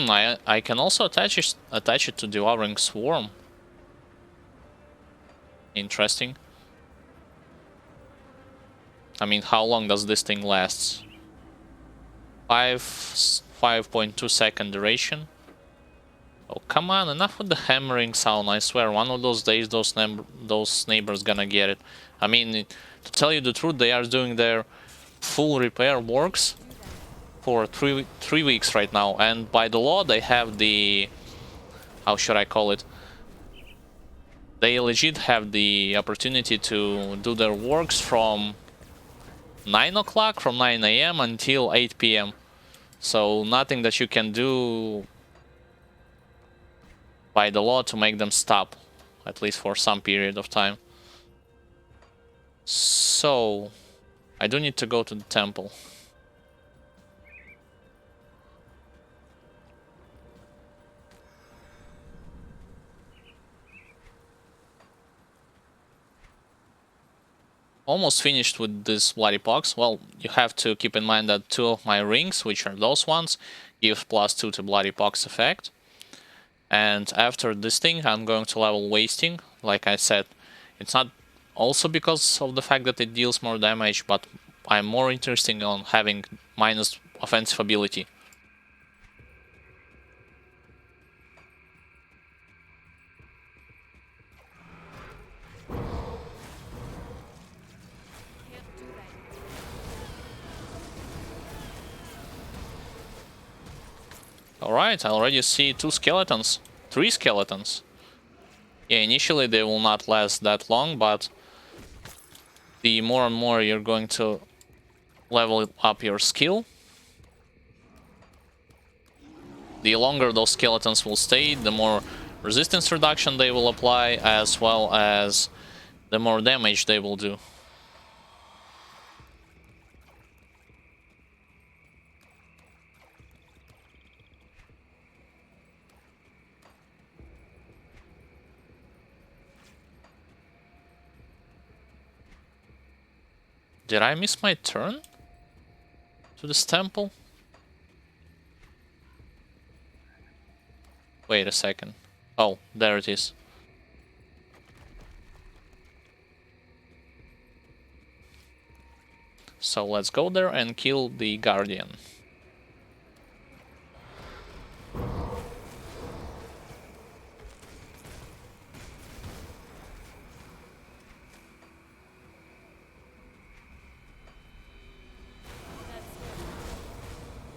I can also attach it to Devouring Swarm. Interesting. I mean, how long does this thing last? 5.2 second duration. Oh, come on, enough with the hammering sound. I swear, one of those days those neighbors gonna get it. I mean, to tell you the truth, they are doing their full repair works for three weeks right now, and by the law they have the... how should I call it? They legit have the opportunity to do their works from 9 o'clock, from 9 AM until 8 PM. So nothing that you can do by the law to make them stop, at least for some period of time. So I do need to go to the temple. almost finished with this bloody pox. Well, you have to keep in mind that 2 of my rings, which are those ones, give +2 to bloody pox effect. And after this thing, I'm going to level wasting. Like I said, it's not also because of the fact that it deals more damage, but I'm more interested on having minus offensive ability. Can't do that. Alright, I already see 2 skeletons. 3 skeletons. Yeah, initially they will not last that long, but the more and more you're going to level up your skill, the longer those skeletons will stay, the more resistance reduction they will apply, as well as the more damage they will do. Did I miss my turn to this temple? Wait a second. Oh, there it is. So let's go there and kill the Guardian.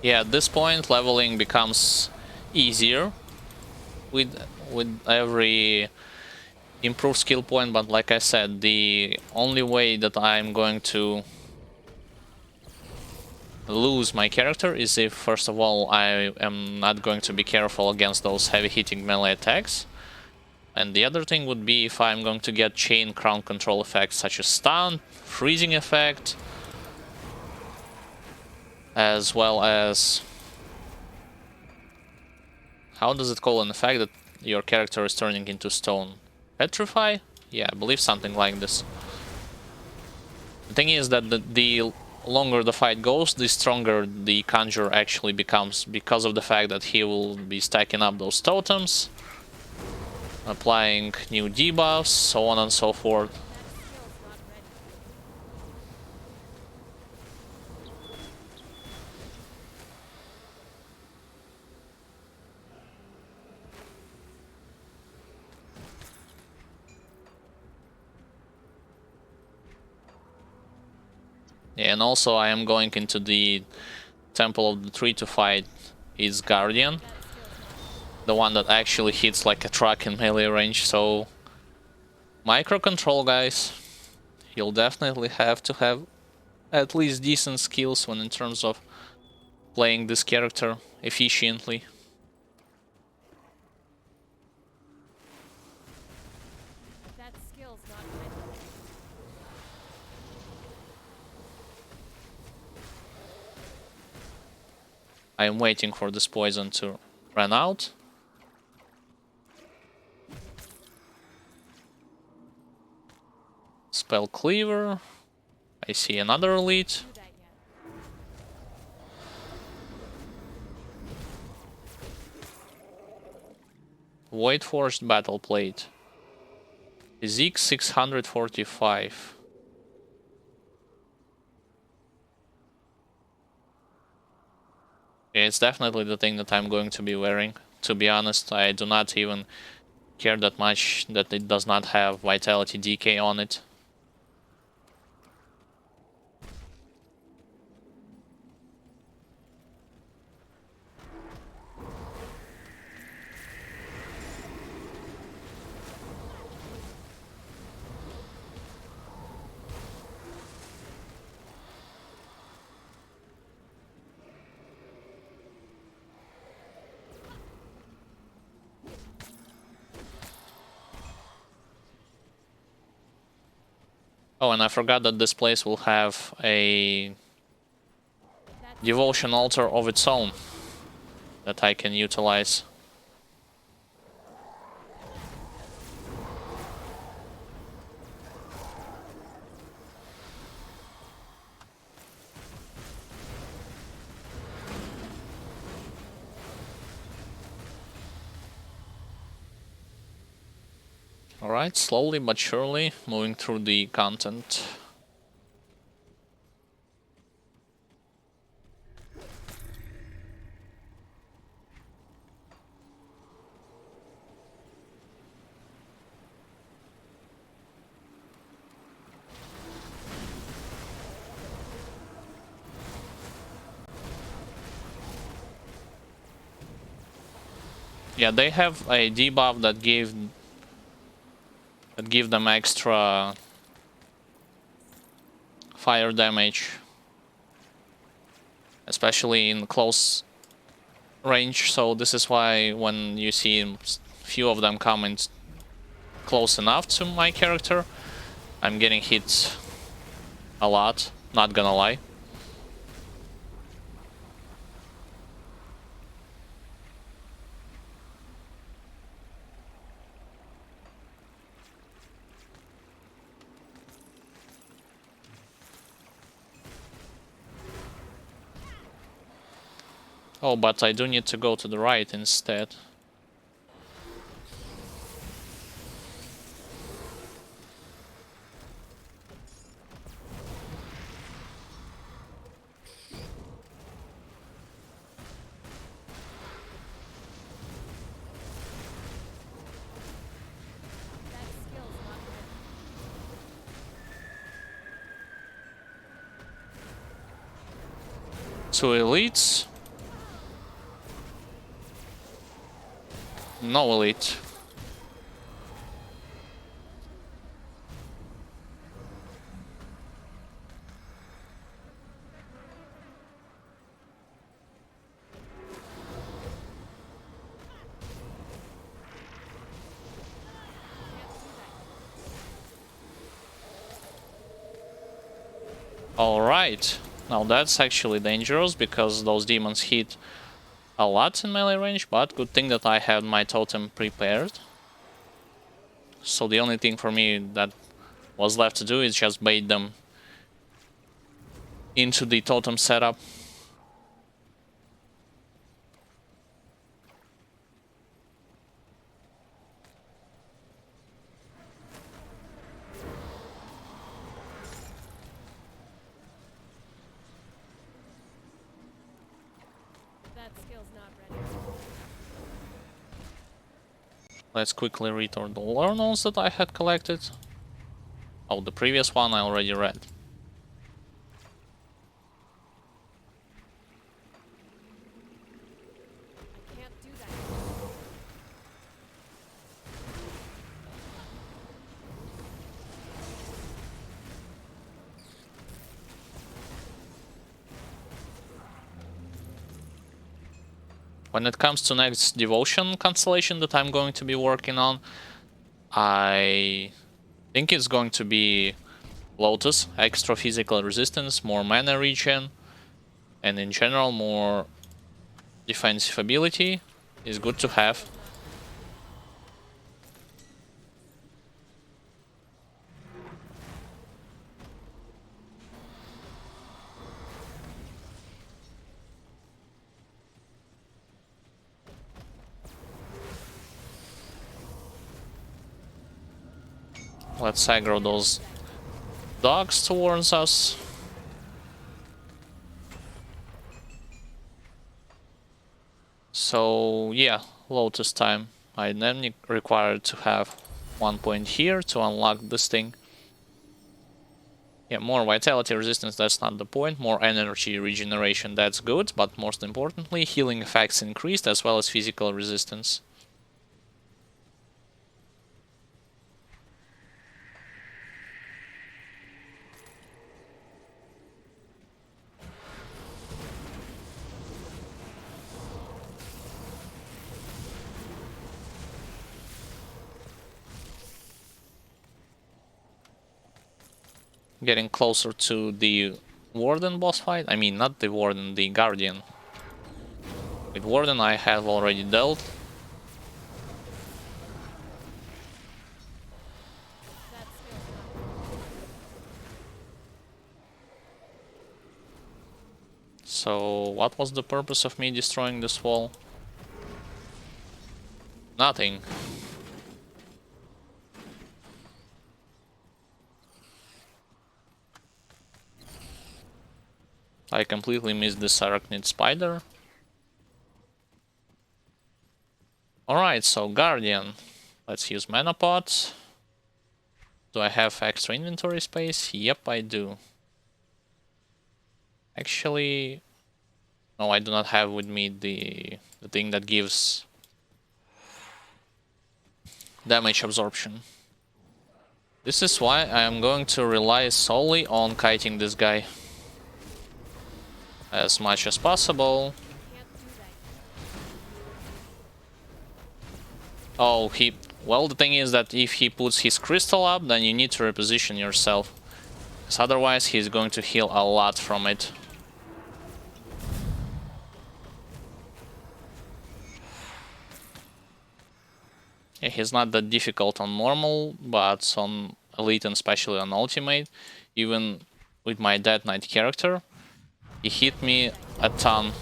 Yeah, at this point leveling becomes easier with every improved skill point, but like I said, the only way that I'm going to lose my character is if, first of all, I am not going to be careful against those heavy hitting melee attacks. And the other thing would be if I'm going to get chain crown control effects such as stun, freezing effect, as well as... how does it call an effect that your character is turning into stone? Petrify? Yeah, I believe something like this. The thing is that the longer the fight goes, the stronger the Conjurer actually becomes, because of the fact that he will be stacking up those totems, applying new debuffs, so on and so forth. That skill's not ready. Yeah, and also I am going into the Temple of the Tree to fight his Guardian, the one that actually hits like a truck in melee range, so micro control, guys. You'll definitely have to have at least decent skills when in terms of playing this character efficiently. That skill's not ready. I am waiting for this poison to run out. Spell Cleaver. I see another elite. Do that yet. Void Forged Battle Plate. Physique 645. Yeah, it's definitely the thing that I'm going to be wearing. To be honest, I do not even care that much that it does not have Vitality DK on it. Oh, and I forgot that this place will have a devotion altar of its own that I can utilize. Alright, slowly but surely moving through the content. Yeah, they have a debuff that give them extra fire damage, especially in close range. So this is why when you see few of them coming close enough to my character, I'm getting hit a lot, not gonna lie. Oh, but I do need to go to the right instead. Two elites. No elite. Alright. Now that's actually dangerous because those demons hit a lot in melee range, but good thing that I had my totem prepared. So the only thing for me that was left to do is just bait them into the totem setup. Let's quickly read all the lore notes that I had collected. Oh, the previous one I already read. When it comes to next devotion constellation that I'm going to be working on, I think it's going to be Lotus, extra physical resistance, more mana regen, and in general more defensive ability is good to have. Let's aggro those dogs towards us. So yeah, Lotus time. I then require to have 1 point here to unlock this thing. Yeah, more vitality resistance, that's not the point. More energy regeneration, that's good. But most importantly, healing effects increased as well as physical resistance. Getting closer to the Warden boss fight. I mean, not the Warden, the Guardian. With Warden I have already dealt. So, what was the purpose of me destroying this wall? Nothing. I completely missed this arachnid spider. Alright, so Guardian. Let's use mana pots. Do I have extra inventory space? Yep, I do. Actually, no, I do not have with me the thing that gives damage absorption. This is why I am going to rely solely on kiting this guy as much as possible. Oh, well, the thing is that if he puts his crystal up, then you need to reposition yourself. Because otherwise he's going to heal a lot from it. Yeah, he's not that difficult on normal, but on elite and especially on ultimate, even with my Dead Knight character, he hit me a ton.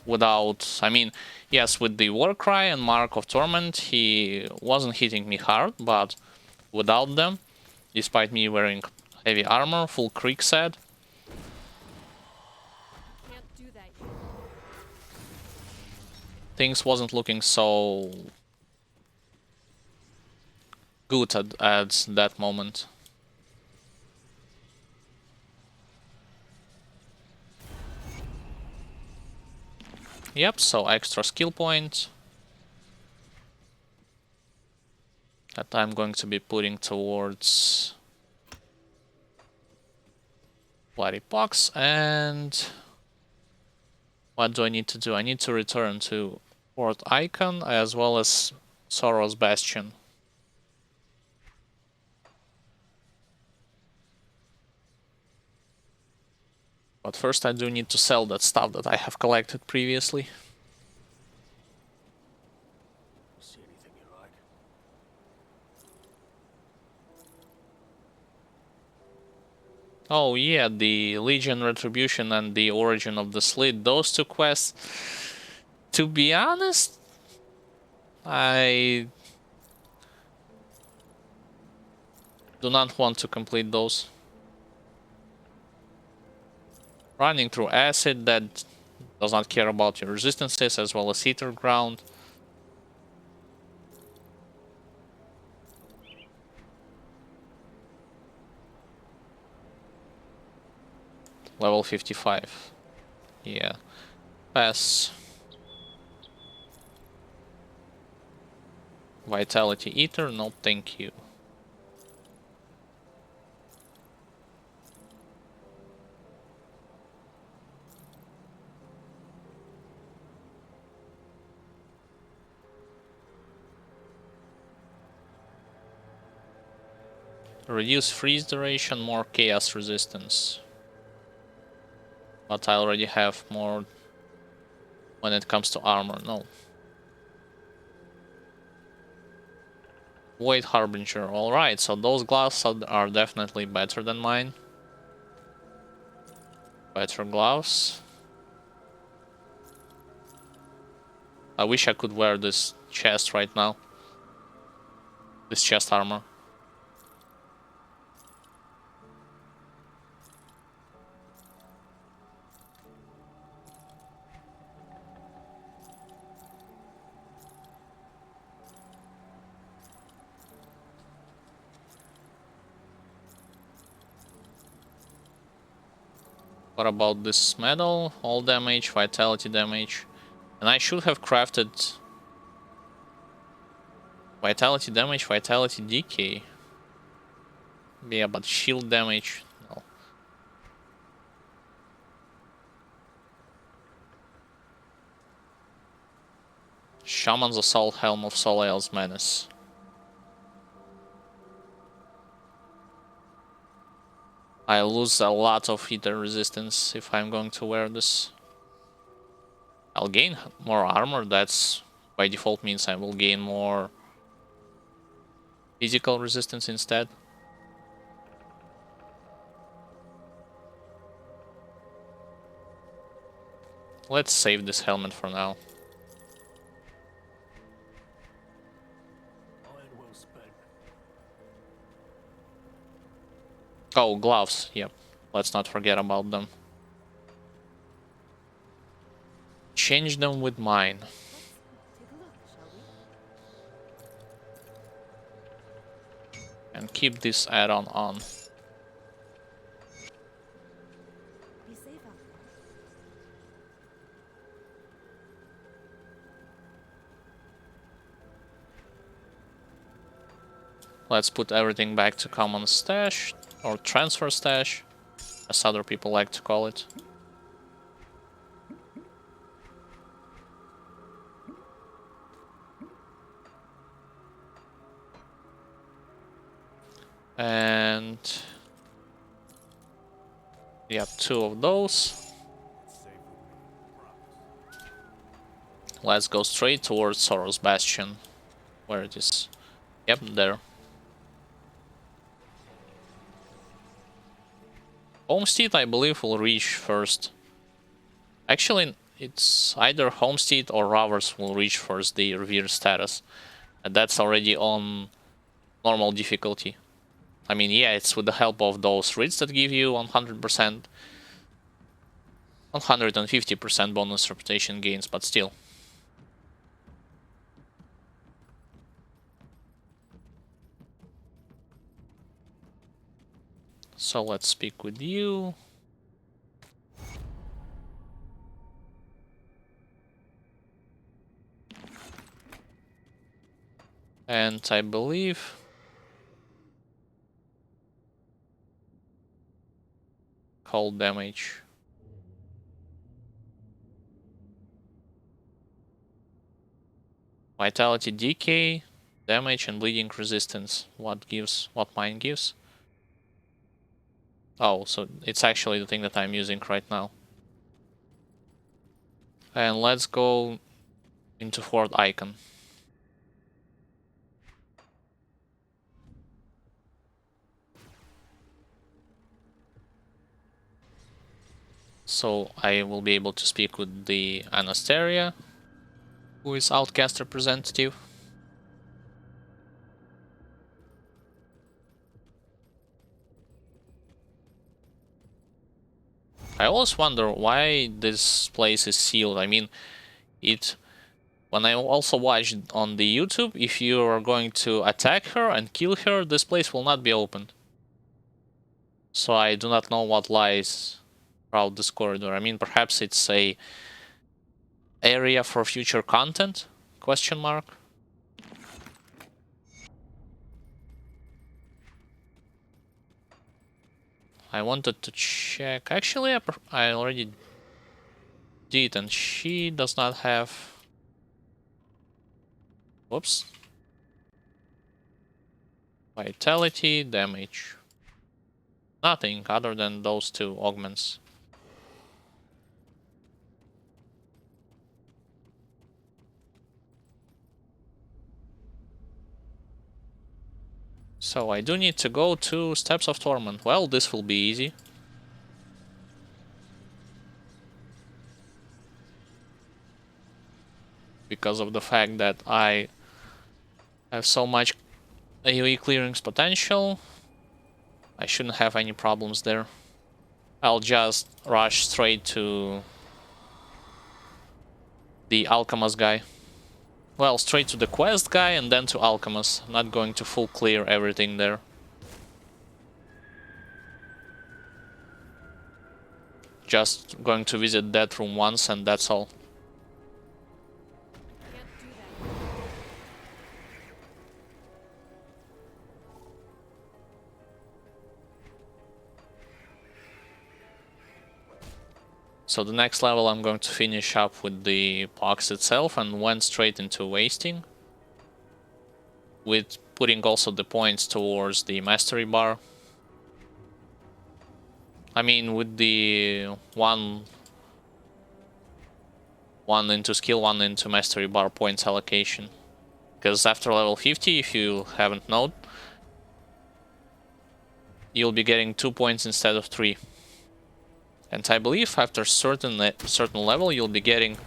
Without, I mean, yes, with the Warcry and Mark of Torment, he wasn't hitting me hard, but without them, despite me wearing heavy armor, full creek set, things wasn't looking so good at that moment. Yep, so extra skill point that I'm going to be putting towards Bloody Pox. And what do I need to do? I need to return to Port Icon as well as Sorrow's Bastion. But first I do need to sell that stuff that I have collected previously. See anything you like? Oh yeah, the Legion Retribution and the Origin of the Slit, those two quests, to be honest, I do not want to complete those. Running through Acid that does not care about your resistances, as well as Ether Ground. Level 55. Yeah. Pass. Vitality Ether, no thank you. Reduce freeze duration, more chaos resistance. But I already have more when it comes to armor, no. Void Harbinger, alright, so those gloves are definitely better than mine. Better gloves. I wish I could wear this chest right now. This chest armor. What about this medal? All damage, vitality damage. And I should have crafted vitality damage, vitality decay. Yeah, but shield damage, no. Shaman's Assault, Helm of Soleil's Menace. I lose a lot of ether resistance if I'm going to wear this. I'll gain more armor, that's by default means I will gain more physical resistance instead. Let's save this helmet for now. Iron well spent. Oh, gloves, yep. Let's not forget about them. Change them with mine. Let's take a look, shall we? And keep this add-on on. Be safe out there. Let's put everything back to common stash, or transfer stash, as other people like to call it. And we have 2 of those. Let's go straight towards Soros Bastion. Where it is. Yep, there. Homestead, I believe, will reach first. Actually, it's either Homestead or Rovers will reach first the Revere status. And that's already on normal difficulty. I mean, yeah, it's with the help of those writs that give you 100%, 150% bonus reputation gains, but still. So let's speak with you. And I believe cold damage. Vitality decay, damage and bleeding resistance. What mine gives? Oh, so it's actually the thing that I'm using right now. And let's go into Fort Icon. So I will be able to speak with the Anastasia, who is Outcast representative. I always wonder why this place is sealed. I mean, when I also watched on the YouTube, if you are going to attack her and kill her, this place will not be opened. So I do not know what lies throughout this corridor. I mean, perhaps it's a area for future content? Question mark. I wanted to check. Actually, I already did, and she does not have. Whoops. Vitality, damage. Nothing other than those 2 augments. So I do need to go to Steps of Torment. Well, this will be easy. Because of the fact that I have so much AoE clearance potential, I shouldn't have any problems there. I'll just rush straight to the Alchemist guy. Well, straight to the quest guy and then to Alchemist. I'm not going to full clear everything there. Just going to visit that room once and that's all. Can't do that. So the next level I'm going to finish up with the box itself and went straight into wasting. With putting also the points towards the mastery bar. I mean, with the one into skill, 1 into mastery bar points allocation. Because after level 50, if you haven't known, you'll be getting 2 points instead of 3. And I believe after certain level, you'll be getting.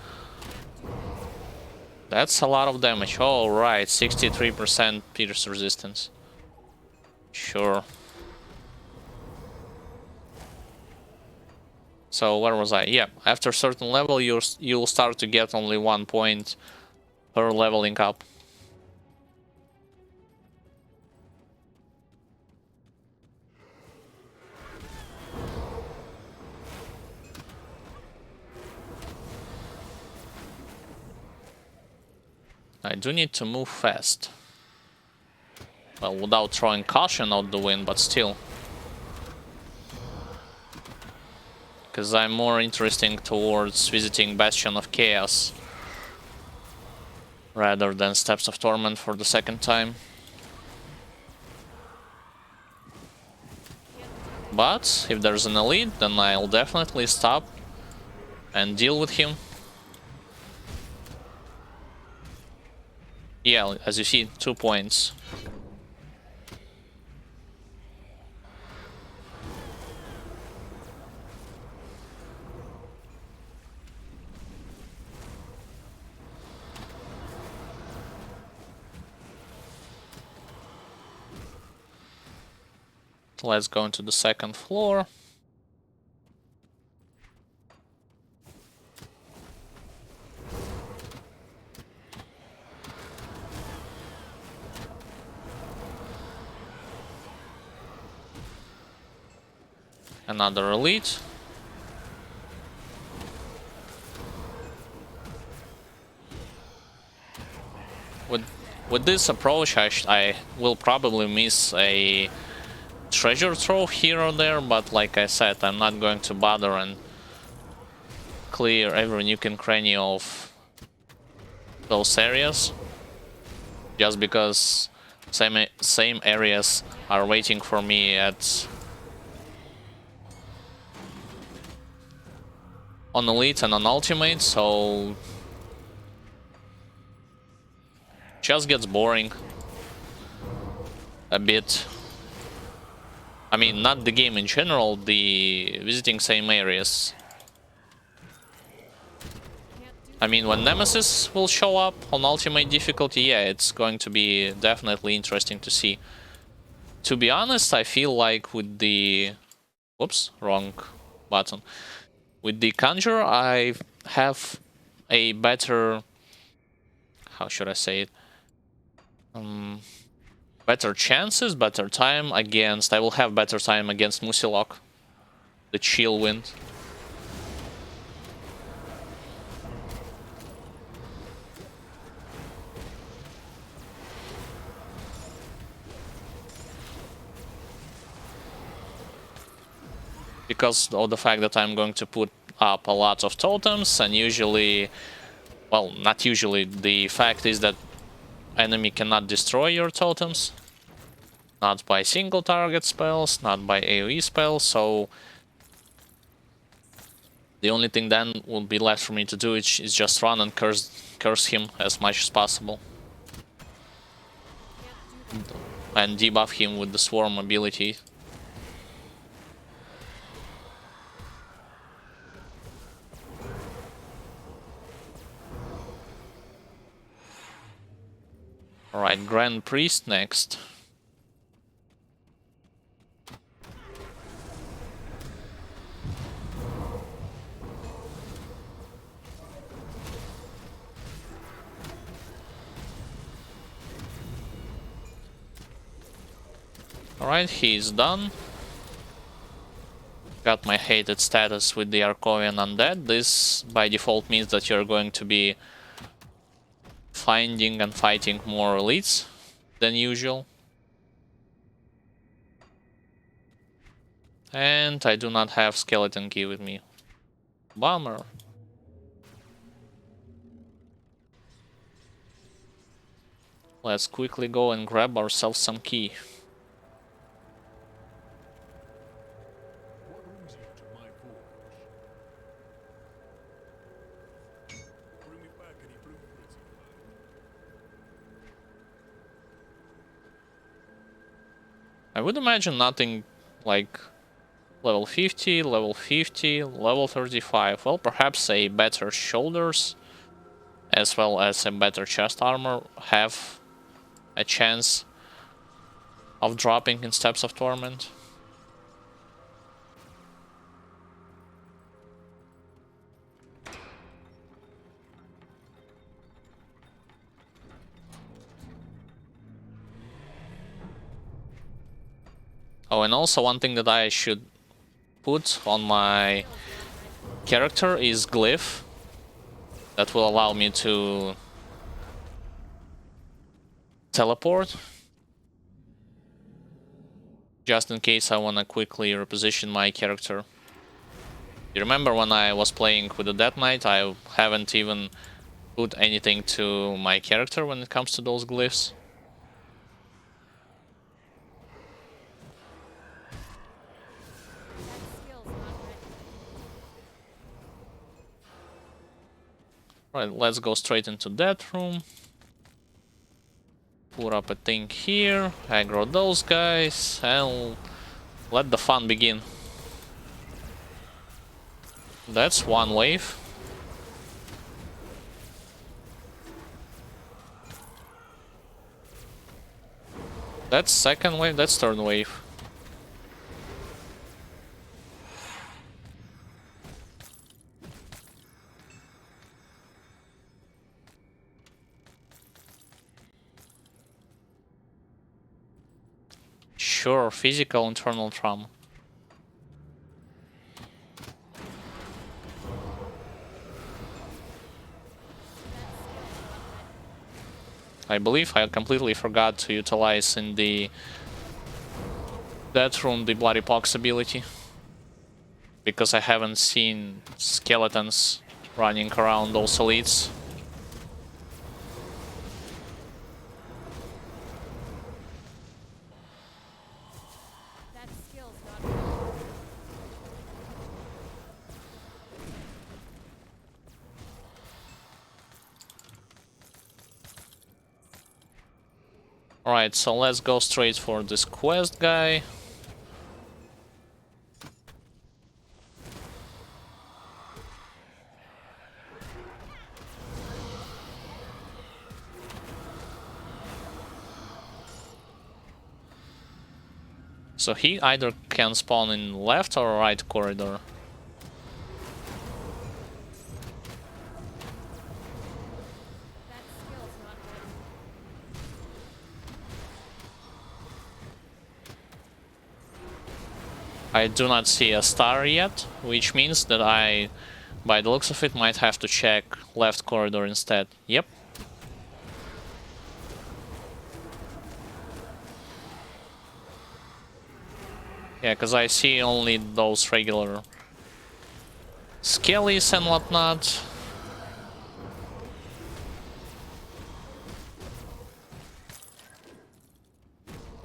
That's a lot of damage. Oh right, 63% pierce resistance. Sure. So where was I? Yeah, after a certain level, you'll start to get only 1 point per leveling up. I do need to move fast. Well, without throwing caution out the wind, but still. Because I'm more interested towards visiting Bastion of Chaos rather than Steps of Torment for the second time. But if there's an elite, then I'll definitely stop and deal with him. Yeah, as you see, 2 points. Let's go into the second floor. Another elite. With this approach, I will probably miss a treasure trove here or there, but like I said, I'm not going to bother and clear every nook and cranny of those areas, just because same areas are waiting for me on elite and on ultimate, so just gets boring a bit. I mean, not the game in general, the visiting same areas. I mean, when Nemesis will show up on ultimate difficulty, yeah, it's going to be definitely interesting to see. To be honest, I feel like with the... Whoops, wrong button. With the Conjurer, I have a better... How should I say it? Better chances, better time against... I will have better time against Musilok, the chill wind. Because of the fact that I'm going to put up a lot of totems, and usually... Well, not usually, the fact is that enemy cannot destroy your totems. Not by single target spells, not by AoE spells, so the only thing then will be left for me to do is just run and curse him as much as possible. And debuff him with the swarm ability. Alright, Grand Priest next. Alright, he's done. Got my hated status with the Arkovian Undead. This by default means that you're going to be finding and fighting more elites than usual. And I do not have Skeleton Key with me. Bummer. Let's quickly go and grab ourselves some key. What brings you to my forge? Bring me back any blueprints you find. I would imagine nothing like level 50, level 50, level 35. Well, perhaps a better shoulders as well as a better chest armor have a chance of dropping in Steps of Torment. Oh, and also one thing that I should put on my character is glyph. That will allow me to teleport. Just in case I want to quickly reposition my character. You remember when I was playing with the Death Knight, I haven't even put anything to my character when it comes to those glyphs. Right, let's go straight into that room. Put up a thing here, aggro those guys, and let the fun begin. That's one wave. That's second wave, that's third wave. Sure, physical internal trauma. I believe I completely forgot to utilize in that room the Bloody Pox ability. Because I haven't seen skeletons running around those elites. Alright, so let's go straight for this quest guy. So he either can spawn in left or right corridor. I do not see a star yet, which means that I, by the looks of it, might have to check left corridor instead. Yep. Yeah, because I see only those regular skellies and whatnot.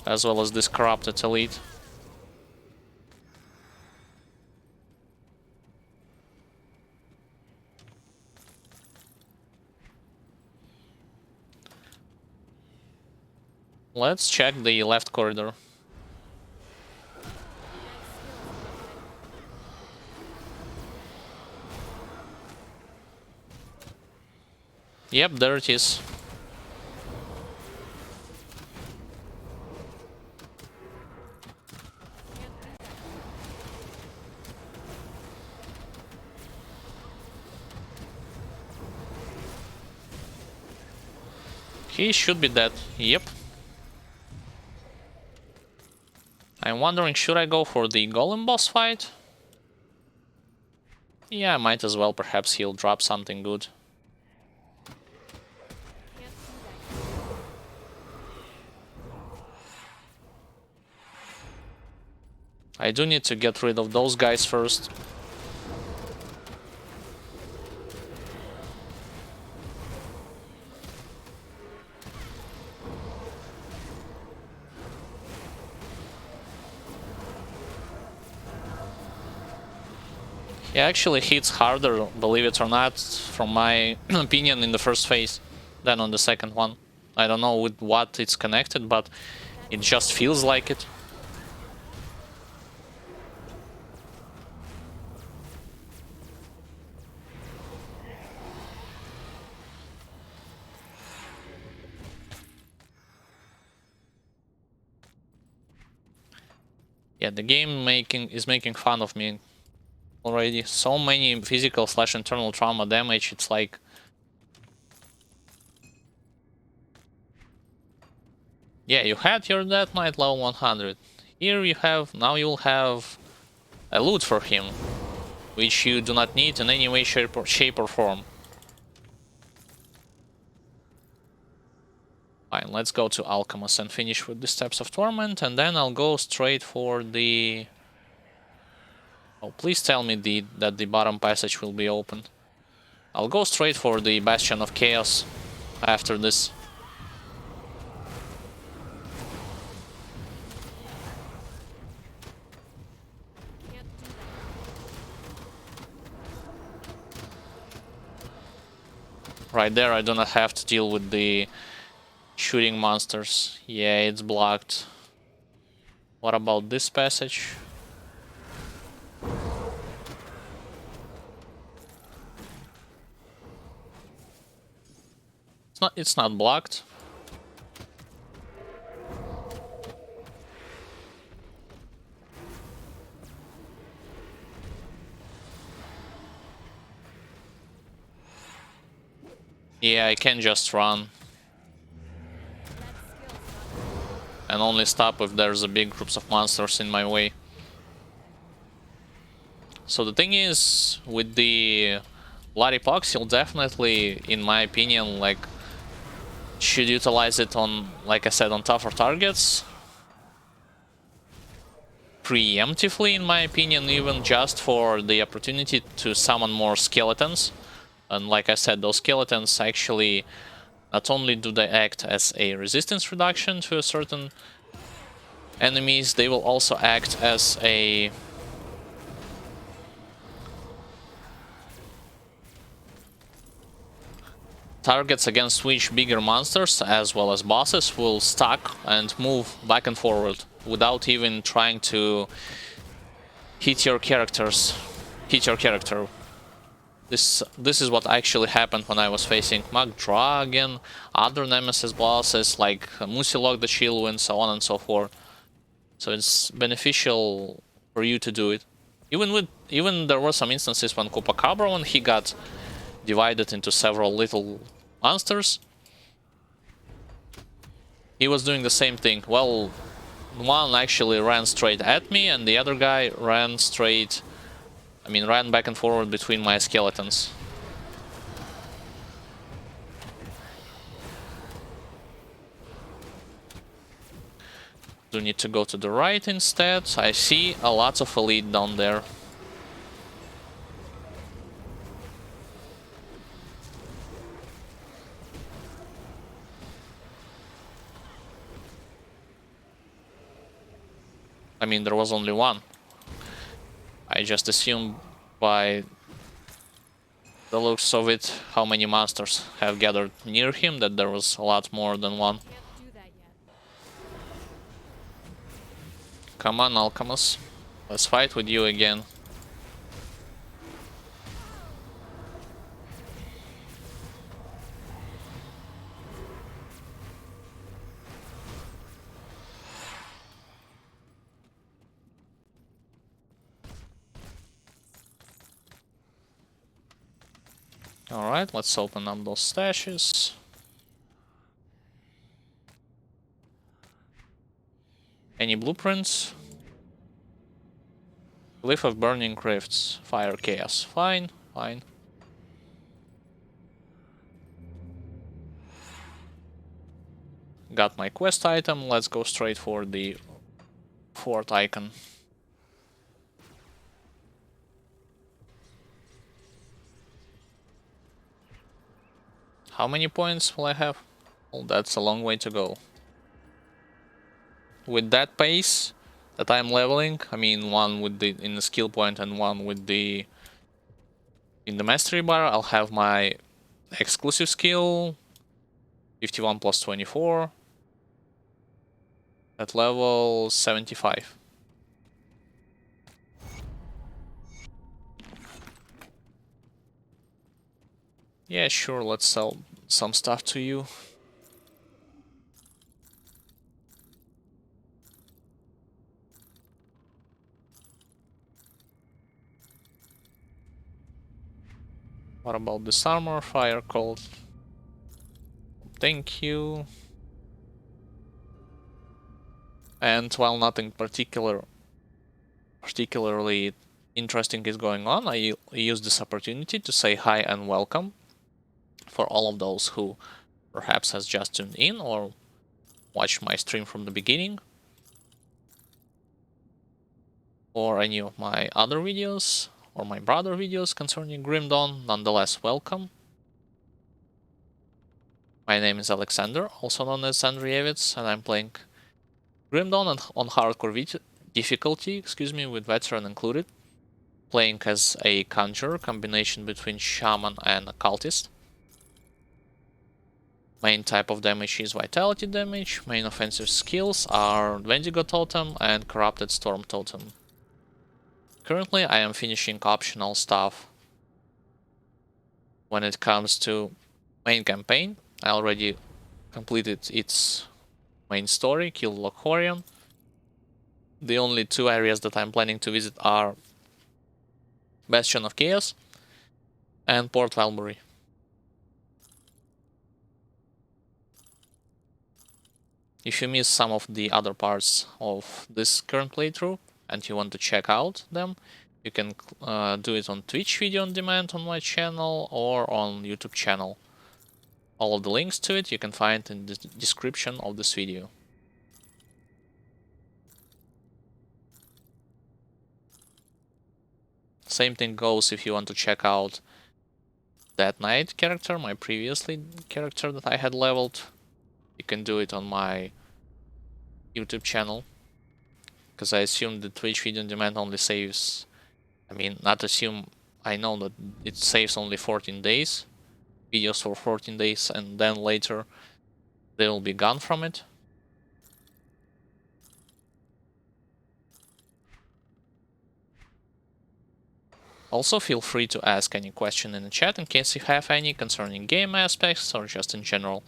As well as this corrupted elite. Let's check the left corridor. Yep, there it is. He should be dead. Yep. I'm wondering, should I go for the golem boss fight? Yeah, I might as well. Perhaps he'll drop something good. I do need to get rid of those guys first. He actually hits harder, believe it or not, from my opinion, in the first phase than on the second one. I don't know with what it's connected, but it just feels like it. Yeah, the game is making fun of me already. So many physical / internal trauma damage, it's like... Yeah, you had your Death Knight level 100. Here you have, now you'll have a loot for him, which you do not need in any way, shape or form. Fine, let's go to Alchemist and finish with the Steps of Torment, and then I'll go straight for the... Oh, please tell me that the bottom passage will be open. I'll go straight for the Bastion of Chaos after this. Can't do that. Right there, I do not have to deal with the shooting monsters. Yeah, it's blocked. What about this passage? It's not blocked. Yeah, I can just run. And only stop if there's a big groups of monsters in my way. So the thing is, with the Laripox, you'll definitely, in my opinion, like, should utilize it on, like I said, on tougher targets. Preemptively, in my opinion, even just for the opportunity to summon more skeletons. And like I said, those skeletons actually, not only do they act as a resistance reduction to a certain enemies, they will also act as a targets against which bigger monsters as well as bosses will stack and move back and forward without even trying to hit your character. This is what actually happened when I was facing Mag Dragon, other Nemesis bosses like Musilog the Shield and so on and so forth. So it's beneficial for you to do it. Even there were some instances when Chupacabra, when he got divided into several little monsters, he was doing the same thing. Well, one actually ran straight at me, and the other guy ran ran back and forward between my skeletons. Do need to go to the right instead. I see a lot of elite down there. I mean, there was only one. I just assumed by the looks of it, how many monsters have gathered near him, that there was a lot more than one. Can't do that yet. Come on, Alchemist. Let's fight with you again. Alright, let's open up those stashes. Any blueprints? Glyph of Burning Rifts. Fire Chaos. Fine, fine. Got my quest item. Let's go straight for the fourth icon. How many points will I have? Well, that's a long way to go. With that pace that I'm leveling, I mean one with the in the skill point and one with the in the mastery bar, I'll have my exclusive skill 51 plus 24 at level 75. Yeah, sure, let's sell some stuff to you. What about this armor? Fire Cold. Thank you. And while nothing particularly interesting is going on, I use this opportunity to say hi and welcome for all of those who perhaps has just tuned in or watched my stream from the beginning, or any of my other videos, or my brother videos concerning Grim Dawn. Nonetheless, welcome. My name is Alexander, also known as Andrievitz, and I'm playing Grim Dawn on hardcore difficulty, with veteran included, playing as a Conjurer, combination between Shaman and Occultist. Main type of damage is Vitality damage, main offensive skills are Wendigo Totem and Corrupted Storm Totem. Currently I am finishing optional stuff when it comes to main campaign. I already completed its main story, killed Lochorion. The only two areas that I'm planning to visit are Bastion of Chaos and Port Valbury. If you miss some of the other parts of this current playthrough and you want to check out them, you can do it on Twitch video on demand on my channel or on YouTube channel. All of the links to it you can find in the description of this video. Same thing goes if you want to check out that Knight character, my previously character that I had leveled. You can do it on my YouTube channel, because I assume the Twitch video on demand only saves, not assume, I know that it saves only 14 days, videos for 14 days, and then later they will be gone from it. Also feel free to ask any question in the chat in case you have any concerning game aspects or just in general.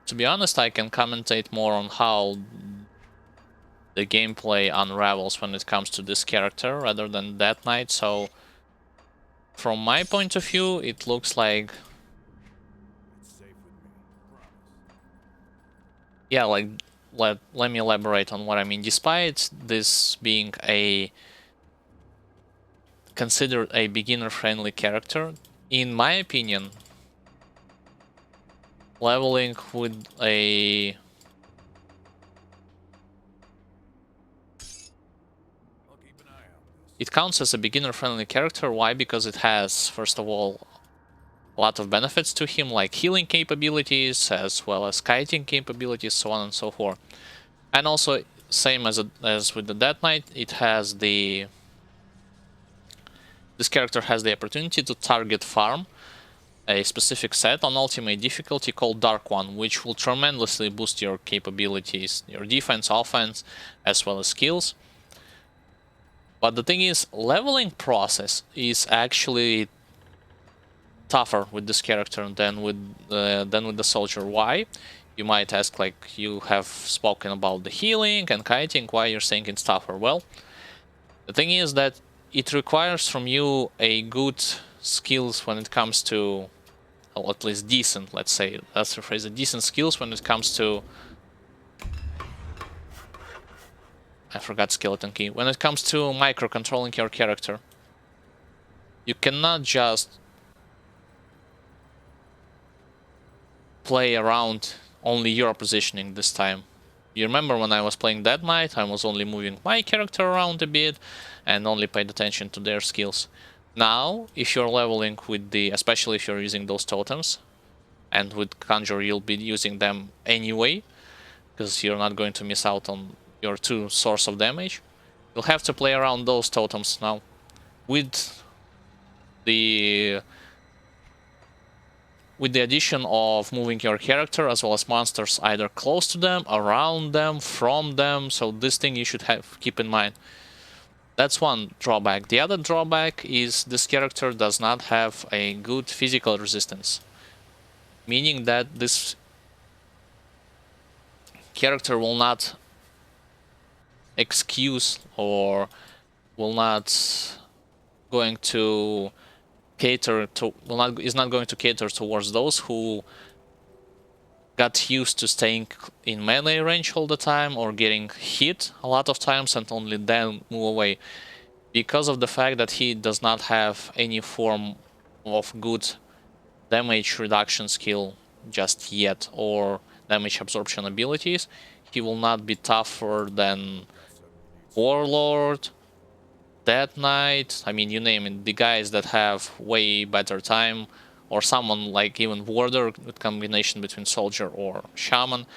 To be honest, I can commentate more on how the gameplay unravels when it comes to this character rather than Death Knight, so from my point of view, it looks like... It's safe with me. Promise. Yeah, like, let me elaborate on what I mean. Despite this being considered a beginner-friendly character, in my opinion, leveling with a... I'll keep an eye out. It counts as a beginner-friendly character. Why? Because it has, first of all, a lot of benefits to him, like healing capabilities, as well as kiting capabilities, so on and so forth. And also, same as with the Death Knight, it has the... This character has the opportunity to target farm a specific set on ultimate difficulty called Dark One, which will tremendously boost your capabilities, your defense, offense, as well as skills. But the thing is, leveling process is actually tougher with this character than with the soldier. Why? You might ask, like, you have spoken about the healing and kiting, why you're saying it's tougher? Well, the thing is that it requires from you a good skills when it comes to, or at least decent, let's say, that's the phrase, decent skills when it comes to... I forgot skeleton key. When it comes to micro-controlling your character. You cannot just play around only your positioning this time. You remember when I was playing Dead Knight, I was only moving my character around a bit and only paid attention to their skills. Now, if you're leveling with the... especially if you're using those totems, and with Conjurer you'll be using them anyway, because you're not going to miss out on your two source of damage. You'll have to play around those totems now with the addition of moving your character as well as monsters either close to them, around them, from them. So this thing you should keep in mind. That's one drawback. The other drawback is this character does not have a good physical resistance, meaning that this character will not excuse or will not going to cater to is not going to cater towards those who got used to staying in melee range all the time or getting hit a lot of times and only then move away, because of the fact that he does not have any form of good damage reduction skill just yet or damage absorption abilities. He will not be tougher than Warlord, Death Knight, I mean, you name it, the guys that have way better time, or someone like even Warder with combination between Soldier or Shaman,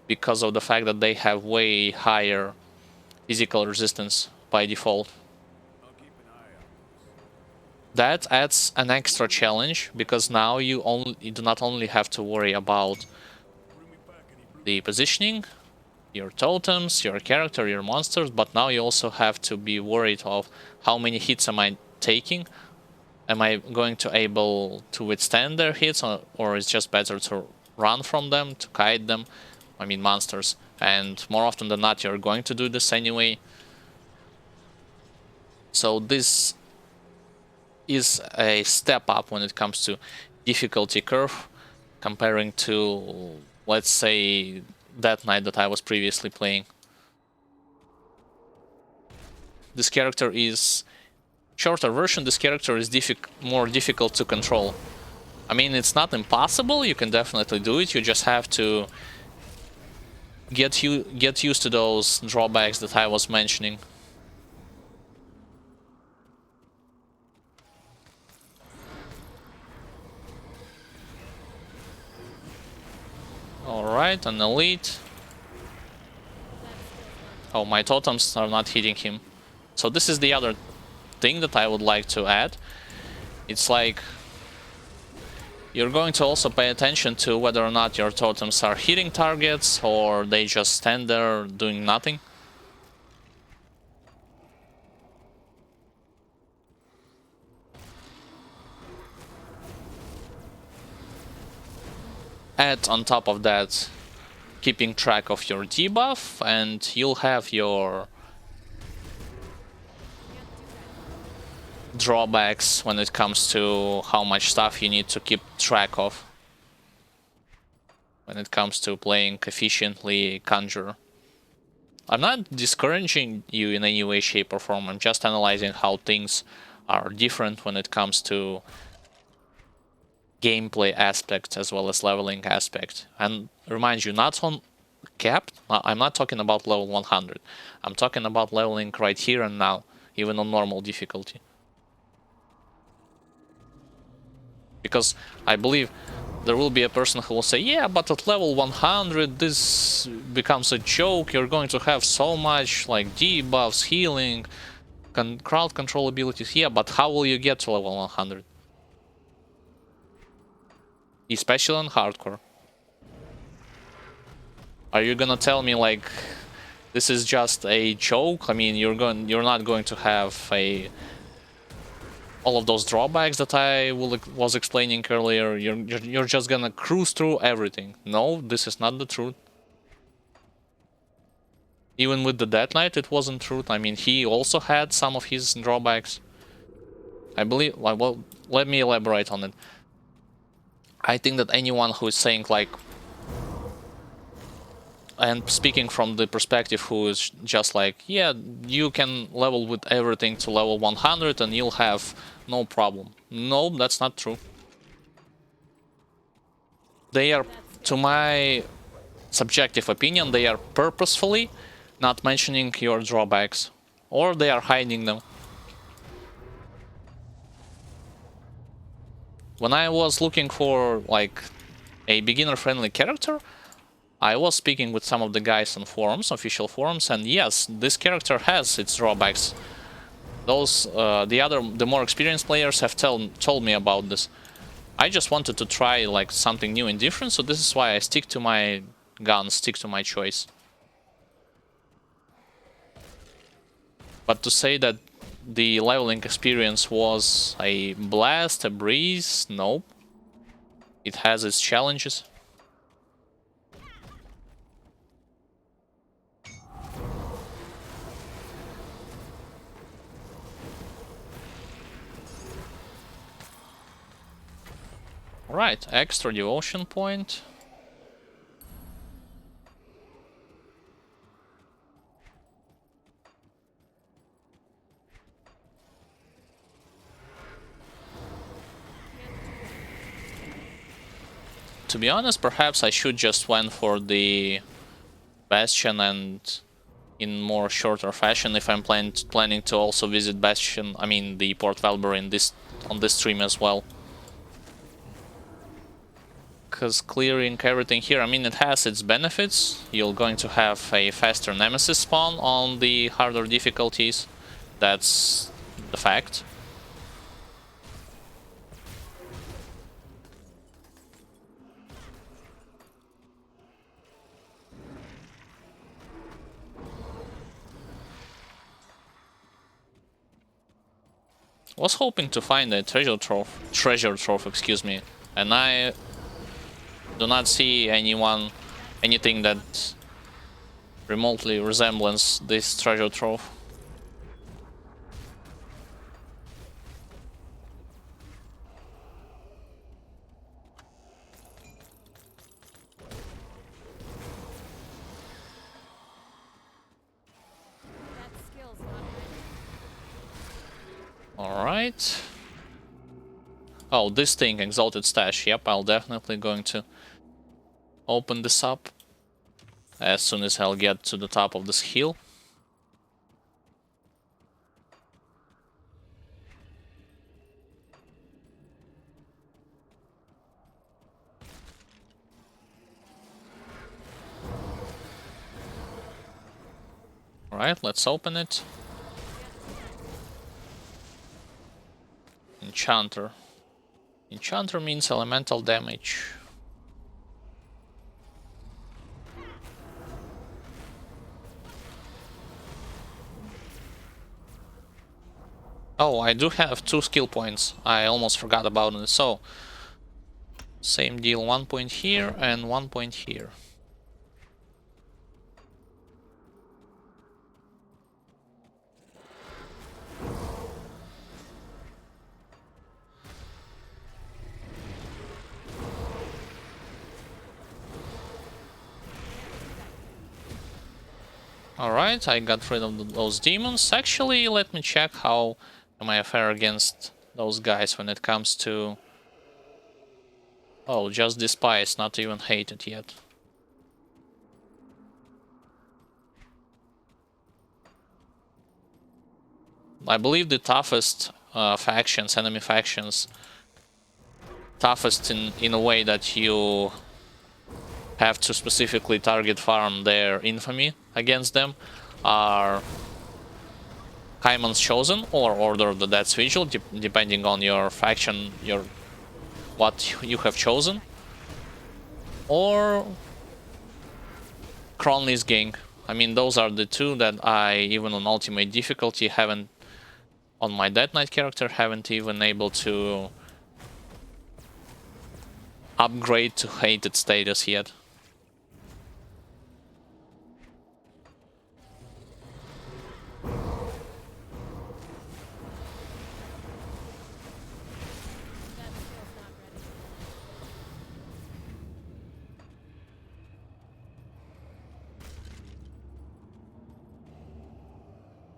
because of the fact that they have way higher physical resistance by default. That adds an extra challenge, because now you do not only have to worry about the positioning, your totems, your character, your monsters, but now you also have to be worried of how many hits am I taking. Am I going to able to withstand their hits, or it's just better to run from them, to kite them? I mean monsters. And more often than not, you're going to do this anyway. So this is a step up when it comes to difficulty curve, comparing to, let's say, Death Knight that I was previously playing. This character is shorter version. This character is more difficult to control. I mean, it's not impossible. You can definitely do it. You just have to get used to those drawbacks that I was mentioning. Alright, an elite. Oh, my totems are not hitting him. So this is the other thing that I would like to add. It's like you're going to also pay attention to whether or not your totems are hitting targets or they just stand there doing nothing. Add on top of that keeping track of your debuff, and you'll have your drawbacks when it comes to how much stuff you need to keep track of when it comes to playing efficiently Conjurer. I'm not discouraging you in any way, shape or form. I'm just analyzing how things are different when it comes to gameplay aspect as well as leveling aspect. And remind you, not on capped, I'm not talking about level 100. I'm talking about leveling right here and now, even on normal difficulty. Because I believe there will be a person who will say, yeah, but at level 100 this becomes a joke, you're going to have so much like debuffs, healing, crowd control abilities. Yeah, but how will you get to level 100? Especially on hardcore. Are you gonna tell me like this is just a joke? I mean, you're not going to have all of those drawbacks that I was explaining earlier. You're just gonna cruise through everything. No, this is not the truth. Even with the Death Knight, it wasn't true. I mean, he also had some of his drawbacks. I believe. Well, let me elaborate on it. I think that anyone who is saying like, and speaking from the perspective who is just like, yeah, you can level with everything to level 100 and you'll have no problem. No, that's not true. They are, to my subjective opinion, they are purposefully not mentioning your drawbacks, or they are hiding them. When I was looking for like a beginner-friendly character, I was speaking with some of the guys on forums, official forums, and yes, this character has its drawbacks. Those the more experienced players have told me about this. I just wanted to try like something new and different, so this is why I stick to my guns, stick to my choice. But to say that the leveling experience was a blast, a breeze, nope. It has its challenges. Right, extra devotion point. To be honest, perhaps I should just went for the Bastion and in more shorter fashion if I'm planning to also visit Bastion, I mean the Port Valbury on this stream as well. Because clearing everything here, I mean, it has its benefits. You're going to have a faster Nemesis spawn on the harder difficulties. That's the fact. Was hoping to find a treasure trove, excuse me, and I do not see anything that remotely resembles this treasure trove. That skill's not ready. Alright. Oh, this thing, Exalted Stash. Yep, I'll definitely going to open this up as soon as I'll get to the top of this hill. Alright, let's open it. Enchanter. Enchanter means elemental damage. Oh, I do have 2 skill points. I almost forgot about it. So, same deal, 1 point here and 1 point here. Alright, I got rid of those demons. Actually, let me check how am I fare against those guys when it comes to... Oh, just despised, not even hated yet. I believe the toughest factions, enemy factions, toughest in a way that you have to specifically target farm their infamy against them, are Hyman's Chosen or Order of the Dead's Vigil, depending on your faction, what you have chosen, or Cronley's Gang. I mean, those are the two that I, even on ultimate difficulty, haven't, on my Dead Knight character, haven't even able to upgrade to hated status yet.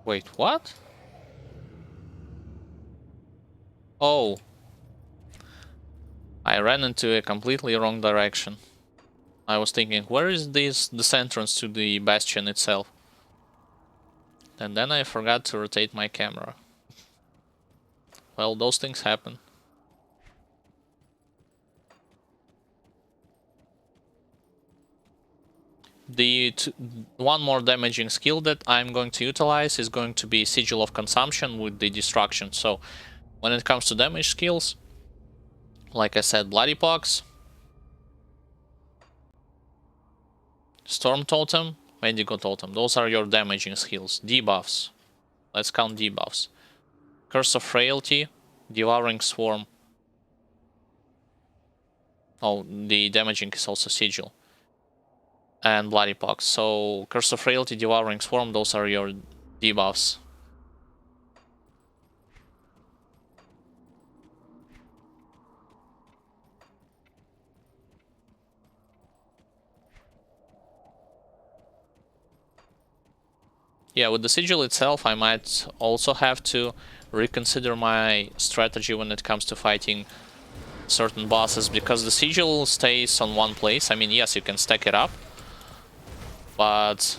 Wait, what? Oh. I ran into a completely wrong direction. I was thinking, where is this entrance to the bastion itself? And then I forgot to rotate my camera. Well, those things happen. The one more damaging skill that I'm going to utilize is going to be Sigil of Consumption with the Destruction. So, when it comes to damage skills, like I said, Bloody Pox, Storm Totem, Wendigo Totem. Those are your damaging skills. Debuffs. Let's count debuffs. Curse of Frailty, Devouring Swarm. Oh, the damaging is also Sigil. And Bloody Pox. So, Curse of Frailty, Devouring Swarm, those are your debuffs. Yeah, with the sigil itself, I might also have to reconsider my strategy when it comes to fighting certain bosses, because the sigil stays on one place. I mean, yes, you can stack it up, but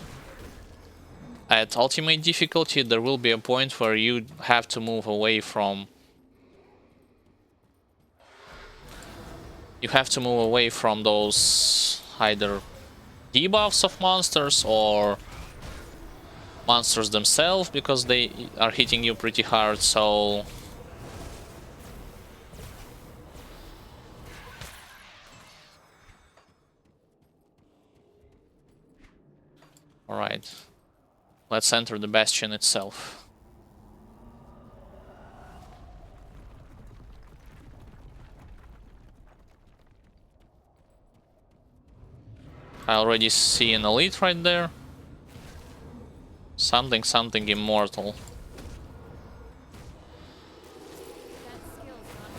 at ultimate difficulty, there will be a point where you have to move away from... You have to move away from those either debuffs of monsters or monsters themselves, because they are hitting you pretty hard, so... Alright. Let's enter the bastion itself. I already see an elite right there. Something immortal. That skill's not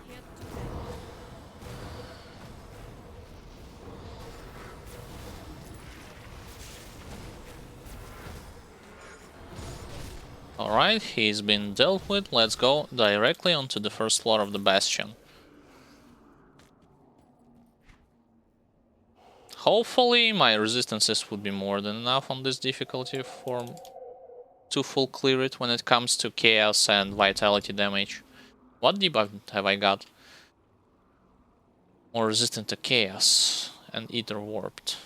can't do that. Alright, he's been dealt with. Let's go directly onto the first floor of the bastion. Hopefully my resistances would be more than enough on this difficulty to full clear it when it comes to chaos and vitality damage. What debuff have I got? More resistant to chaos and ether warped.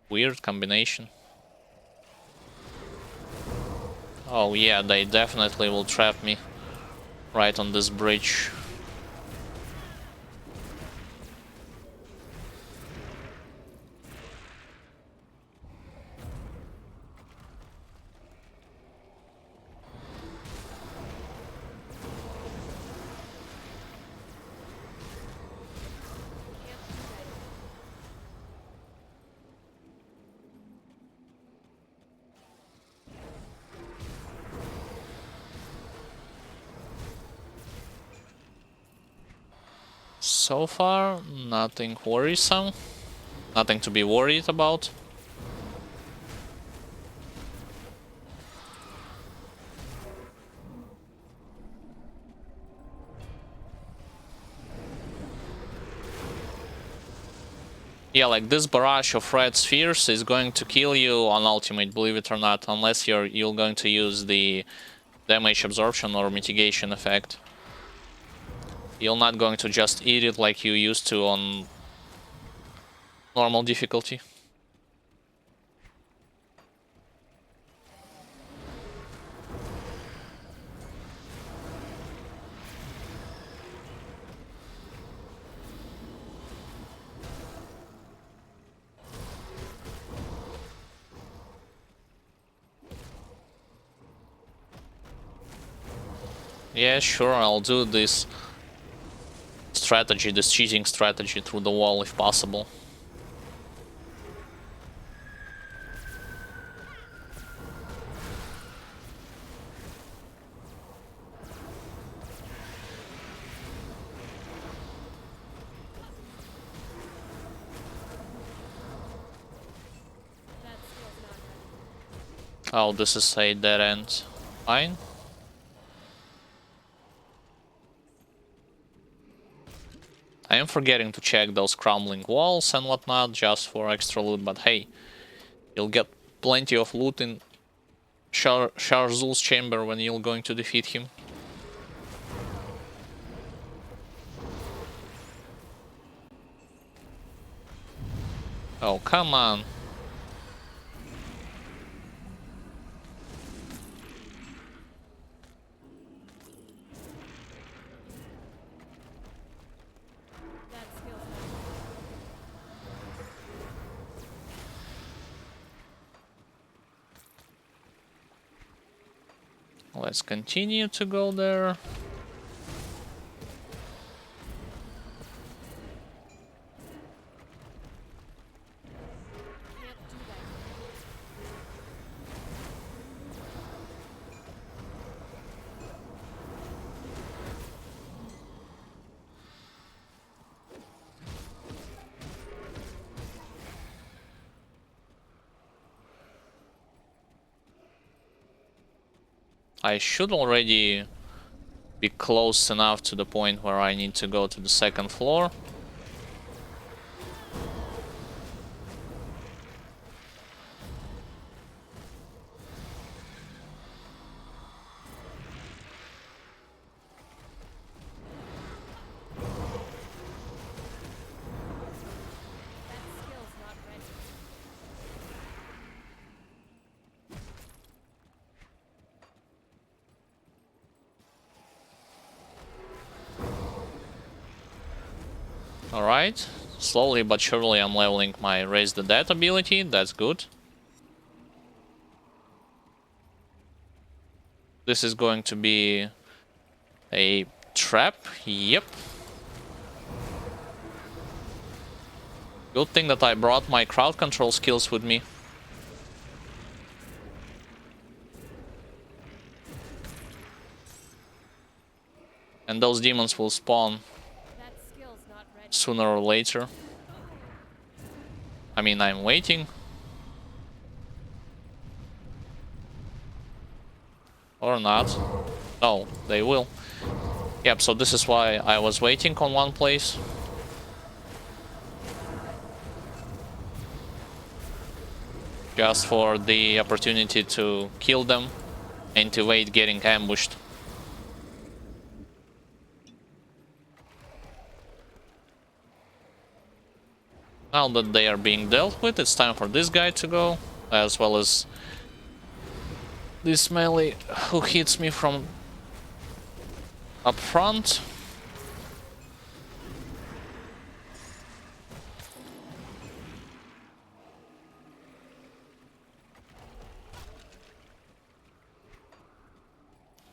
Weird combination. Oh yeah, they definitely will trap me right on this bridge. So far, nothing worrisome. Nothing to be worried about. Yeah, like this barrage of red spheres is going to kill you on ultimate, believe it or not, unless you're going to use the damage absorption or mitigation effect. You're not going to just eat it like you used to on normal difficulty. Yeah, sure, I'll do this strategy, this cheating strategy through the wall if possible. That skill's not ready. Oh, this is a dead end. Fine. I am forgetting to check those crumbling walls and whatnot just for extra loot, but hey, you'll get plenty of loot in Sharzul's chamber when you're going to defeat him. Oh, come on. That skill's not ready. Let's continue to go there. Can't do that. I should already be close enough to the point where I need to go to the second floor. That skill's not ready. Alright, slowly but surely I'm leveling my Raise the Dead ability, that's good. This is going to be a trap, yep. Good thing that I brought my crowd control skills with me. And those demons will spawn That skill's not ready. sooner or later. I mean, I'm waiting. Or not. No, they will. Yep, so this is why I was waiting on one place. Just for the opportunity to kill them and to wait getting ambushed. Now that they are being dealt with, it's time for this guy to go, as well as this melee who hits me from up front.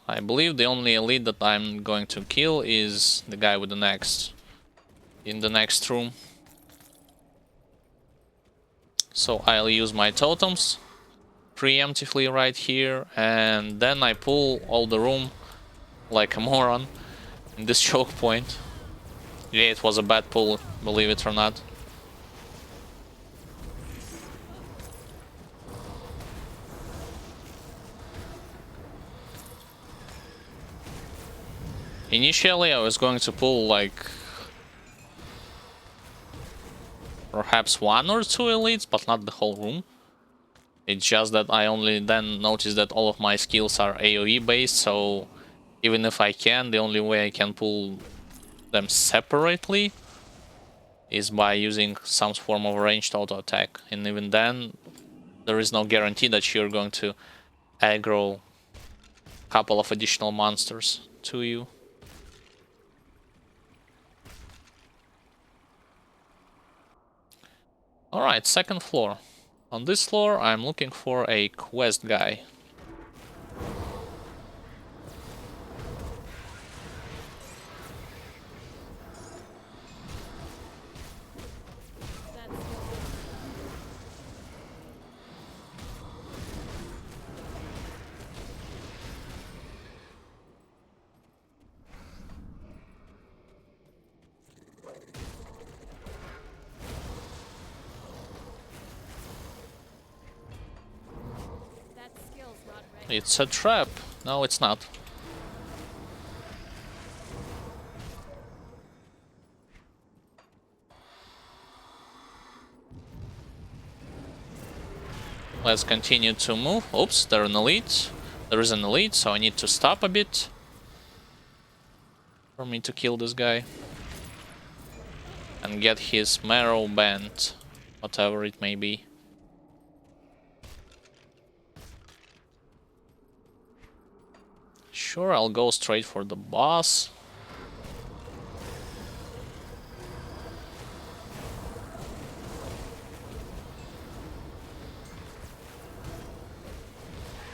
I believe the only elite that I'm going to kill is the guy with the next in the next room. So I'll use my totems preemptively right here, and then I pull all the room like a moron in this choke point. Yeah, it was a bad pull, believe it or not. Initially I was going to pull like perhaps one or two elites, but not the whole room. It's just that I only then noticed that all of my skills are AoE based, so even if I can, the only way I can pull them separately is by using some form of ranged auto attack. And even then, there is no guarantee that you're going to aggro a couple of additional monsters to you. Alright, second floor. On this floor, I'm looking for a quest guy. That skill's not ready. It's a trap. No, it's not. Let's continue to move. Oops, there's an elite. There is an elite, so I need to stop a bit for me to kill this guy and get his marrow bent, whatever it may be. Sure, I'll go straight for the boss.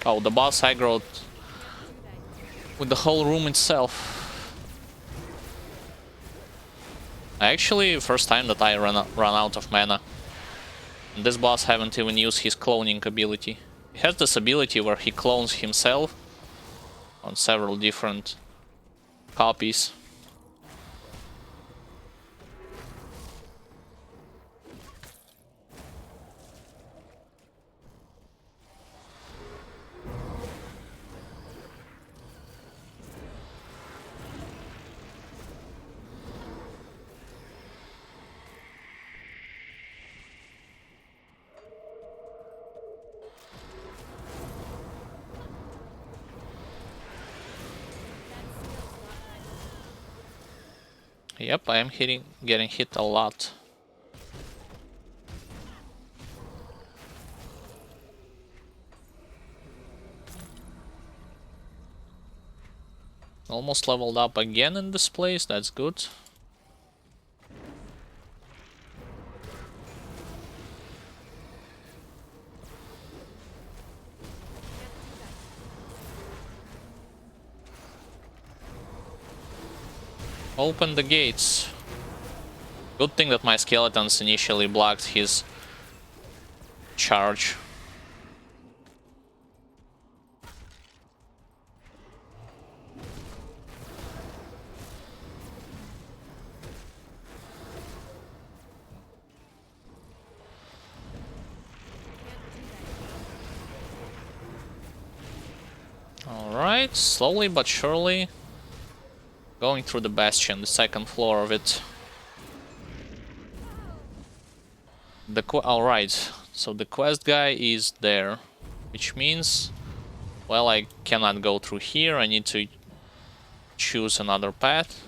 Oh, the boss aggroed with the whole room itself. Actually, first time that I run out of mana. And this boss haven't even used his cloning ability. He has this ability where he clones himself on several different copies. Yep, I am getting hit a lot. Almost leveled up again in this place, that's good. Open the gates. Good thing that my skeletons initially blocked his charge. Alright, slowly but surely going through the bastion, the second floor of it. Alright, so the quest guy is there, which means, well, I cannot go through here, I need to choose another path.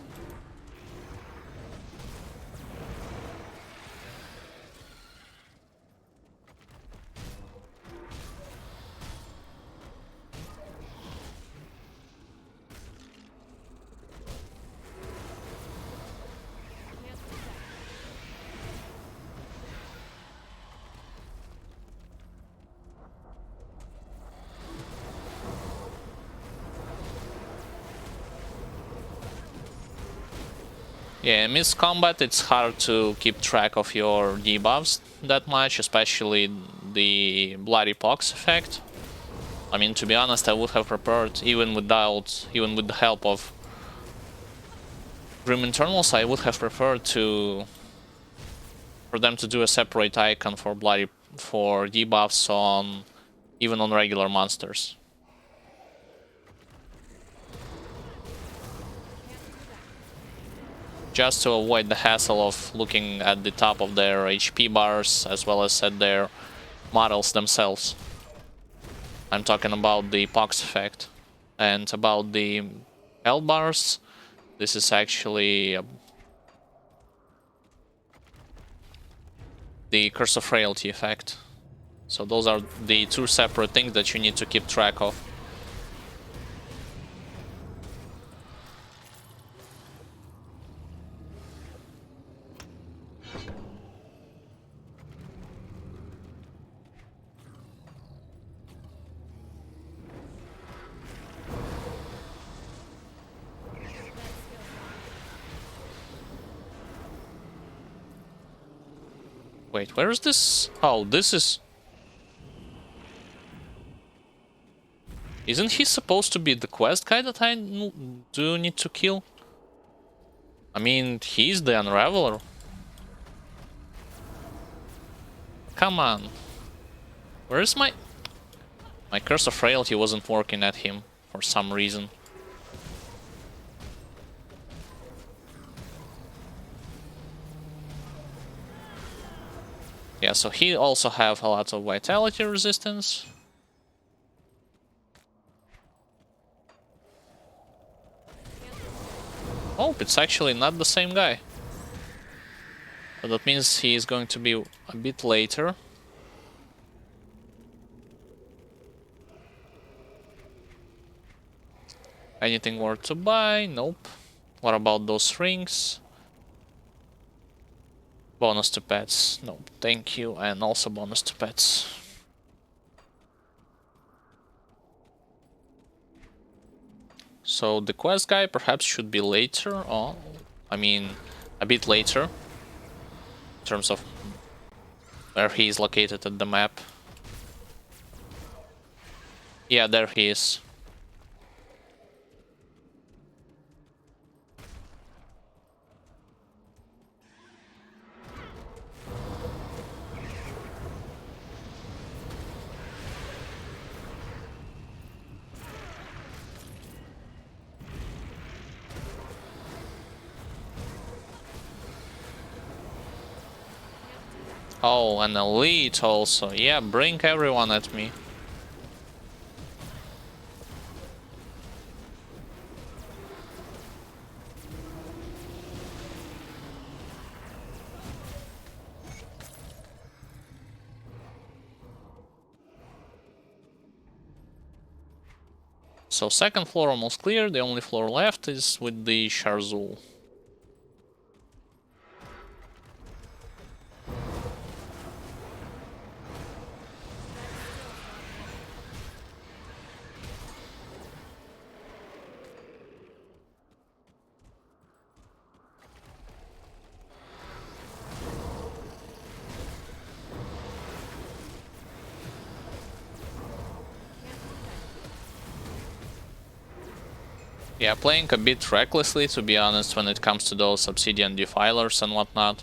Yeah, in mid combat it's hard to keep track of your debuffs that much, especially the Bloody Pox effect. I mean, to be honest, I would have prepared, even with the help of Grim Internals, I would have preferred for them to do a separate icon for debuffs on even on regular monsters. Just to avoid the hassle of looking at the top of their HP bars as well as at their models themselves. I'm talking about the Pox effect. And about the health bars, this is actually the Curse of Frailty effect. So those are the two separate things that you need to keep track of. Wait, where is this? Oh, this is... Isn't he supposed to be the quest guy that I do need to kill? I mean, he's the Unraveler. Come on. Where is my... My Curse of Frailty wasn't working at him for some reason. Yeah, so he also have a lot of vitality resistance. Oh, it's actually not the same guy. But that means he is going to be a bit later. Anything worth to buy? Nope. What about those rings? Bonus to pets. No, thank you. And also bonus to pets. So the quest guy perhaps should be later on. I mean, a bit later. In terms of where he is located at the map. Yeah, there he is. Oh, an elite also. Yeah, bring everyone at me. So second floor almost clear, the only floor left is with the Sharzul. Yeah, playing a bit recklessly, to be honest, when it comes to those Obsidian Defilers and whatnot.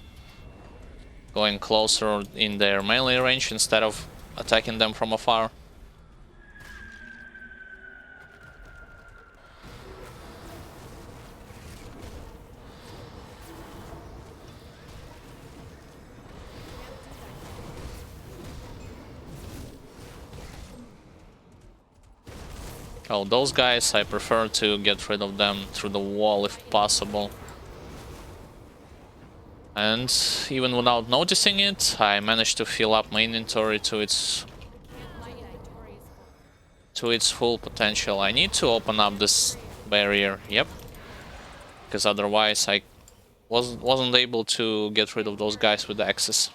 Going closer in their melee range instead of attacking them from afar. Oh, those guys, I prefer to get rid of them through the wall if possible. And even without noticing it, I managed to fill up my inventory to its full potential. I need to open up this barrier, yep. Because otherwise I wasn't able to get rid of those guys with the axes.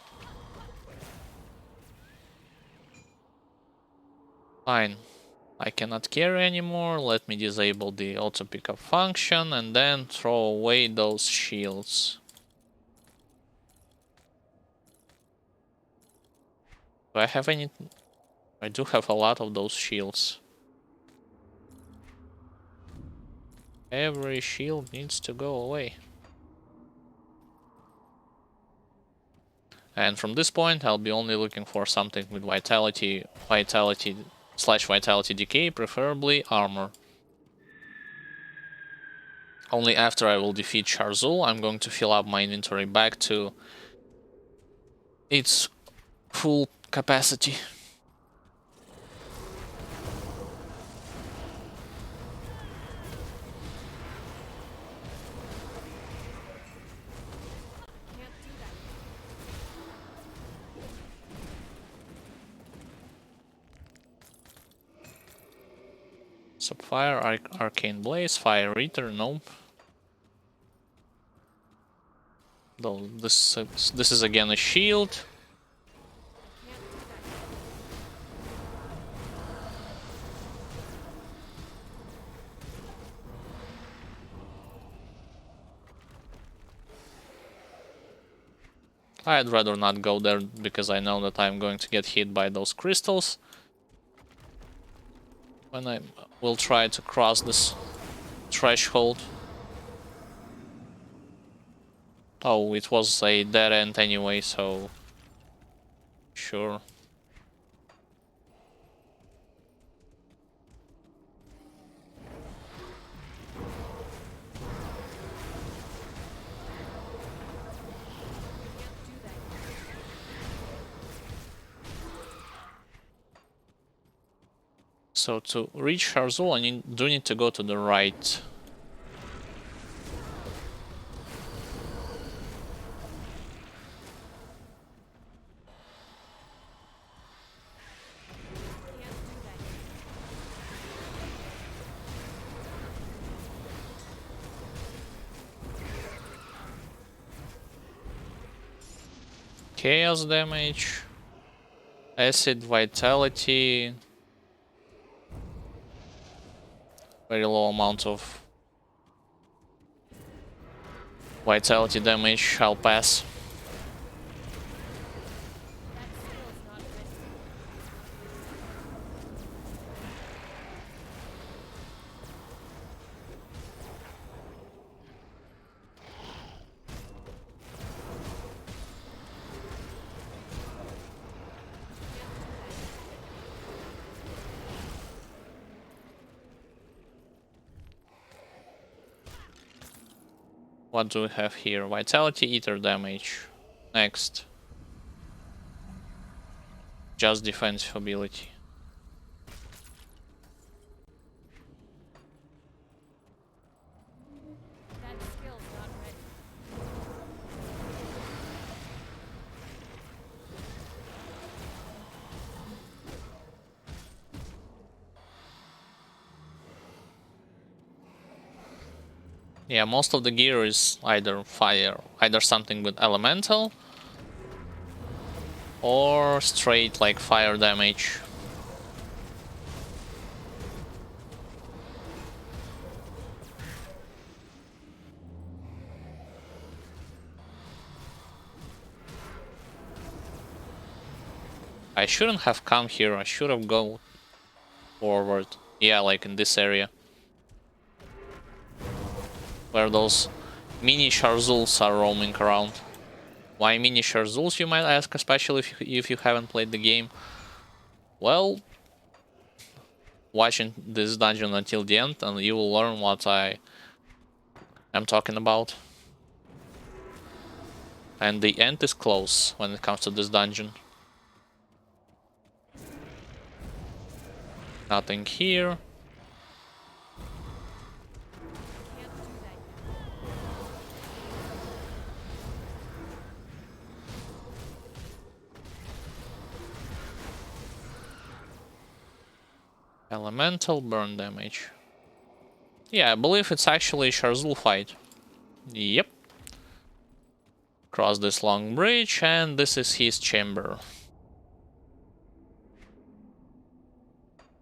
Fine. I cannot carry anymore. Let me disable the auto pickup function and then throw away those shields. Do I have any? I do have a lot of those shields. Every shield needs to go away. And from this point, I'll be only looking for something with vitality slash vitality decay, preferably armor. Only after I will defeat Sharzul, I'm going to fill up my inventory back to its full capacity. Sapphire, Arcane Blaze, Fire Eater, nope. Though this is again a shield. I'd rather not go there because I know that I'm going to get hit by those crystals when I will try to cross this threshold. Oh, it was a dead end anyway, so sure. So to reach Sharzul, I do need to go to the right. Chaos damage, acid vitality, very low amount of vitality damage, I'll pass. What do we have here? Vitality Eater damage. Next. Just defensive ability. Yeah, most of the gear is either fire, either something with elemental, or straight like fire damage. I shouldn't have come here, I should have gone forward. Yeah, like in this area. Where those mini Sharzuls are roaming around. Why mini Sharzuls, you might ask, especially if you haven't played the game. Well, watching this dungeon until the end and you will learn what I am talking about. And the end is close when it comes to this dungeon. Nothing here. Elemental burn damage. Yeah, I believe it's actually a Sharzul fight. Yep. Cross this long bridge, and this is his chamber.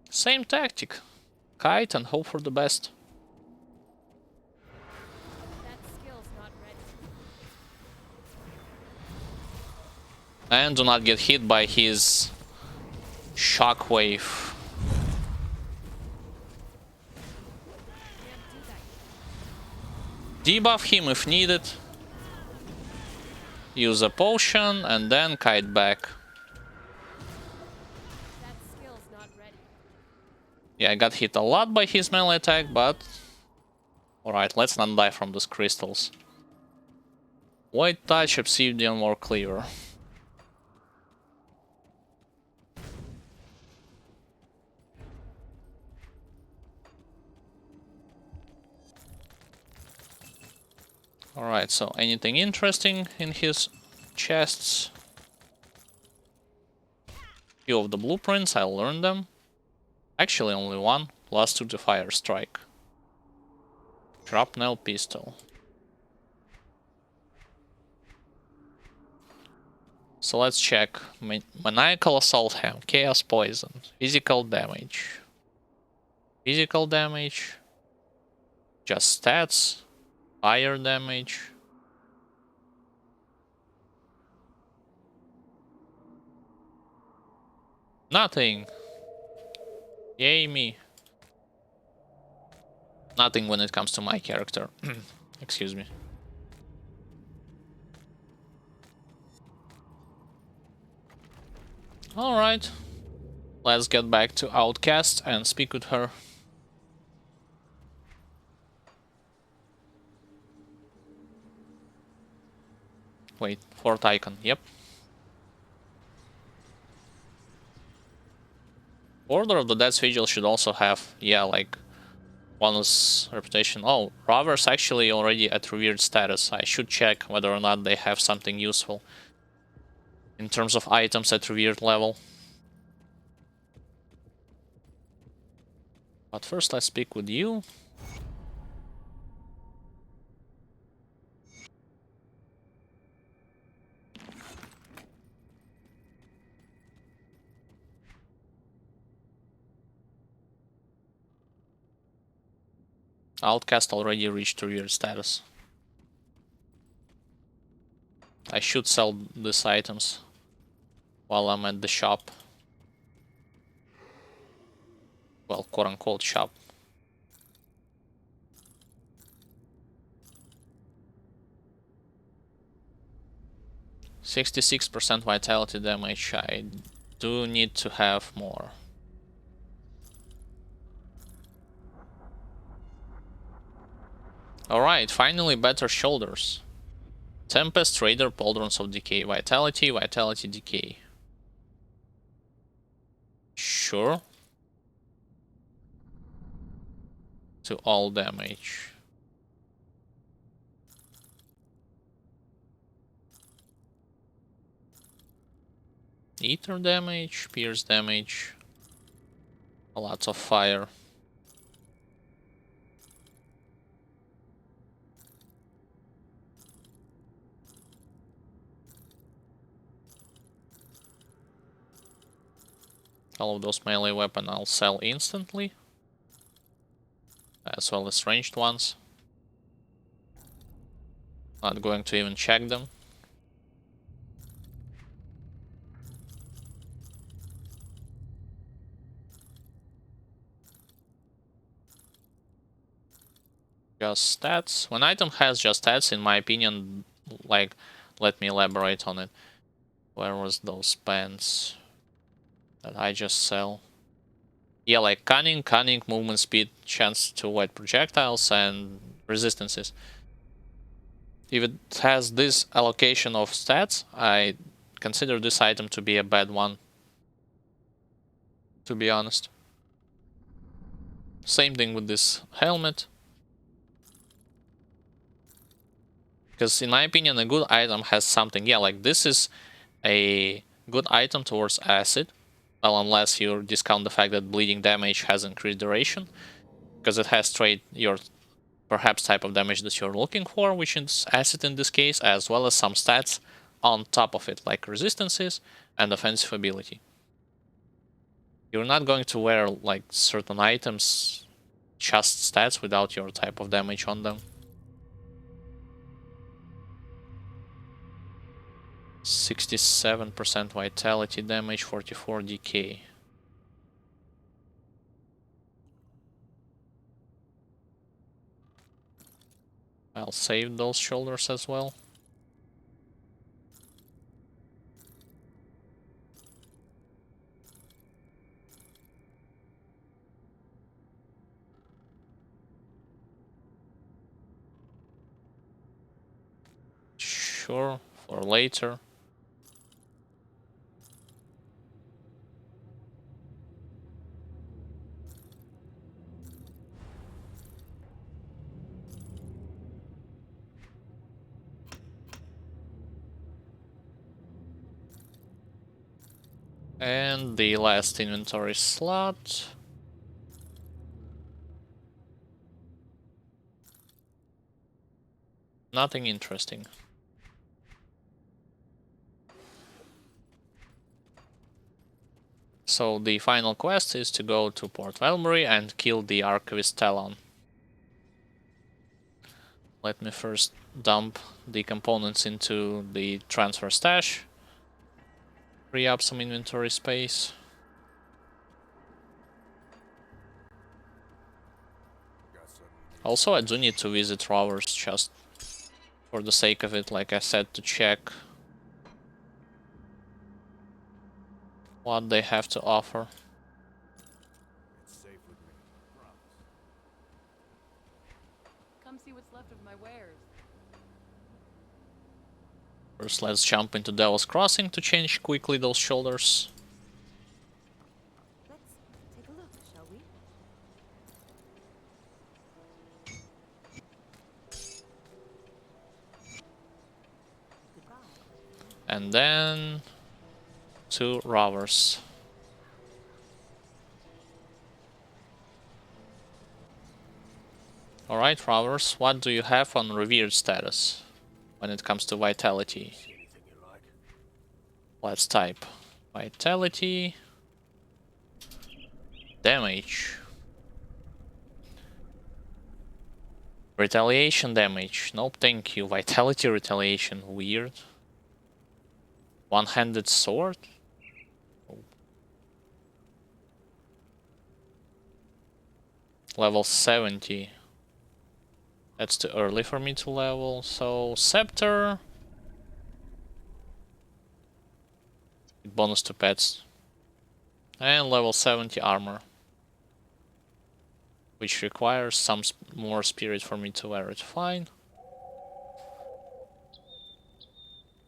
Same tactic. Kite and hope for the best. That skill's not ready. And do not get hit by his shockwave. Debuff him if needed. Use a potion and then kite back. That skill's not ready. Yeah, I got hit a lot by his melee attack, but... Alright, let's not die from those crystals. White touch, obsidian, more cleaver. Alright, so anything interesting in his chests? Few of the blueprints, I learned them. Actually, only one. Last two to fire strike. Shrapnel pistol. So let's check. Maniacal assault ham, chaos poison, physical damage. Physical damage. Just stats. Fire damage. Nothing. Yay me. Nothing when it comes to my character. Excuse me. Alright. Let's get back to Outcast and speak with her. Wait, fourth icon, yep. Order of the Dead's Vigil should also have, yeah, like, bonus reputation. Oh, Rover's actually already at revered status. I should check whether or not they have something useful in terms of items at revered level. But first let's speak with you. Outcast already reached revered status. I should sell these items while I'm at the shop. Well, quote-unquote shop. %66% vitality damage. I do need to have more. Alright, finally better shoulders. Tempest, Raider, Pauldrons of Decay. Vitality, Vitality, Decay. Sure. To all damage. Ether damage, Pierce damage. Lots of fire. All of those melee weapons I'll sell instantly, as well as ranged ones. Not going to even check them. Just stats. When item has just stats, in my opinion, like, let me elaborate on it. Where was those pants that I just sell? Yeah, like cunning, movement speed, chance to avoid projectiles, and resistances. If it has this allocation of stats, I consider this item to be a bad one, to be honest. Same thing with this helmet. Because in my opinion, a good item has something. Yeah, like this is a good item towards acid. Well, unless you discount the fact that bleeding damage has increased duration. Because it has straight your perhaps type of damage that you're looking for, which is acid in this case, as well as some stats on top of it, like resistances and offensive ability. You're not going to wear like certain items just stats without your type of damage on them. 67% vitality damage, 44 decay. I'll save those shoulders as well. Sure, for later. And the last inventory slot. Nothing interesting. So the final quest is to go to Port Valbury and kill the Archivist Talon. Let me first dump the components into the transfer stash. Free up some inventory space. Also, I do need to visit Rovers just for the sake of it, like I said, to check what they have to offer. It's safe with me. Promise. Come see what's left of my wares. First, let's jump into Devil's Crossing to change quickly those shoulders. Let's take a look, shall we? Goodbye. And then to Rovers. Alright, Rovers, what do you have on revered status when it comes to vitality? See anything you like? Let's type vitality, damage, retaliation damage. Nope, thank you. Vitality, retaliation, weird. One-handed sword. Level 70. That's too early for me to level. So scepter. Bonus to pets. And level 70 armor. Which requires some more spirit for me to wear it. Fine.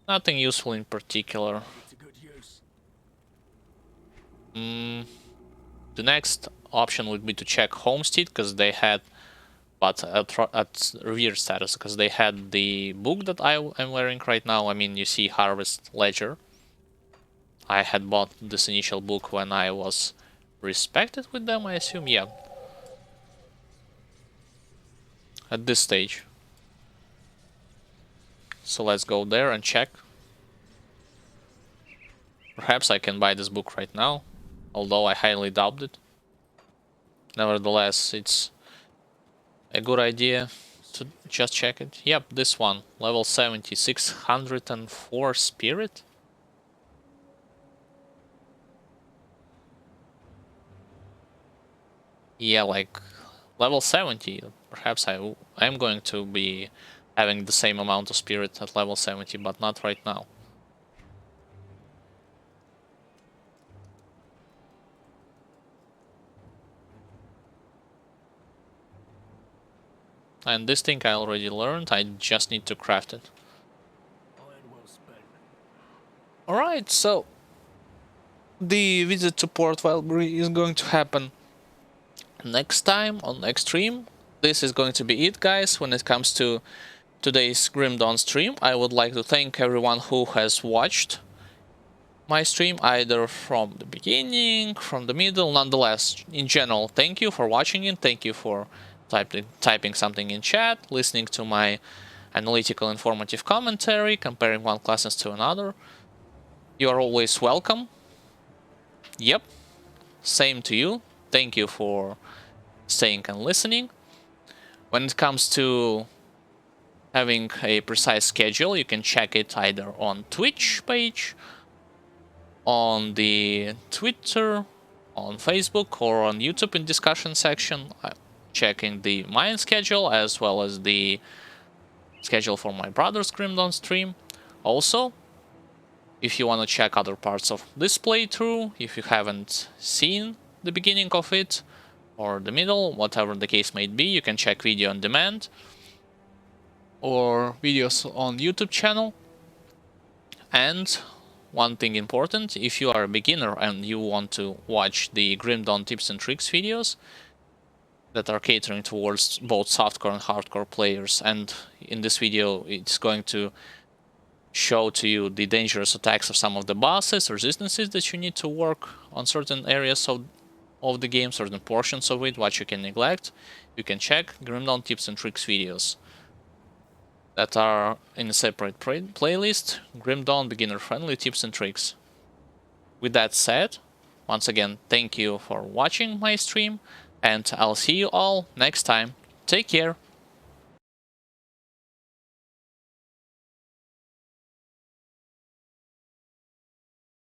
Nothing useful in particular. It's a good use. The next option would be to check Homestead, because they had, but at revered status, because they had the book that I am wearing right now. I mean, you see Harvest Ledger. I had bought this initial book when I was respected with them, I assume. Yeah. At this stage. So let's go there and check. Perhaps I can buy this book right now. although I highly doubt it. Nevertheless, it's a good idea to just check it. Yep, this one, level 70, 604 spirit. Yeah, like level 70. Perhaps I'm going to be having the same amount of spirit at level 70, but not right now. And this thing I already learned, I just need to craft it. Iron well spent. Alright, so the visit to Port Wildberry is going to happen next time on next stream. This is going to be it, guys, when it comes to today's Grim Dawn stream. I would like to thank everyone who has watched my stream, either from the beginning, from the middle. Nonetheless, in general, thank you for watching it. Thank you for typing something in chat, listening to my analytical, informative commentary, comparing one classes to another. You are always welcome. Yep, same to you. Thank you for staying and listening. When it comes to having a precise schedule, you can check it either on Twitch page, on the Twitter, on Facebook, or on YouTube in discussion section. I'm checking the mine schedule as well as the schedule for my brother's Grim Dawn stream. Also, if you want to check other parts of this playthrough, if you haven't seen the beginning of it, or the middle, whatever the case may be, you can check video on demand or videos on YouTube channel. And one thing important, if you are a beginner and you want to watch the Grim Dawn tips and tricks videos that are catering towards both softcore and hardcore players, and in this video it's going to show to you the dangerous attacks of some of the bosses, resistances that you need to work on certain areas of the game, certain portions of it, what you can neglect, you can check Grim Dawn tips and tricks videos that are in a separate playlist, Grim Dawn Beginner Friendly Tips and Tricks. With that said, once again, thank you for watching my stream, and I'll see you all next time. Take care!